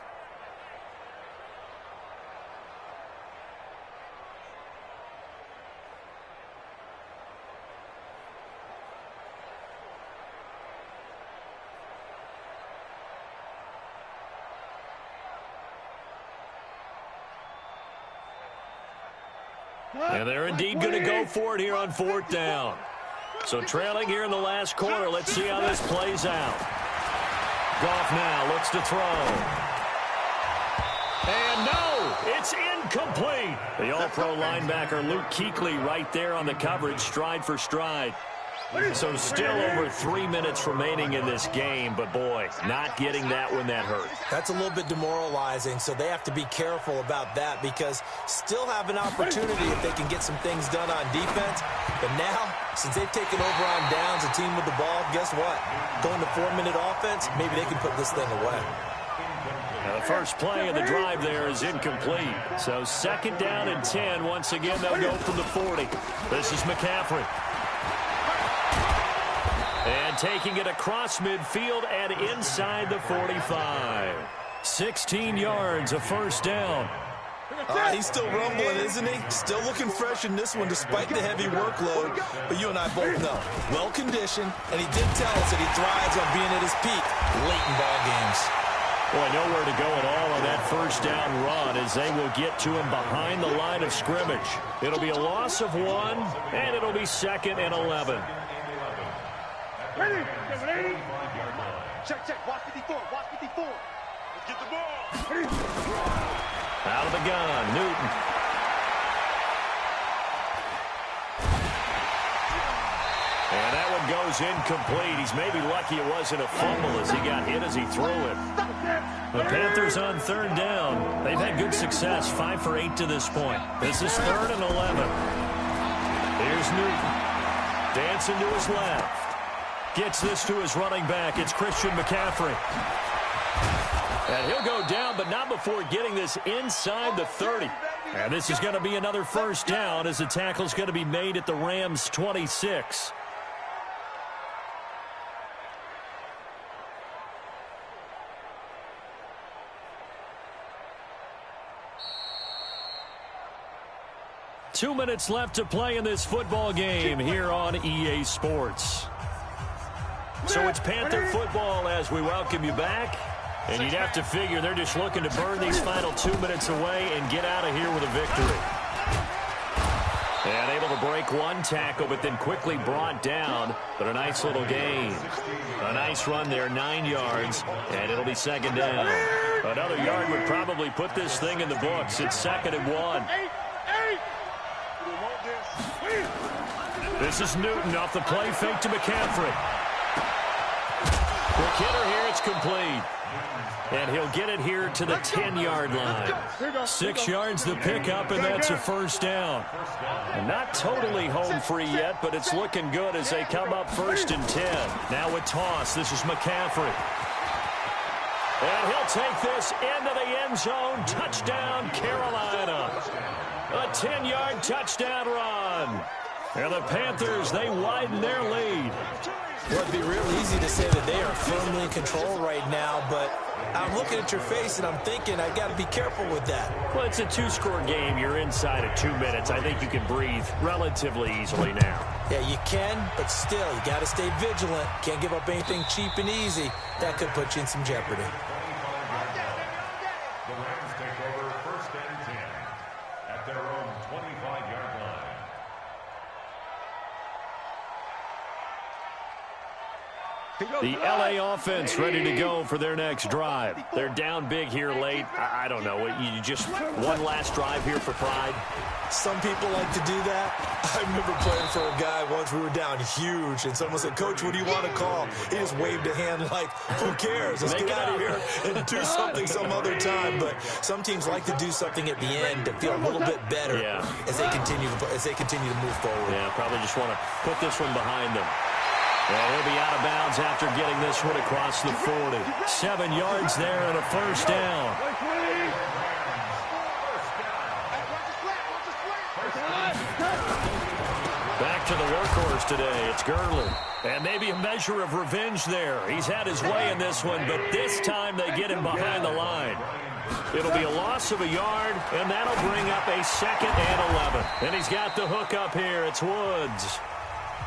S3: And they're indeed going to go for it here on 4th down. So trailing here in the last quarter. Let's see how this plays out. Goff now looks to throw. And no, it's incomplete. The all-pro linebacker Luke Kuechly right there on the coverage, stride for stride. So still over 3 minutes remaining in this game, but boy, not getting that when that hurt.
S4: That's a little bit demoralizing, so they have to be careful about that because still have an opportunity if they can get some things done on defense. But now, since they've taken over on downs, a team with the ball, guess what? Going to 4-minute offense, maybe they can put this thing away.
S3: Now the first play of the drive there is incomplete. So 2nd down and 10. Once again, they'll go from the 40. This is McCaffrey. And taking it across midfield and inside the 45. 16 yards, a first down.
S4: He's still rumbling, isn't he? Still looking fresh in this one despite the heavy workload. But you and I both know, well-conditioned, and he did tell us that he thrives on being at his peak late in ball games.
S3: Boy, nowhere to go at all on that first down run as they will get to him behind the line of scrimmage. It'll be a loss of 1, and it'll be 2nd and 11.
S5: Ready? Check, check. Watch 54. Watch 54. Let's get the ball.
S3: Out of the gun, Newton. And that one goes incomplete. He's maybe lucky it wasn't a fumble as he got hit as he threw it. The Panthers on third down. They've had good success, 5 for 8 to this point. This is 3rd and 11. Here's Newton. Dancing to his left. Gets this to his running back. It's Christian McCaffrey. And he'll go down, but not before getting this inside the 30. And this is going to be another first down as the tackle's going to be made at the Rams' 26. Two minutes left to play in this football game here on EA Sports. So it's Panther football as we welcome you back. And you'd have to figure they're just looking to burn these final 2 minutes away and get out of here with a victory. And able to break one tackle, but then quickly brought down. But a nice little gain. A nice run there, 9 yards, and it'll be 2nd down. Another yard would probably put this thing in the books. It's 2nd and 1. This is Newton off the play fake to McCaffrey. Quick hitter here, it's complete. And he'll get it here to the 10-yard line. 6 yards the pickup, and that's a first down. And not totally home free yet, but it's looking good as they come up 1st and 10. Now with toss, this is McCaffrey. And he'll take this into the end zone. Touchdown, Carolina. A 10-yard touchdown run. And the Panthers, they widen their lead.
S4: Well, it'd be real easy to say that they are firmly in control right now, but I'm looking at your face and I'm thinking I've got to be careful with that.
S3: Well, it's a 2-score game. You're inside of 2 minutes. I think you can breathe relatively easily now.
S4: Yeah, you can, but still, you got to stay vigilant. Can't give up anything cheap and easy. That could put you in some jeopardy.
S6: The Rams take over 1st and 10 at their own 25-yard line.
S3: The L.A. offense ready to go for their next drive. They're down big here late. I don't know. You just one last drive here for pride?
S4: Some people like to do that. I remember playing for a guy once. We were down huge, and someone said, "Coach, what do you want to call?" He just waved a hand like, "Who cares? Let's get out of here and do something some other time." But some teams like to do something at the end to feel a little bit better as they continue to move forward.
S3: Yeah, probably just want to put this one behind them. Well, he'll be out of bounds after getting this one across the 40. 7 yards there and a first down. Back to the workhorse today. It's Gurley. And maybe a measure of revenge there. He's had his way in this one, but this time they get him behind the line. It'll be a loss of a yard, and that'll bring up a 2nd and 11. And he's got the hook up here. It's Woods.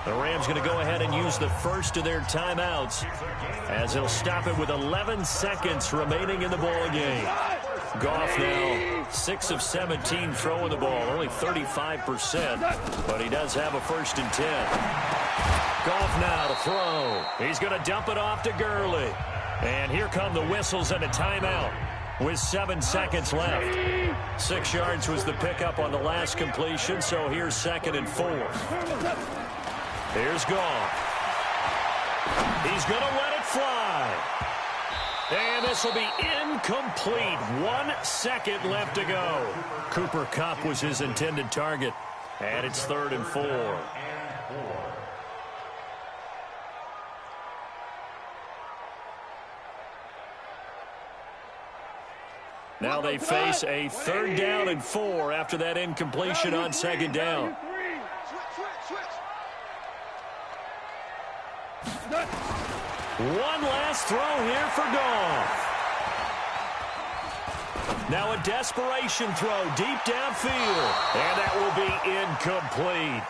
S3: The Rams going to go ahead and use the first of their timeouts as they'll stop it with 11 seconds remaining in the ball game. Goff now 6 of 17 throwing the ball, only 35%, but he does have a 1st and 10. Goff now to throw. He's going to dump it off to Gurley. And here come the whistles and a timeout with 7 seconds left. 6 yards was the pickup on the last completion, so here's 2nd and 4. Here's Goff. He's going to let it fly. And this will be incomplete. 1 second left to go. Cooper Kupp was his intended target. And it's 3rd and 4. Now they face a 3rd down and 4 after that incompletion on 2nd down. One last throw here for Goff. Now a desperation throw deep downfield. And that will be incomplete.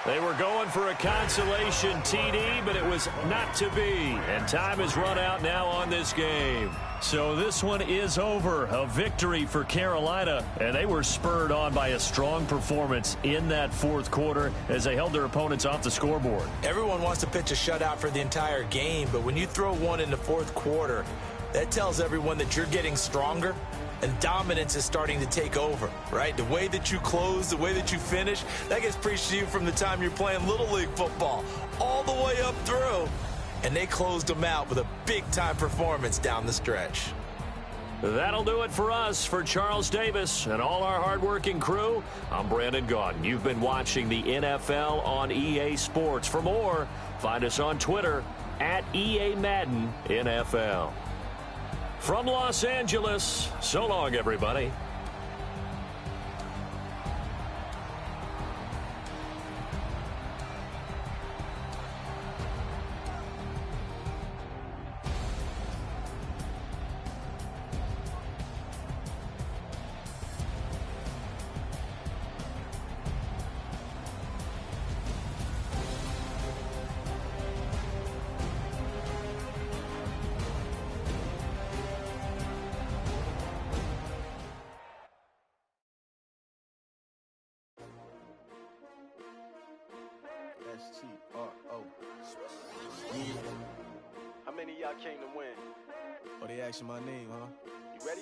S3: They were going for a consolation TD, but it was not to be. And time has run out now on this game. So this one is over. A victory for Carolina. And they were spurred on by a strong performance in that 4th quarter as they held their opponents off the scoreboard.
S4: Everyone wants to pitch a shutout for the entire game, but when you throw one in the 4th quarter, that tells everyone that you're getting stronger and dominance is starting to take over, right? The way that you close, the way that you finish, that gets preached to you from the time you're playing Little League football all the way up through. And they closed them out with a big-time performance down the stretch.
S3: That'll do it for us. For Charles Davis and all our hardworking crew, I'm Brandon Gaudin. You've been watching the NFL on EA Sports. For more, find us on Twitter at EA Madden NFL. From Los Angeles, so long, everybody.
S10: S-T-R-O. Yeah. How many of y'all came to win? Oh, they asking my name, huh? You ready?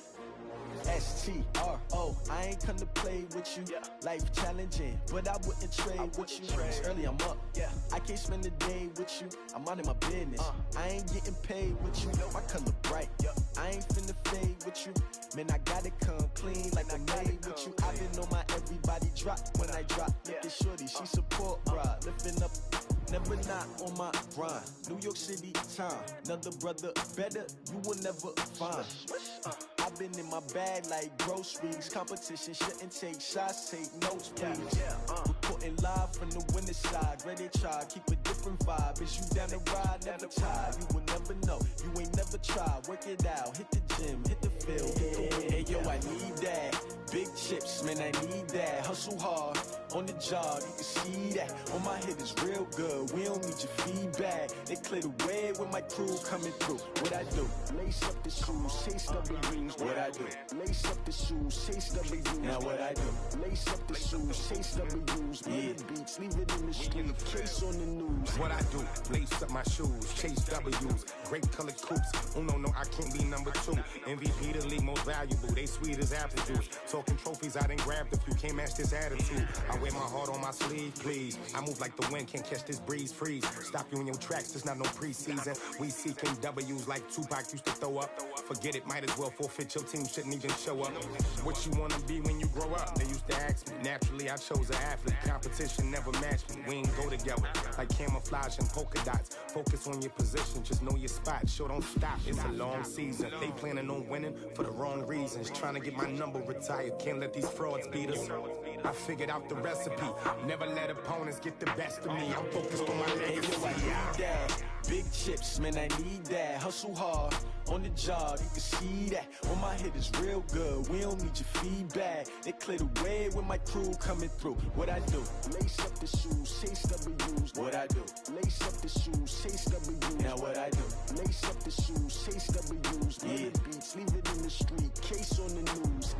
S10: S-T-R-O. I
S7: I ain't come to play with you. Life challenging, but I wouldn't trade with you. It's early, I'm up. I can't spend the day with you. I'm out of my business. I ain't getting paid with you. My color bright. I ain't finna fade with you. Man, I gotta come clean like I made with you. I been on my everybody drop when I drop. Look at shorty, she support ride. Lifting up, never not on my grind. New York City time, another brother better, you will never find. I've been in my bag like groceries. Competition shouldn't take shots, take notes, please. Reporting live from the winning side. Ready to try, keep a different vibe. Is you down the ride, never tired. You will never know, you ain't never tried. Work it out, hit the gym, hit the field. Hey yo, I need that. Big chips, man, I need that. Hustle hard, on the job, you can see that. On my head is real good, we don't need your feedback. They clear the way with my crew coming through. What I do? Lace up the shoes, chase W's. What I do? Lace up the shoes, chase W's. Now what I do? Lace up the shoes, chase W's. Big beats, leave it in the street, case on the news.
S11: What I do? Lace up my shoes, chase W's. Great colored coops. Oh no, I can't be number 2. MVP the league most valuable. They sweet as apple juice. Talking trophies, I done grabbed a few. Can't match this attitude. I wear my heart on my sleeve, please. I move like the wind, can't catch this breeze. Freeze. Stop you in your tracks. There's not no preseason. We seeking W's like Tupac used to throw up. Forget it, might as well forfeit. Your team shouldn't even show up. What you wanna be when you grow up? They used to ask me. Naturally, I chose an athlete. Competition never matched me. We ain't go together like camouflage and polka dots. Focus on your position, just know your spot. Sure, don't stop. It's a long season. They planning on winning for the wrong reasons. Trying to get my number retired. Can't let these frauds beat us. I figured out the recipe. Never let opponents get the best of me. I'm focused on my legacy.
S7: I need that. Big chips, man, I need that. Hustle hard, on the job, you can see that. On my head is real good, we don't need your feedback. They clear the way with my crew coming through. What I do? Lace up the shoes, chase W's. What I do? Lace up the shoes, chase W's. Now what I do? Lace up the shoes, chase W's. Big beats, leave it in the street, case on the news.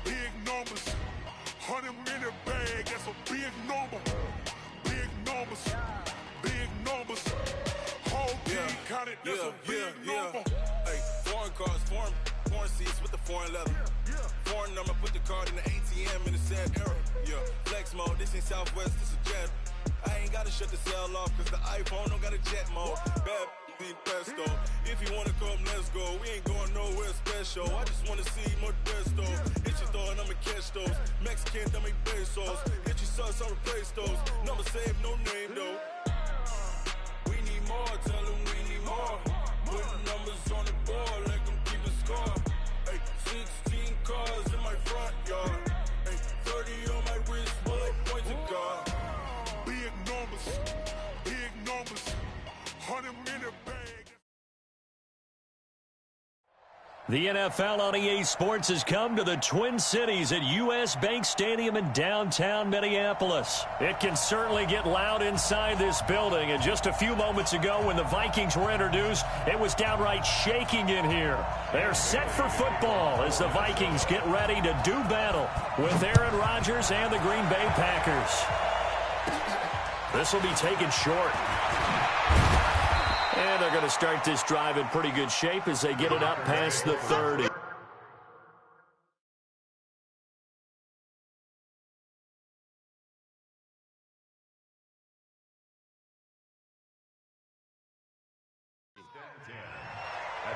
S5: Big numbers, 100 in the bag, that's a big number. Big numbers, whole team counted, that's a big number.
S12: Hey, foreign cars, foreign seats with the foreign leather. Foreign number, put the card in the ATM in the sad era. Flex mode, this ain't Southwest, this is Jet. I ain't gotta shut the cell off, cause the iPhone don't got a jet mode. Bad pesto. If you wanna come, let's go. We ain't going nowhere special. I just wanna see more pesto. Hit your thought, I'ma catch those. Mexican, dummy pesos. Hit your sauce, I'll replace those. Number save, no name though. We need more, tell them we need more. Putting numbers on the board, let them keep a score. Hey, 16 cars in my front yard. Hey, 30 on my wrist, while I point to God.
S5: Big numbers, 100 in the bag.
S3: The NFL on EA Sports has come to the Twin Cities at US Bank Stadium in downtown Minneapolis. It can certainly get loud inside this building, and just a few moments ago when the Vikings were introduced, it was downright shaking in here. They're set for football as the Vikings get ready to do battle with Aaron Rodgers and the Green Bay Packers. This will be taken short. And they're going to start this drive in pretty good shape as they get it up past the 30.
S6: At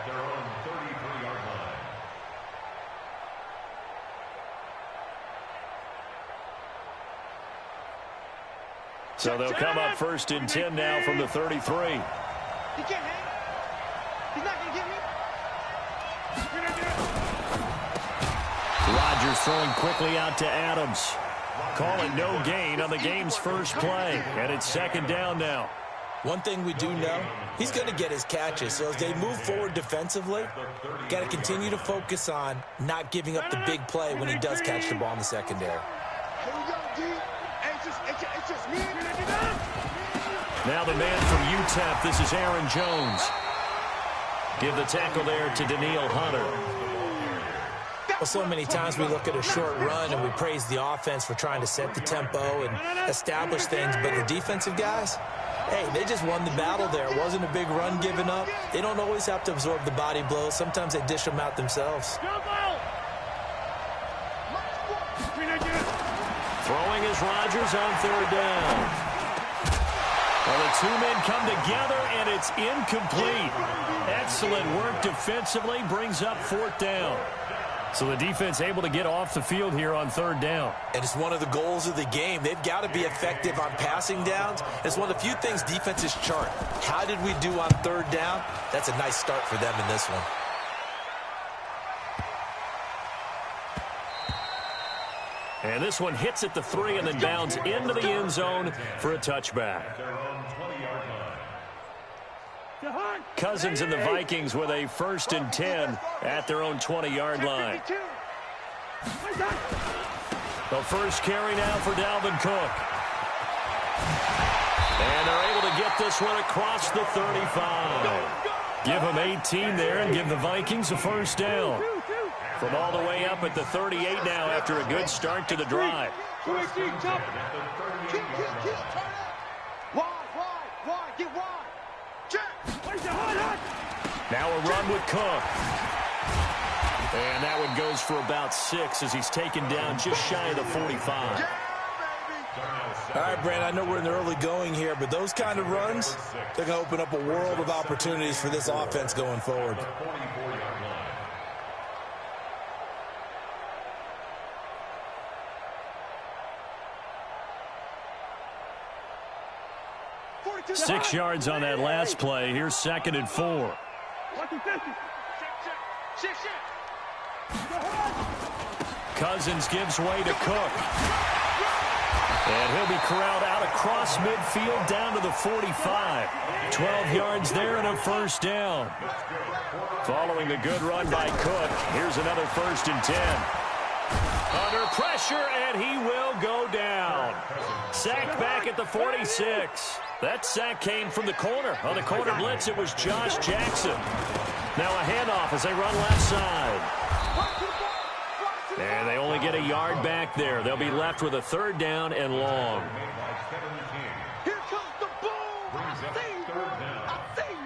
S6: their own 33-yard line.
S3: So they'll come up 1st and 10 now from the 33.
S13: He can't hang. He's not going to get me.
S3: Rodgers throwing quickly out to Adams. Call it no gain on the game's first play. And it's 2nd down now.
S4: One thing we do know, he's going to get his catches. So as they move forward defensively, got to continue to focus on not giving up the big play when he does catch the ball in the secondary.
S5: Here we go,
S3: Now the man from UTEP, this is Aaron Jones. Give the tackle there to Daniil Hunter.
S4: Well, so many times we look at a short run and we praise the offense for trying to set the tempo and establish things, but the defensive guys, hey, they just won the battle there. It wasn't a big run given up. They don't always have to absorb the body blows. Sometimes they dish them out themselves.
S3: Throwing is Rodgers on third down. Well, the two men come together, and it's incomplete. Excellent work defensively, brings up fourth down. So the defense able to get off the field here on third down.
S4: And it's one of the goals of the game. They've got to be effective on passing downs. It's one of the few things defenses chart. How did we do on third down? That's a nice start for them in this one.
S3: And this one hits at the 3 and then bounds into the end zone for a touchback. Cousins and the Vikings with a 1st and 10 at their own 20-yard line. The first carry now for Dalvin Cook. And they're able to get this one across the 35. Give them 18 there and give the Vikings a first down. From all the way up at the 38 now after a good start to the drive. Now a run with Cook. And that one goes for about 6 as he's taken down just shy of the 45.
S4: All right, Brandon, I know we're in the early going here, but those kind of runs, they're going to open up a world of opportunities for this offense going forward.
S3: Six yards on that last play. Here's 2nd and 4. Cousins gives way to Cook. And he'll be corralled out across midfield down to the 45. 12 yards there and a first down. Following the good run by Cook, here's another 1st and 10. Under pressure, and he will go down. Sacked back at the 46. That sack came from the corner. On the corner blitz, it was Josh Jackson. Now a handoff as they run left side. And they only get a yard back there. They'll be left with a 3rd down and long.
S5: Here comes the boom. I see you. I see you.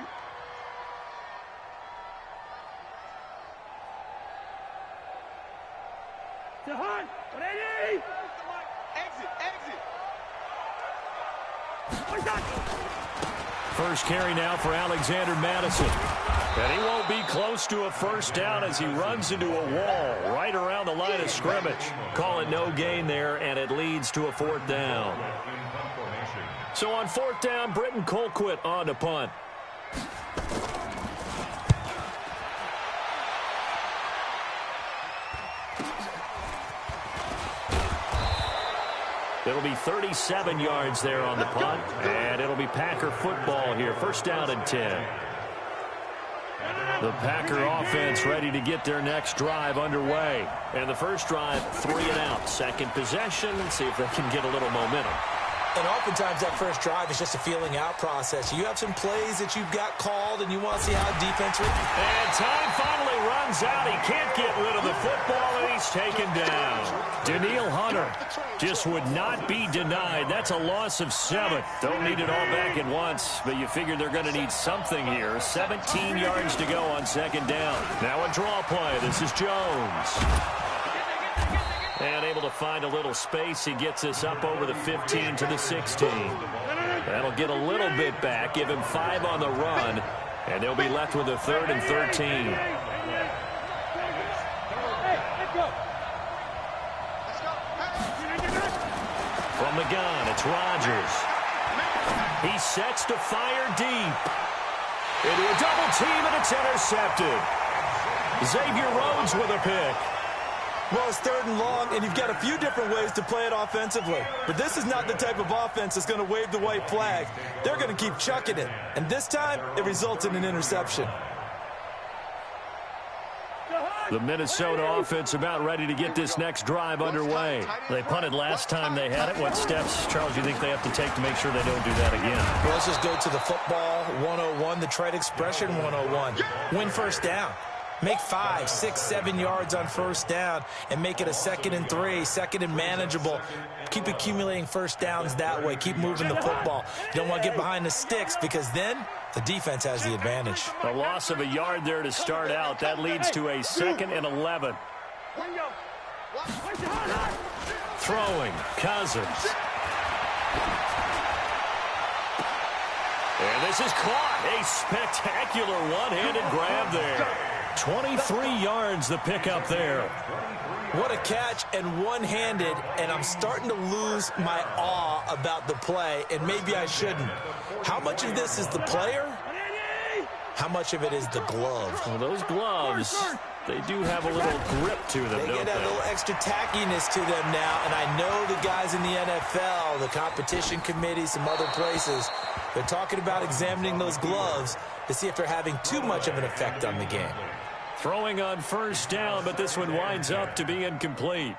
S3: First carry now for Alexander Madison. And he won't be close to a first down as he runs into a wall right around the line of scrimmage. Call it no gain there, and it leads to a 4th down. So on 4th down, Britton Colquitt on to punt. It'll be 37 yards there on the punt, and it'll be Packer football here. 1st down and 10. The Packer offense ready to get their next drive underway. And the first drive, 3 and out. Second possession, see if they can get a little momentum.
S4: And oftentimes that first drive is just a feeling out process. You have some plays that you've got called and you want to see how defense reacts.
S3: And time finally runs out. He can't get rid of the football, and he's taken down. Daniil Hunter just would not be denied. That's a loss of 7. Don't need it all back at once, but you figure they're going to need something here. 17 yards to go on 2nd down. Now a draw play. This is Jones. And able to find a little space. He gets us up over the 15 to the 16. That'll get a little bit back, give him 5 on the run, and they'll be left with a 3rd and 13. From the gun, it's Rodgers. He sets to fire deep. Into a double team, and it's intercepted. Xavier Rhodes with a pick.
S4: Well, it's 3rd and long, and you've got a few different ways to play it offensively. But this is not the type of offense that's going to wave the white flag. They're going to keep chucking it. And this time, it results in an interception.
S3: The Minnesota offense about ready to get this next drive underway. They punted last time they had it. What steps, Charles, do you think they have to take to make sure they don't do that again?
S4: Well, let's just go to the football 101, the trade expression 101. Win first down. Make 5, 6, 7 yards on first down and make it a 2nd and 3, 2nd and manageable. Keep accumulating first downs that way. Keep moving the football. You don't want to get behind the sticks because then the defense has the advantage.
S3: A loss of a yard there to start out. That leads to a 2nd and 11. Throwing, Cousins. And this is caught. A spectacular one-handed grab there. 23 yards the pickup there.
S4: What a catch and one-handed, and I'm starting to lose my awe about the play, and maybe I shouldn't. How much of this is the player? How much of it is the glove?
S3: Well, those gloves, they do have a little grip to them,
S4: They get that little extra tackiness to them now, and I know the guys in the NFL, the competition committee, some other places, they're talking about examining those gloves to see if they're having too much of an effect on the game.
S3: Throwing on first down, but this one winds up to be incomplete.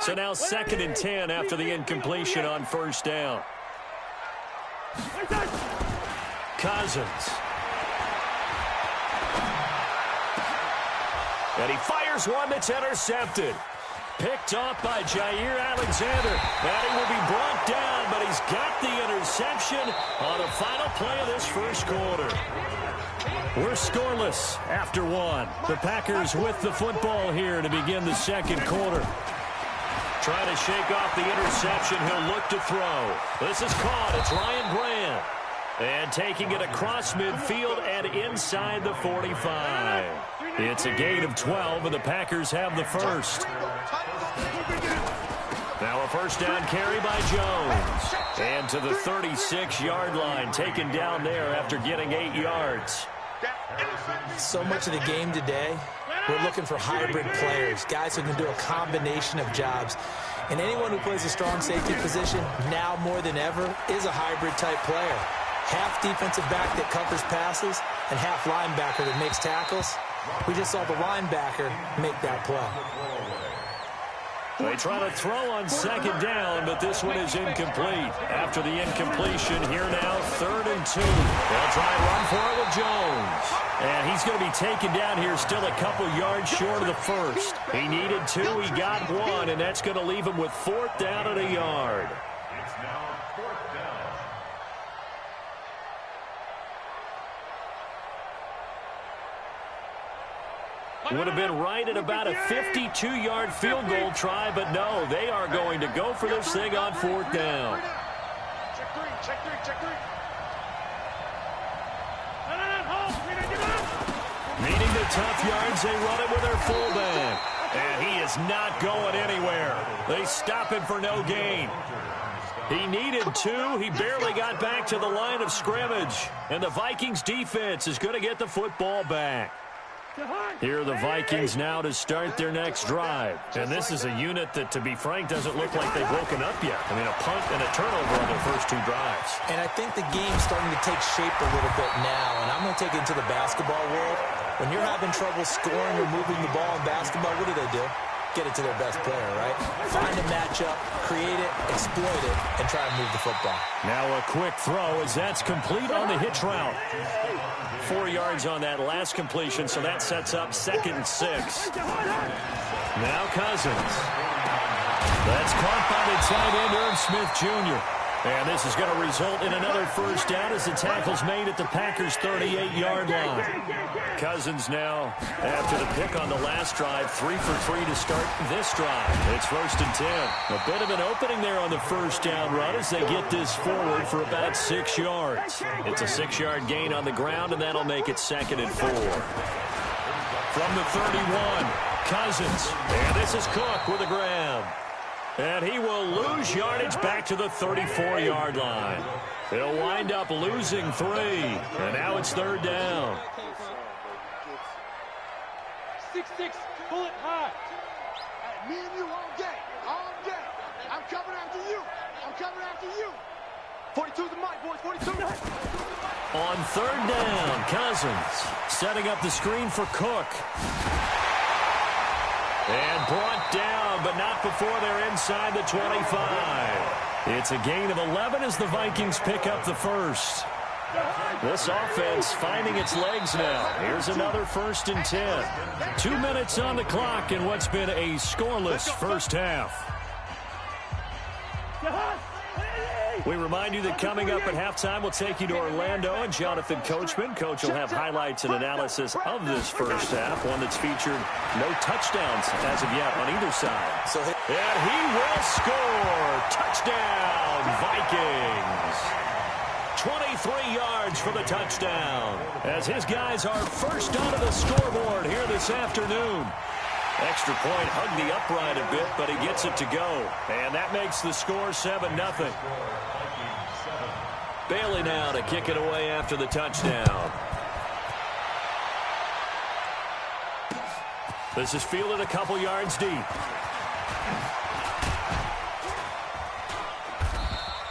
S3: So now 2nd and 10 after the incompletion on first down. Cousins. And he fires one that's intercepted. Picked off by Jair Alexander. And he will be brought down, but he's got the interception on the final play of this first quarter. We're scoreless after one. The Packers with the football here to begin the second quarter. Trying to shake off the interception. He'll look to throw. This is caught. It's Ryan Grant. And taking it across midfield and inside the 45. It's a gain of 12, and the Packers have the first. Now a first down carry by Jones. And to the 36-yard line, taken down there after getting 8 yards.
S4: So much of the game today, we're looking for hybrid players, guys who can do a combination of jobs. And anyone who plays a strong safety position, now more than ever, is a hybrid-type player. Half defensive back that covers passes and half linebacker that makes tackles. We just saw the linebacker make that play.
S3: They try to throw on second down, but this one is incomplete. After the incompletion, here now, 3rd and 2. They'll try and run for it with Jones. And he's going to be taken down here still a couple yards short of the first. He needed 2, he got 1, and that's going to leave him with 4th down and a yard.
S6: It's now 4th down.
S3: Would have been right at about a 52-yard field goal try, but no, they are going to go for this thing on 4th down.
S5: Check three.
S3: Needing the tough yards, they run it with their fullback. And he is not going anywhere. They stop him for no gain. He needed 2. He barely got back to the line of scrimmage. And the Vikings defense is going to get the football back. Here are the Vikings now to start their next drive. And this is a unit that, to be frank, doesn't look like they've broken up yet. I mean, a punt and a turnover on their first 2 drives.
S4: And I think the game's starting to take shape a little bit now. And I'm going to take it into the basketball world. When you're having trouble scoring or moving the ball in basketball, what do? Get it to their best player, right? Find a matchup, create it, exploit it, and try and move the football.
S3: Now a quick throw as that's complete on the hitch route. 4 yards on that last completion, so that sets up 2nd and 6. Now Cousins. That's caught by the tight end, Irv Smith Jr. And this is going to result in another first down as the tackle's made at the Packers' 38-yard line. Cousins now, after the pick on the last drive, 3 for 3 to start this drive. It's 1st and 10. A bit of an opening there on the first down run as they get this forward for about 6 yards. It's a 6-yard gain on the ground, and that'll make it 2nd and 4. From the 31, Cousins. And this is Cook with a grab. And he will lose yardage back to the 34-yard line. He'll wind up losing 3. And now it's third down.
S13: 6'6", pull it high.
S5: Me and you all day. All day. I'm coming after you. I'm coming after you.
S13: 42's the mic, boys. 42.
S3: On third down, Cousins setting up the screen for Cook. And brought down, but not before they're inside the 25. It's a gain of 11 as the Vikings pick up the first. This offense finding its legs now. Here's another 1st and 10. 2 minutes on the clock in what's been a scoreless first half. We remind you that coming up at halftime, we'll take you to Orlando and Jonathan Coachman. Coach will have highlights and analysis of this first half, one that's featured no touchdowns as of yet on either side. And he will score. Touchdown, Vikings. 23 yards for the touchdown as his guys are first onto the scoreboard here this afternoon. Extra point hugged the upright a bit, but he gets it to go. And that makes the score 7-0. Bailey now to kick it away after the touchdown. This is fielded a couple yards deep.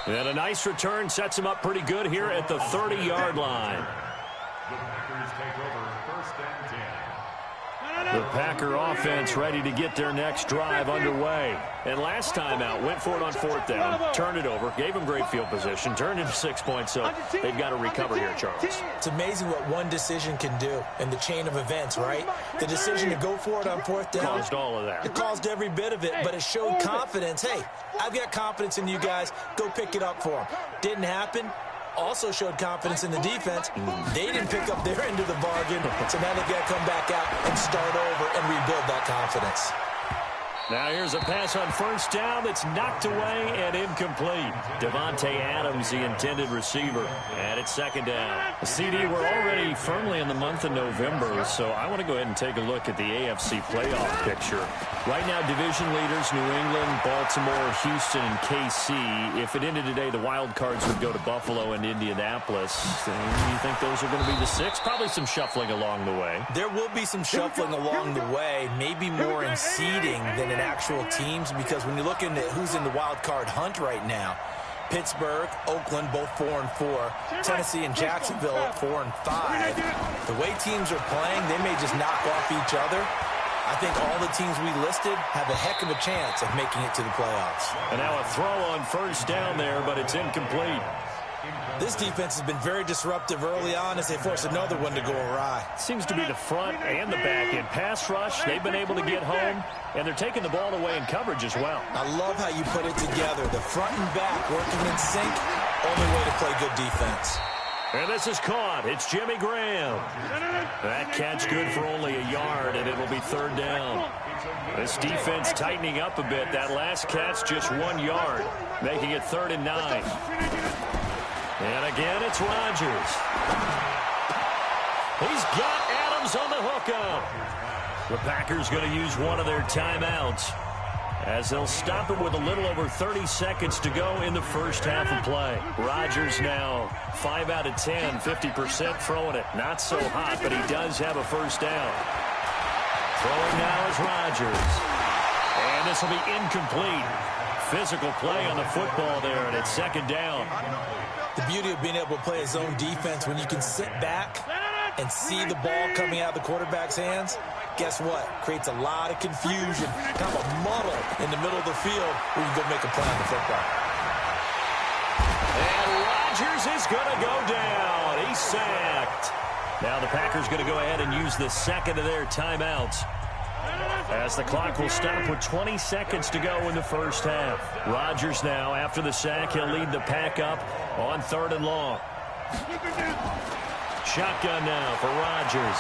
S3: And a nice return sets him up pretty good here at the 30-yard line.
S6: The Packers take over 1st and 10.
S3: The Packer offense ready to get their next drive underway. And last time out, went for it on 4th down, turned it over, gave them great field position, turned into 6 points, so they've got to recover here, Charles.
S4: It's amazing what one decision can do in the chain of events, right? The decision to go for it on 4th down.
S3: Caused all of that.
S4: It caused every bit of it, but it showed confidence. Hey, I've got confidence in you guys. Go pick it up for them. Didn't happen. Also showed confidence in the defense. They didn't pick up their end of the bargain, so now they've got to come back out and start over and rebuild that confidence.
S3: Now here's a pass on 1st down that's knocked away and incomplete. Devontae Adams, the intended receiver, and it's 2nd down. CD, we're already firmly in the month of November, so I want to go ahead and take a look at the AFC playoff picture. Right now, division leaders, New England, Baltimore, Houston, and KC. If it ended today, the wild cards would go to Buffalo and Indianapolis. Do you think those are going to be the 6? Probably some shuffling along the way.
S4: There will be some shuffling along the way, maybe more in seeding than in actual teams, because when you're looking at who's in the wild card hunt right now, Pittsburgh, Oakland, both 4-4. Tennessee and Jacksonville at 4-5. The way teams are playing, they may just knock off each other. I think all the teams we listed have a heck of a chance of making it to the playoffs.
S3: And now a throw on 1st down there, but it's incomplete.
S4: This defense has been very disruptive early on as they force another one to go awry.
S3: Seems to be the front and the back end. Pass rush, they've been able to get home, and they're taking the ball away in coverage as well.
S4: I love how you put it together. The front and back working in sync, only way to play good defense.
S3: And this is caught. It's Jimmy Graham. That catch good for only a yard, and it'll be 3rd down. This defense tightening up a bit. That last catch just 1 yard, making it 3rd and 9. And again, it's Rodgers. He's got Adams on the hookup. The Packers going to use one of their timeouts as they'll stop it with a little over 30 seconds to go in the first half of play. Rodgers now 5 out of 10, 50% throwing it. Not so hot, but he does have a 1st down. Throwing now is Rodgers. And this will be incomplete. Physical play on the football there, and it's 2nd down.
S4: The beauty of being able to play a zone defense when you can sit back and see the ball coming out of the quarterback's hands, guess what? Creates a lot of confusion, kind of a muddle in the middle of the field where you can go make a play on the football.
S3: And Rodgers is going to go down. He's sacked. Now the Packers going to go ahead and use the 2nd of their timeouts, as the clock will stop with 20 seconds to go in the first half. Rodgers now, after the sack, he'll lead the pack up on 3rd and long. Shotgun now for Rodgers.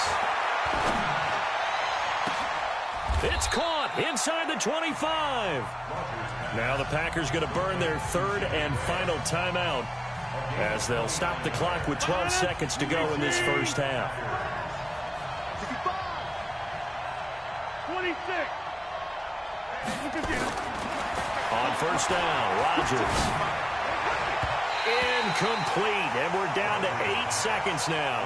S3: It's caught inside the 25. Now the Packers going to burn their 3rd and final timeout, as they'll stop the clock with 12 seconds to go in this first half.
S13: 26.
S3: On first down, Rodgers. Incomplete, and we're down to 8 seconds now.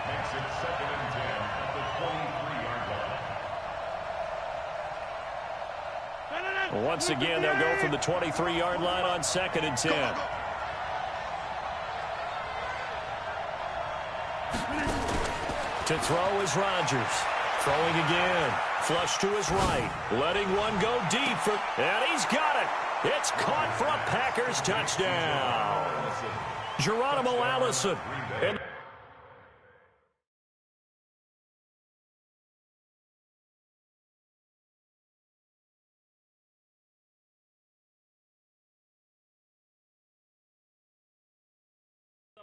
S6: Makes it 2nd and 10 at the 23-yard line.
S3: Once again, they'll go from the 23-yard line on 2nd and 10. To throw is Rodgers. Throwing again. Flush to his right. Letting one go deep. And he's got it. It's caught for a Packers touchdown. Geronimo Allison. And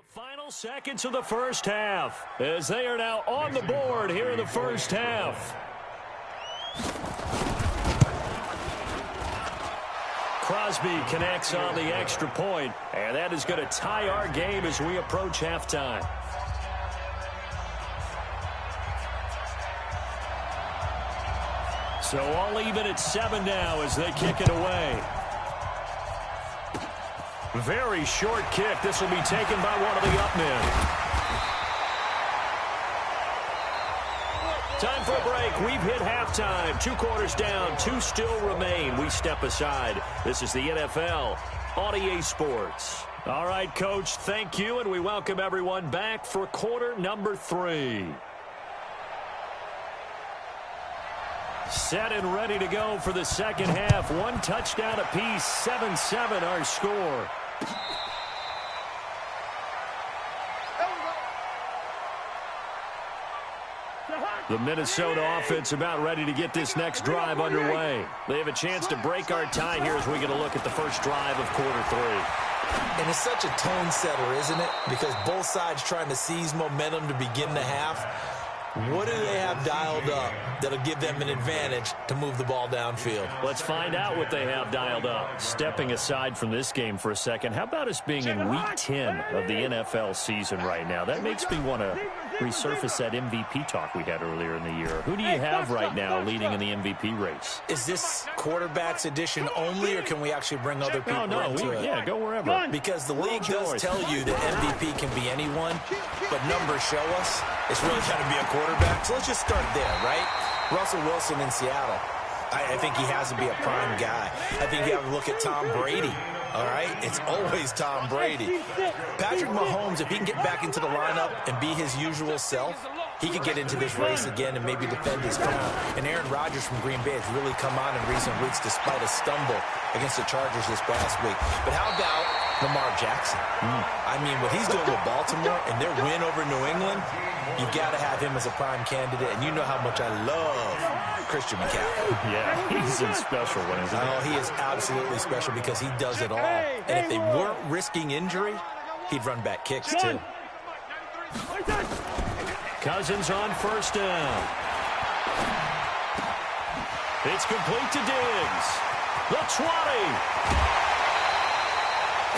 S3: final seconds of the first half as they are now on the board here in the first half. Crosby connects on the extra point, and that is going to tie our game as we approach halftime. So all even at 7 now as they kick it away. Very short kick. This will be taken by one of the up men. Time for a break. We've hit halftime. 2 quarters down. 2 still remain. We step aside. This is the NFL on EA Sports. All right, Coach, thank you, and we welcome everyone back for quarter number 3. Set and ready to go for the second half. 1 touchdown apiece. 7-7 our score. The Minnesota offense about ready to get this next drive underway. They have a chance to break our tie here as we get a look at the first drive of quarter 3.
S4: And it's such a tone setter, isn't it? Because both sides trying to seize momentum to begin the half. What do they have dialed up that'll give them an advantage to move the ball downfield?
S3: Let's find out what they have dialed up. Stepping aside from this game for a second, how about us being in week 10 of the NFL season right now? That makes me want to resurface that MVP talk we had earlier in the year. Who do you have right now leading in the MVP race?
S4: Is this quarterbacks edition only, or can we actually bring other people into it?
S3: Yeah, go wherever.
S4: Because the league does tell you that MVP can be anyone, but numbers show us it's really got to be a quarterback. So let's just start there, right? Russell Wilson in Seattle. I think he has to be a prime guy. I think you have to look at Tom Brady. All right? It's always Tom Brady. Patrick Mahomes, if he can get back into the lineup and be his usual self, he could get into this race again and maybe defend his crown. And Aaron Rodgers from Green Bay has really come on in recent weeks despite a stumble against the Chargers this past week. But how about Lamar Jackson? I mean, what he's doing with Baltimore and their win over New England, you've got to have him as a prime candidate. And you know how much I love Christian McCaffrey.
S3: Yeah, he's a special one, isn't he?
S4: Oh, he is absolutely special because he does it all. And if they weren't risking injury, he'd run back kicks too.
S3: Cousins on first down. It's complete to Diggs. The 20.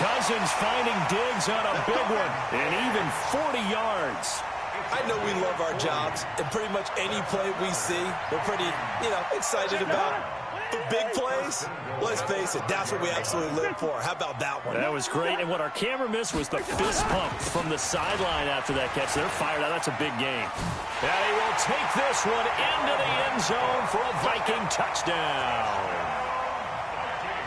S3: Cousins finding Diggs on a big one. And even 40 yards.
S4: I know we love our jobs, and pretty much any play we see, we're pretty, excited about. But big plays, let's face it, that's what we absolutely live for. How about that one?
S3: That was great, and what our camera missed was the fist pump from the sideline after that catch. They're fired out. That's a big game. And he will take this one into the end zone for a Viking touchdown.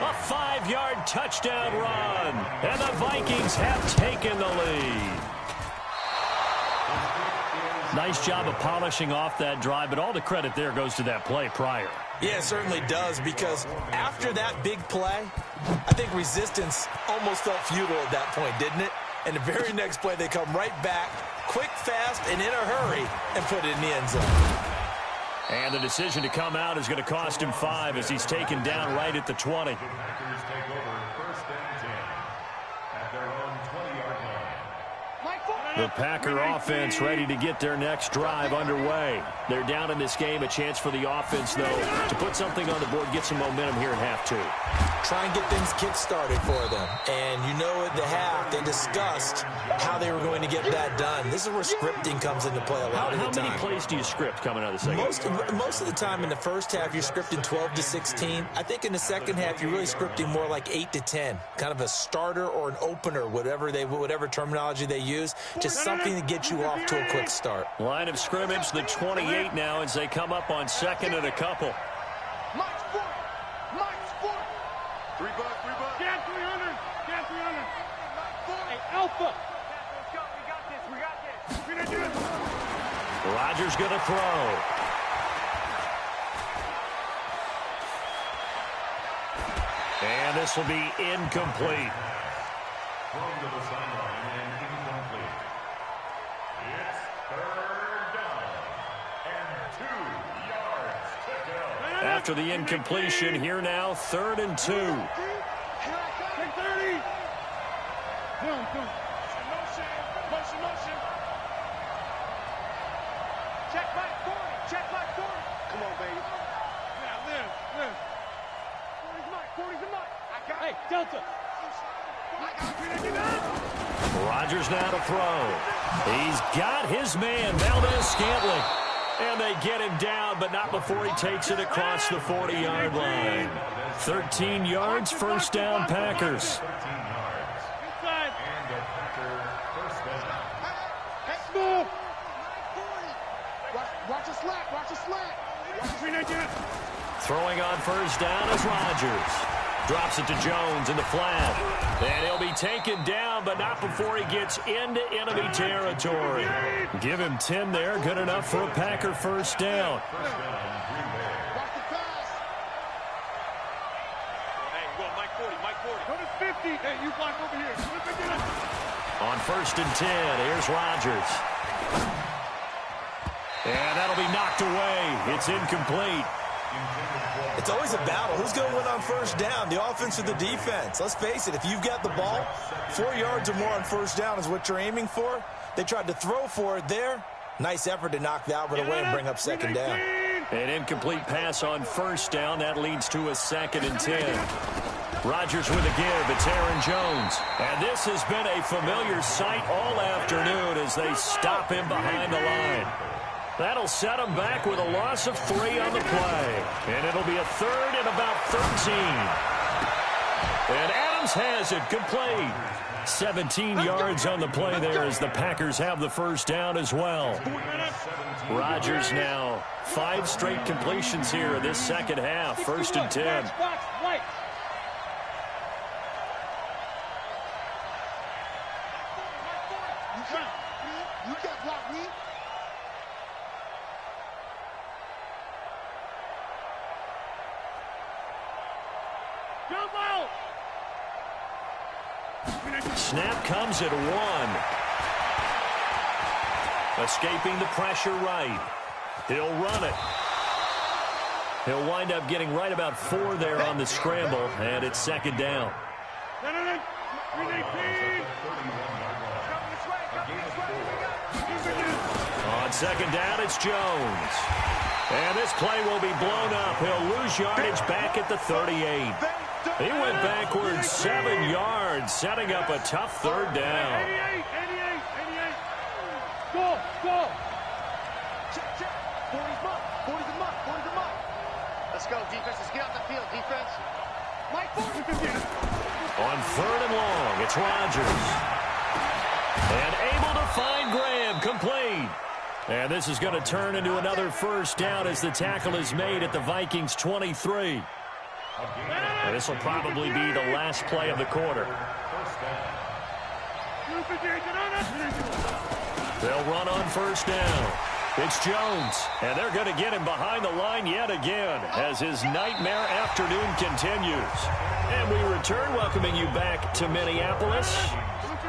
S3: A 5-yard touchdown run, and the Vikings have taken the lead. Nice job of polishing off that drive, but all the credit there goes to that play prior.
S4: Yeah, it certainly does, because after that big play, I think resistance almost felt futile at that point, didn't it? And the very next play, they come right back, quick, fast, and in a hurry, and put it in the end zone.
S3: And the decision to come out is going to cost him 5 as he's taken down right at the 20.
S6: Packers take over 1st and 10 at their own 20-yard line.
S3: The Packer offense ready to get their next drive underway. They're down in this game. A chance for the offense, though, to put something on the board, get some momentum here at half two.
S4: Try and get things kick-started for them. And you know at the half, they discussed how they were going to get that done. This is where scripting comes into play a lot of the time.
S3: How many plays do you script coming out of the second?
S4: Most of the time in the first half, you're scripting 12 to 16. I think in the second half, you're really scripting more like 8 to 10. Kind of a starter or an opener, whatever terminology they use. Just something to get you off to a quick start.
S3: Line of scrimmage, the 28 now as they come up on second and a couple.
S5: Mike's 40. Mike's 40. $3. Get 300. Get 300. Hey, Alpha. Let's go. We got this.
S3: Rodgers going to throw. And this will be incomplete.
S6: Thrown to the sideline and incomplete. It's third down and 2 yards to go.
S3: After the incompletion, here now, 3rd and 2.
S5: 30. Motion. Check Mike 40. Come on, baby. Yeah, live. 40's Mike. Hey, Delta.
S3: Rodgers now to throw. He's got his man, Valdez-Scantling. And they get him down, but not before he takes it across the 40-yard line. 13 yards, first down, Packers.
S6: 13 yards.
S5: Inside.
S6: And a Packer first down.
S5: Hey, move. Watch a slant.
S3: Throwing on first down is Rodgers. Drops it to Jones in the flat. And he'll be taken down, but not before he gets into enemy territory. Give him 10 there. Good enough for a Packer first down.
S5: Watch the pass. Hey, go Mike 40. Go to 50. Hey, you block over here.
S3: On first and 10, here's Rodgers. And that'll be knocked away. It's incomplete.
S4: It's always a battle. Who's going to win on first down, the offense or the defense? Let's face it, if you've got the ball, 4 yards or more on first down is what you're aiming for. They tried to throw for it there. Nice effort to knock that one away and bring up second down.
S3: An incomplete pass on first down. That leads to a 2nd and 10. Rodgers with a give. It's Aaron Jones. And this has been a familiar sight all afternoon as they stop him behind the line. That'll set him back with a loss of 3 on the play. And it'll be a 3rd and about 13. And Adams has it complete. 17 yards on the play there as the Packers have the first down as well. Rodgers now 5 straight completions here in this second half. 1st and 10.
S5: You can't block me. Jump out.
S3: Snap comes at 1. Escaping the pressure right. He'll run it. He'll wind up getting right about 4 there on the scramble, and it's second down. On second down, it's Jones. And this play will be blown up. He'll lose yardage back at the 38. He went backwards 7 yards, setting up a tough third down.
S5: 88. Go. Check. 40's a muck. Let's go, defense. Let's get off the field, defense. Mike 40.
S3: On 3rd and long, it's Rodgers. And able to find Graham, complete. And this is going to turn into another first down as the tackle is made at the Vikings 23. And this will probably be the last play of the quarter. They'll run on first down. It's Jones, and they're going to get him behind the line yet again as his nightmare afternoon continues. And we return, welcoming you back to Minneapolis.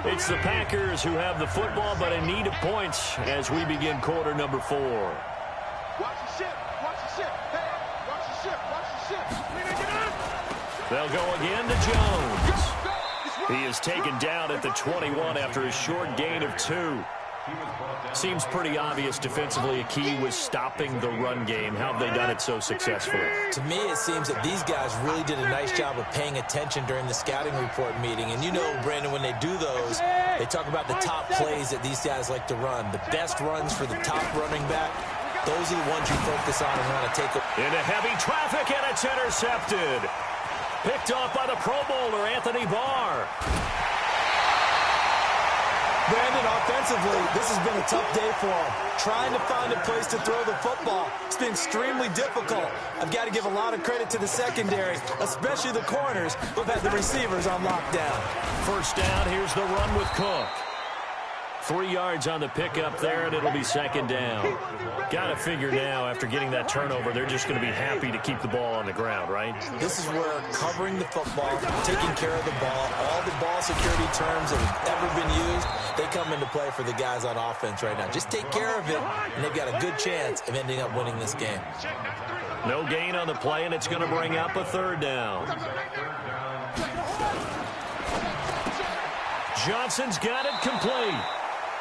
S3: It's the Packers who have the football, but in need of points as we begin quarter number 4.
S5: Watch the ship. Hey, watch the ship.
S3: They'll go again to Jones. He is taken down at the 21 after a short gain of 2. Seems pretty obvious defensively. A key was stopping the run game. How have they done it so successfully?
S4: To me, it seems that these guys really did a nice job of paying attention during the scouting report meeting. And you know, Brandon, when they do those, they talk about the top plays that these guys like to run. The best runs for the top running back, those are the ones you focus on and want to take.
S3: Into heavy traffic, and it's intercepted. Picked off by the Pro Bowler, Anthony Barr.
S4: Brandon, offensively, this has been a tough day for him. Trying to find a place to throw the football. It's been extremely difficult. I've got to give a lot of credit to the secondary, especially the corners, who've had the receivers on lockdown.
S3: First down, here's the run with Cook. 3 yards on the pickup there, and it'll be second down. Got to figure now, after getting that turnover, they're just going to be happy to keep the ball on the ground, right?
S4: This is where covering the football, taking care of the ball, all the ball security terms that have ever been used, they come into play for the guys on offense right now. Just take care of it, and they've got a good chance of ending up winning this game.
S3: No gain on the play, and it's going to bring up a third down. Johnson's got it complete.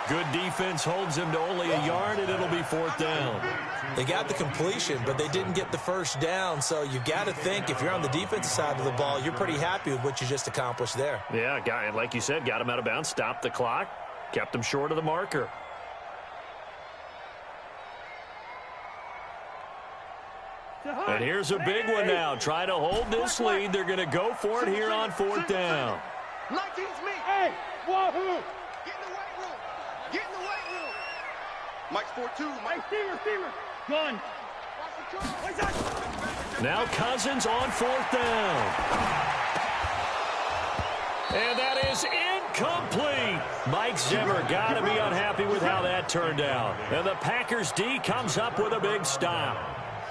S3: Good defense holds him to only a yard, and it'll be fourth down.
S4: They got the completion, but they didn't get the first down, so you've got to think if you're on the defensive side of the ball, you're pretty happy with what you just accomplished there.
S3: Yeah, guy, like you said, got him out of bounds, stopped the clock, kept him short of the marker. And here's a big one now. Try to hold this lead. They're going to go for it here on fourth down.
S5: 19's me. Hey, wahoo! Get in the weight room. Get in the weight room. Mike's 4-2. Mike, steamer. Gun.
S3: Now Cousins on fourth down. And that is incomplete. Mike Zimmer got to be unhappy with how that turned out. And the Packers D comes up with a big stop.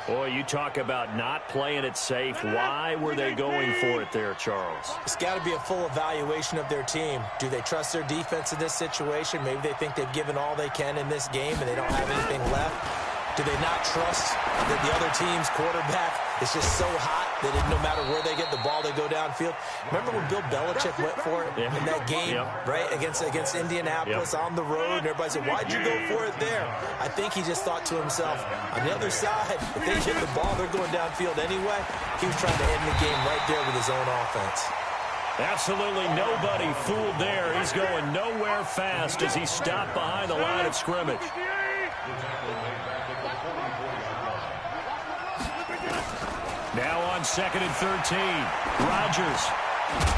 S3: Boy, you talk about not playing it safe. Why were they going for it there, Charles?
S4: It's got to be a full evaluation of their team. Do they trust their defense in this situation? Maybe they think they've given all they can in this game and they don't have anything left. Do they not trust that the other team's quarterback is just so hot that no matter where they get the ball, they go downfield? Remember when Bill Belichick went for it in that game, right, against Indianapolis on the road, and everybody said, why'd you go for it there? I think he just thought to himself, on the other side, if they get the ball, they're going downfield anyway. He was trying to end the game right there with his own offense.
S3: Absolutely nobody fooled there. He's going nowhere fast as he stopped behind the line of scrimmage. Now on 2nd and 13. Rodgers.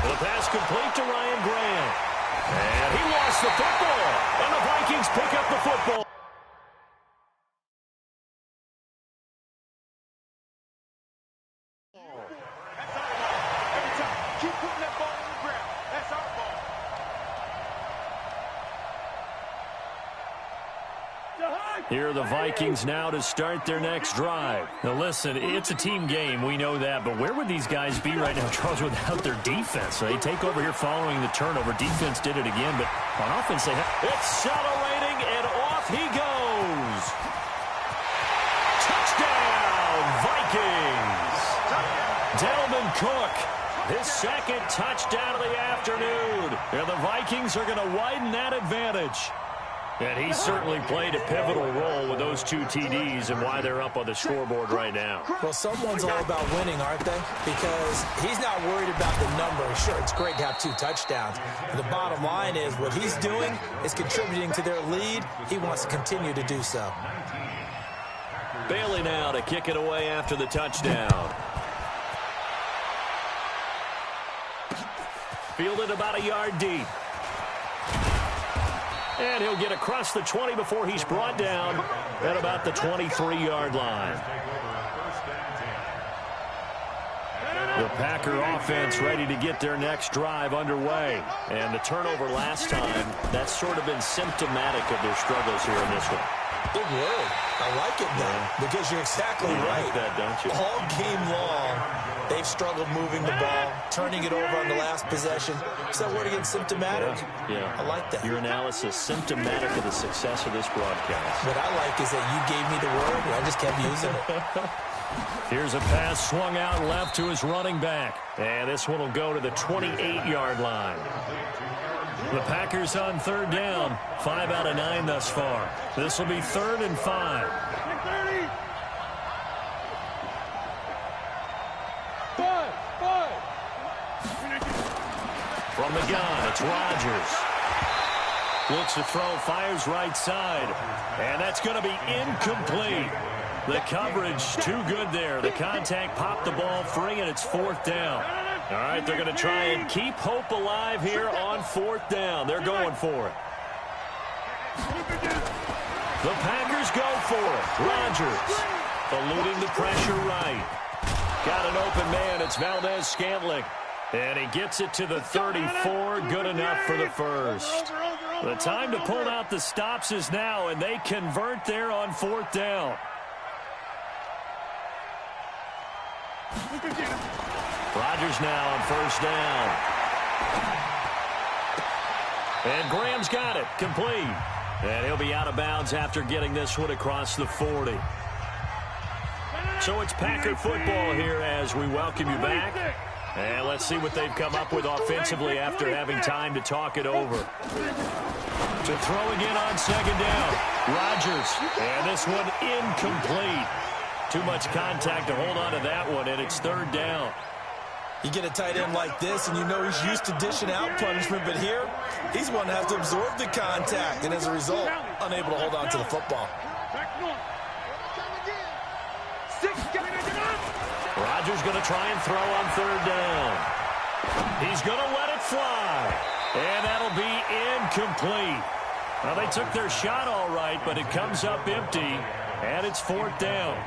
S3: The pass complete to Ryan Grant. And he lost the football. And the Vikings pick up the football.
S5: Every time. Keep putting that ball on the ground. That's our ball.
S3: Here are the Vikings now to start their next drive. Now listen, it's a team game, we know that, but where would these guys be right now, Charles, without their defense? They take over here following the turnover. Defense did it again, but on offense they have... Accelerating, and off he goes. Touchdown, Vikings. Delvin Cook, his second touchdown of the afternoon. And the Vikings are going to widen that advantage. And he certainly played a pivotal role with those 2 TDs and why they're up on the scoreboard right now.
S4: Well, someone's all about winning, aren't they? Because he's not worried about the number. Sure, it's great to have 2 touchdowns. But the bottom line is what he's doing is contributing to their lead. He wants to continue to do so.
S3: Bailey now to kick it away after the touchdown. Fielded about a yard deep. And he'll get across the 20 before he's brought down at about the 23-yard line. The Packer offense ready to get their next drive underway. And the turnover last time, that's sort of been symptomatic of their struggles here in this one.
S4: Big word. I like it now because you're exactly right.
S3: Like that, don't you?
S4: All game long, they've struggled moving the ball, turning it over on the last possession. Is that word again, symptomatic?
S3: Yeah.
S4: I like that.
S3: Your analysis, symptomatic of the success of this broadcast.
S4: What I like is that you gave me the word, and I just kept using it.
S3: Here's a pass swung out left to his running back. And this one will go to the 28-yard line. The Packers on third down. 5 out of 9 thus far. This will be 3rd and 5. From the gun, it's Rodgers. Looks to throw, fires right side. And that's going to be incomplete. The coverage too good there. The contact popped the ball free, and it's 4th down. All right, they're going to try and keep hope alive here on 4th down. They're going for it. The Packers go for it. Rodgers eluding the pressure right. Got an open man. It's Valdez-Scantling. And he gets it to the 34. Good enough for the first. The time to pull out the stops is now, and they convert there on 4th down. Rodgers now on 1st down. And Graham's got it. Complete. And he'll be out of bounds after getting this one across the 40. So it's Packer football here as we welcome you back. And let's see what they've come up with offensively after having time to talk it over. To throw again on 2nd down. Rodgers. And this one incomplete. Too much contact to hold on to that one, and it's 3rd down.
S4: You get a tight end like this, and you know he's used to dishing out punishment, but here, he's one that has to absorb the contact, and as a result, unable to hold on to the football.
S3: Rodgers going to try and throw on 3rd down. He's going to let it fly, and that'll be incomplete. Well, they took their shot all right, but it comes up empty, and it's 4th down.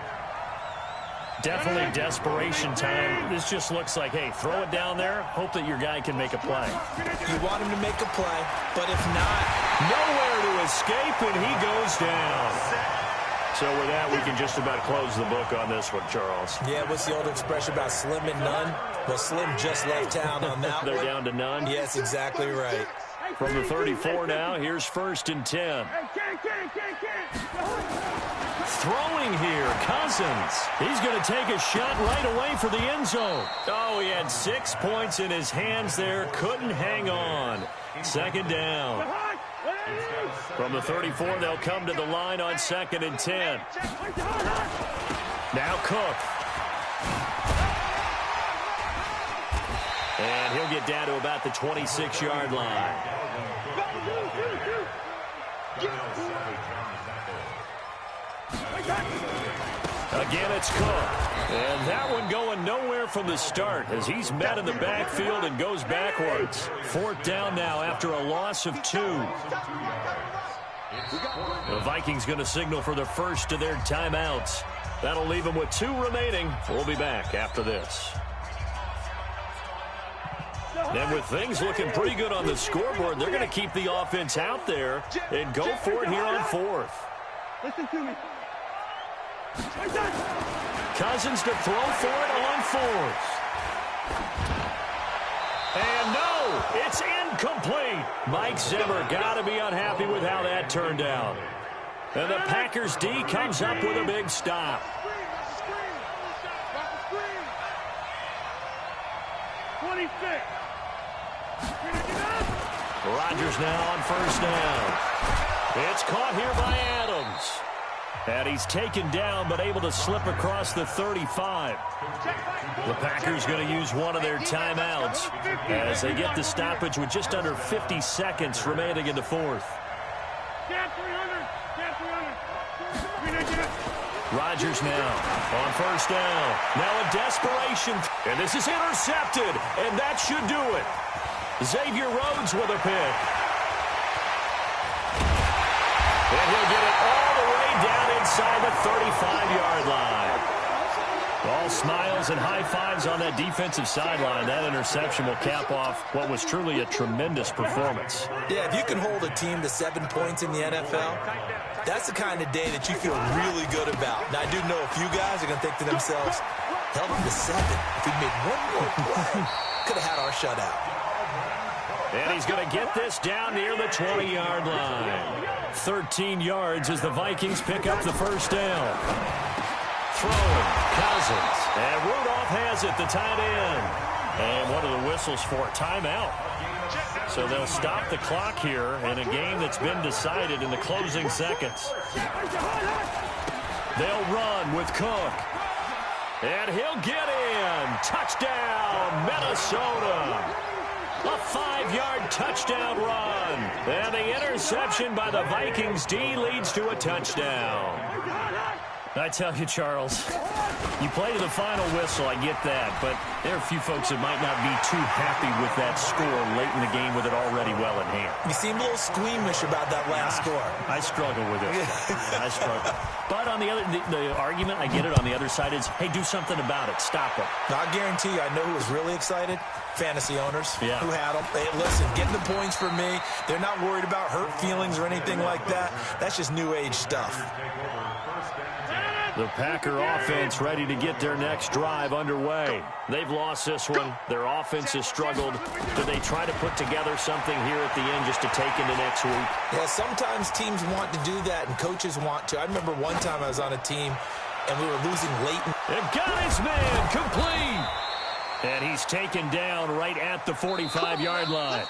S3: Definitely desperation time. This just looks like, hey, throw it down there, hope that your guy can make a play.
S4: You want him to make a play, but if not,
S3: nowhere to escape, and he goes down. So with that, we can just about close the book on this one, Charles.
S4: Yeah, what's the old expression about slim and none? Well, Slim just left town on that
S3: They're
S4: one.
S3: down to none?
S4: Yes, exactly right.
S3: From the 34 now, here's 1st and 10. Throwing here, Cousins. He's going to take a shot right away for the end zone. Oh, he had 6 points in his hands there. Couldn't hang on. 2nd down. From the 34, they'll come to the line on 2nd and 10. Now Cook. And he'll get down to about the 26-yard line. Again, it's Cook. And that one going nowhere from the start as he's met in the backfield and goes backwards. 4th down now after a loss of 2. The Vikings going to signal for the first of their timeouts. That'll leave them with 2 remaining. We'll be back after this. And with things looking pretty good on the scoreboard, they're going to keep the offense out there and go for it here on 4th.
S13: Listen to me.
S3: Cousins to throw for it on 4th. And no, it's incomplete. Mike Zimmer got to be unhappy with how that turned out. And the Packers D comes up with a big stop.
S5: 26.
S3: Rodgers now on 1st down. It's caught here by Adams. And he's taken down but able to slip across the 35. The Packers going to use one of their timeouts as they get the stoppage with just under 50 seconds remaining in the 4th. Rodgers now on 1st down. Now a desperation. And this is intercepted. And that should do it. Xavier Rhodes with a pick. And he'll get it all the way down inside the 35-yard line. All smiles and high fives on that defensive sideline. That interception will cap off what was truly a tremendous performance.
S4: Yeah, if you can hold a team to 7 points in the NFL, that's the kind of day that you feel really good about. Now, I do know a few guys are going to think to themselves, held them to 7. If we made one more play, could have had our shutout.
S3: And he's going to get this down near the 20-yard line. 13 yards as the Vikings pick up the 1st down. Throwing, Cousins. And Rudolph has it, the tight end. And what are the whistles for? Timeout. So they'll stop the clock here in a game that's been decided in the closing seconds. They'll run with Cook. And he'll get in. Touchdown, Minnesota. A 5-yard touchdown run. And the interception by the Vikings D leads to a touchdown. I tell you, Charles, you play to the final whistle, I get that, but there are a few folks that might not be too happy with that score late in the game with it already well in hand.
S4: You seem a little squeamish about that last score.
S3: I struggle with it. I struggle. But on the other, the argument, I get it, on the other side is, hey, do something about it. Stop it.
S4: Now, I guarantee you, I know who was really excited. Fantasy owners who had them. Hey, listen, getting the points for me. They're not worried about hurt feelings or anything like that. That's just new age stuff.
S3: The Packer offense ready to get their next drive underway. They've lost this one. Their offense has struggled. Do they try to put together something here at the end just to take into next week?
S4: Yeah, sometimes teams want to do that and coaches want to. I remember one time I was on a team and we were losing late.
S3: They've got his man complete. And he's taken down right at the 45-yard line.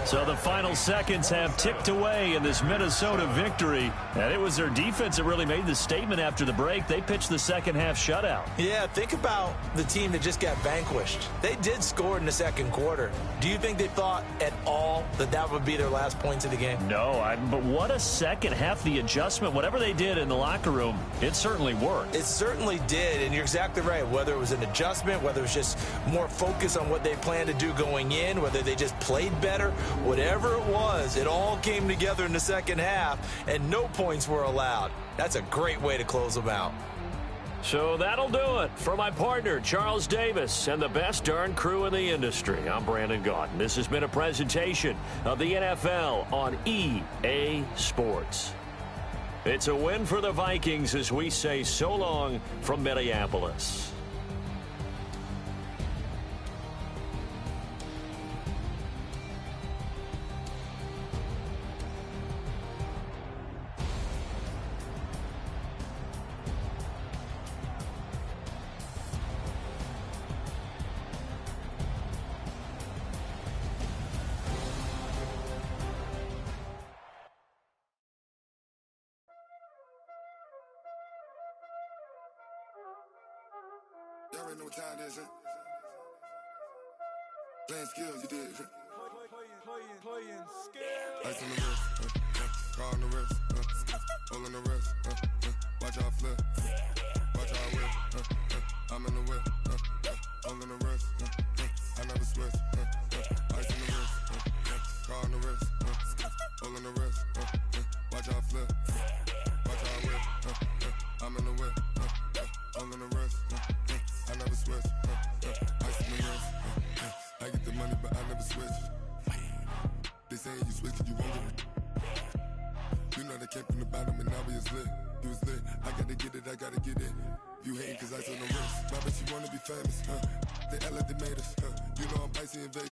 S3: So the final seconds have ticked away in this Minnesota victory. And it was their defense that really made the statement after the break. They pitched the second half shutout.
S4: Yeah, think about the team that just got vanquished. They did score in the second quarter. Do you think they thought at all that that would be their last points of the game?
S3: No, but what a second half. The adjustment, whatever they did in the locker room, it certainly worked.
S4: It certainly did, and you're exactly right. Whether it was an adjustment, whether it was just more focus on what they planned to do going in, whether they just played better, whatever it was, it all came together in the second half, and no points were allowed. That's a great way to close them out.
S3: So that'll do it for my partner, Charles Davis, and the best darn crew in the industry. I'm Brandon Gaudin. This has been a presentation of the NFL on EA Sports. It's a win for the Vikings as we say so long from Minneapolis.
S14: Y'all already know what time it is, huh? Playing skills, you did, huh? Playing skills. Ice on the wrist, car on the wrist, hole in the wrist, watch out flip, watch out whip, I'm in the whip, hole in the wrist, I never switch, ice on the wrist, car on the wrist, hole in the wrist, watch out flip, watch out whip, I'm in the whip, hole in the wrist, I never switch, ice on the wrist, I get the money but I never switch. They say you switch it, you won't get it. You know they came from the bottom and now we is lit. You was lit, I gotta get it, I gotta get it. You hating cause ice on the wrist. My bitch, you wanna be famous, They L like they made us, You know I'm icy in Vegas.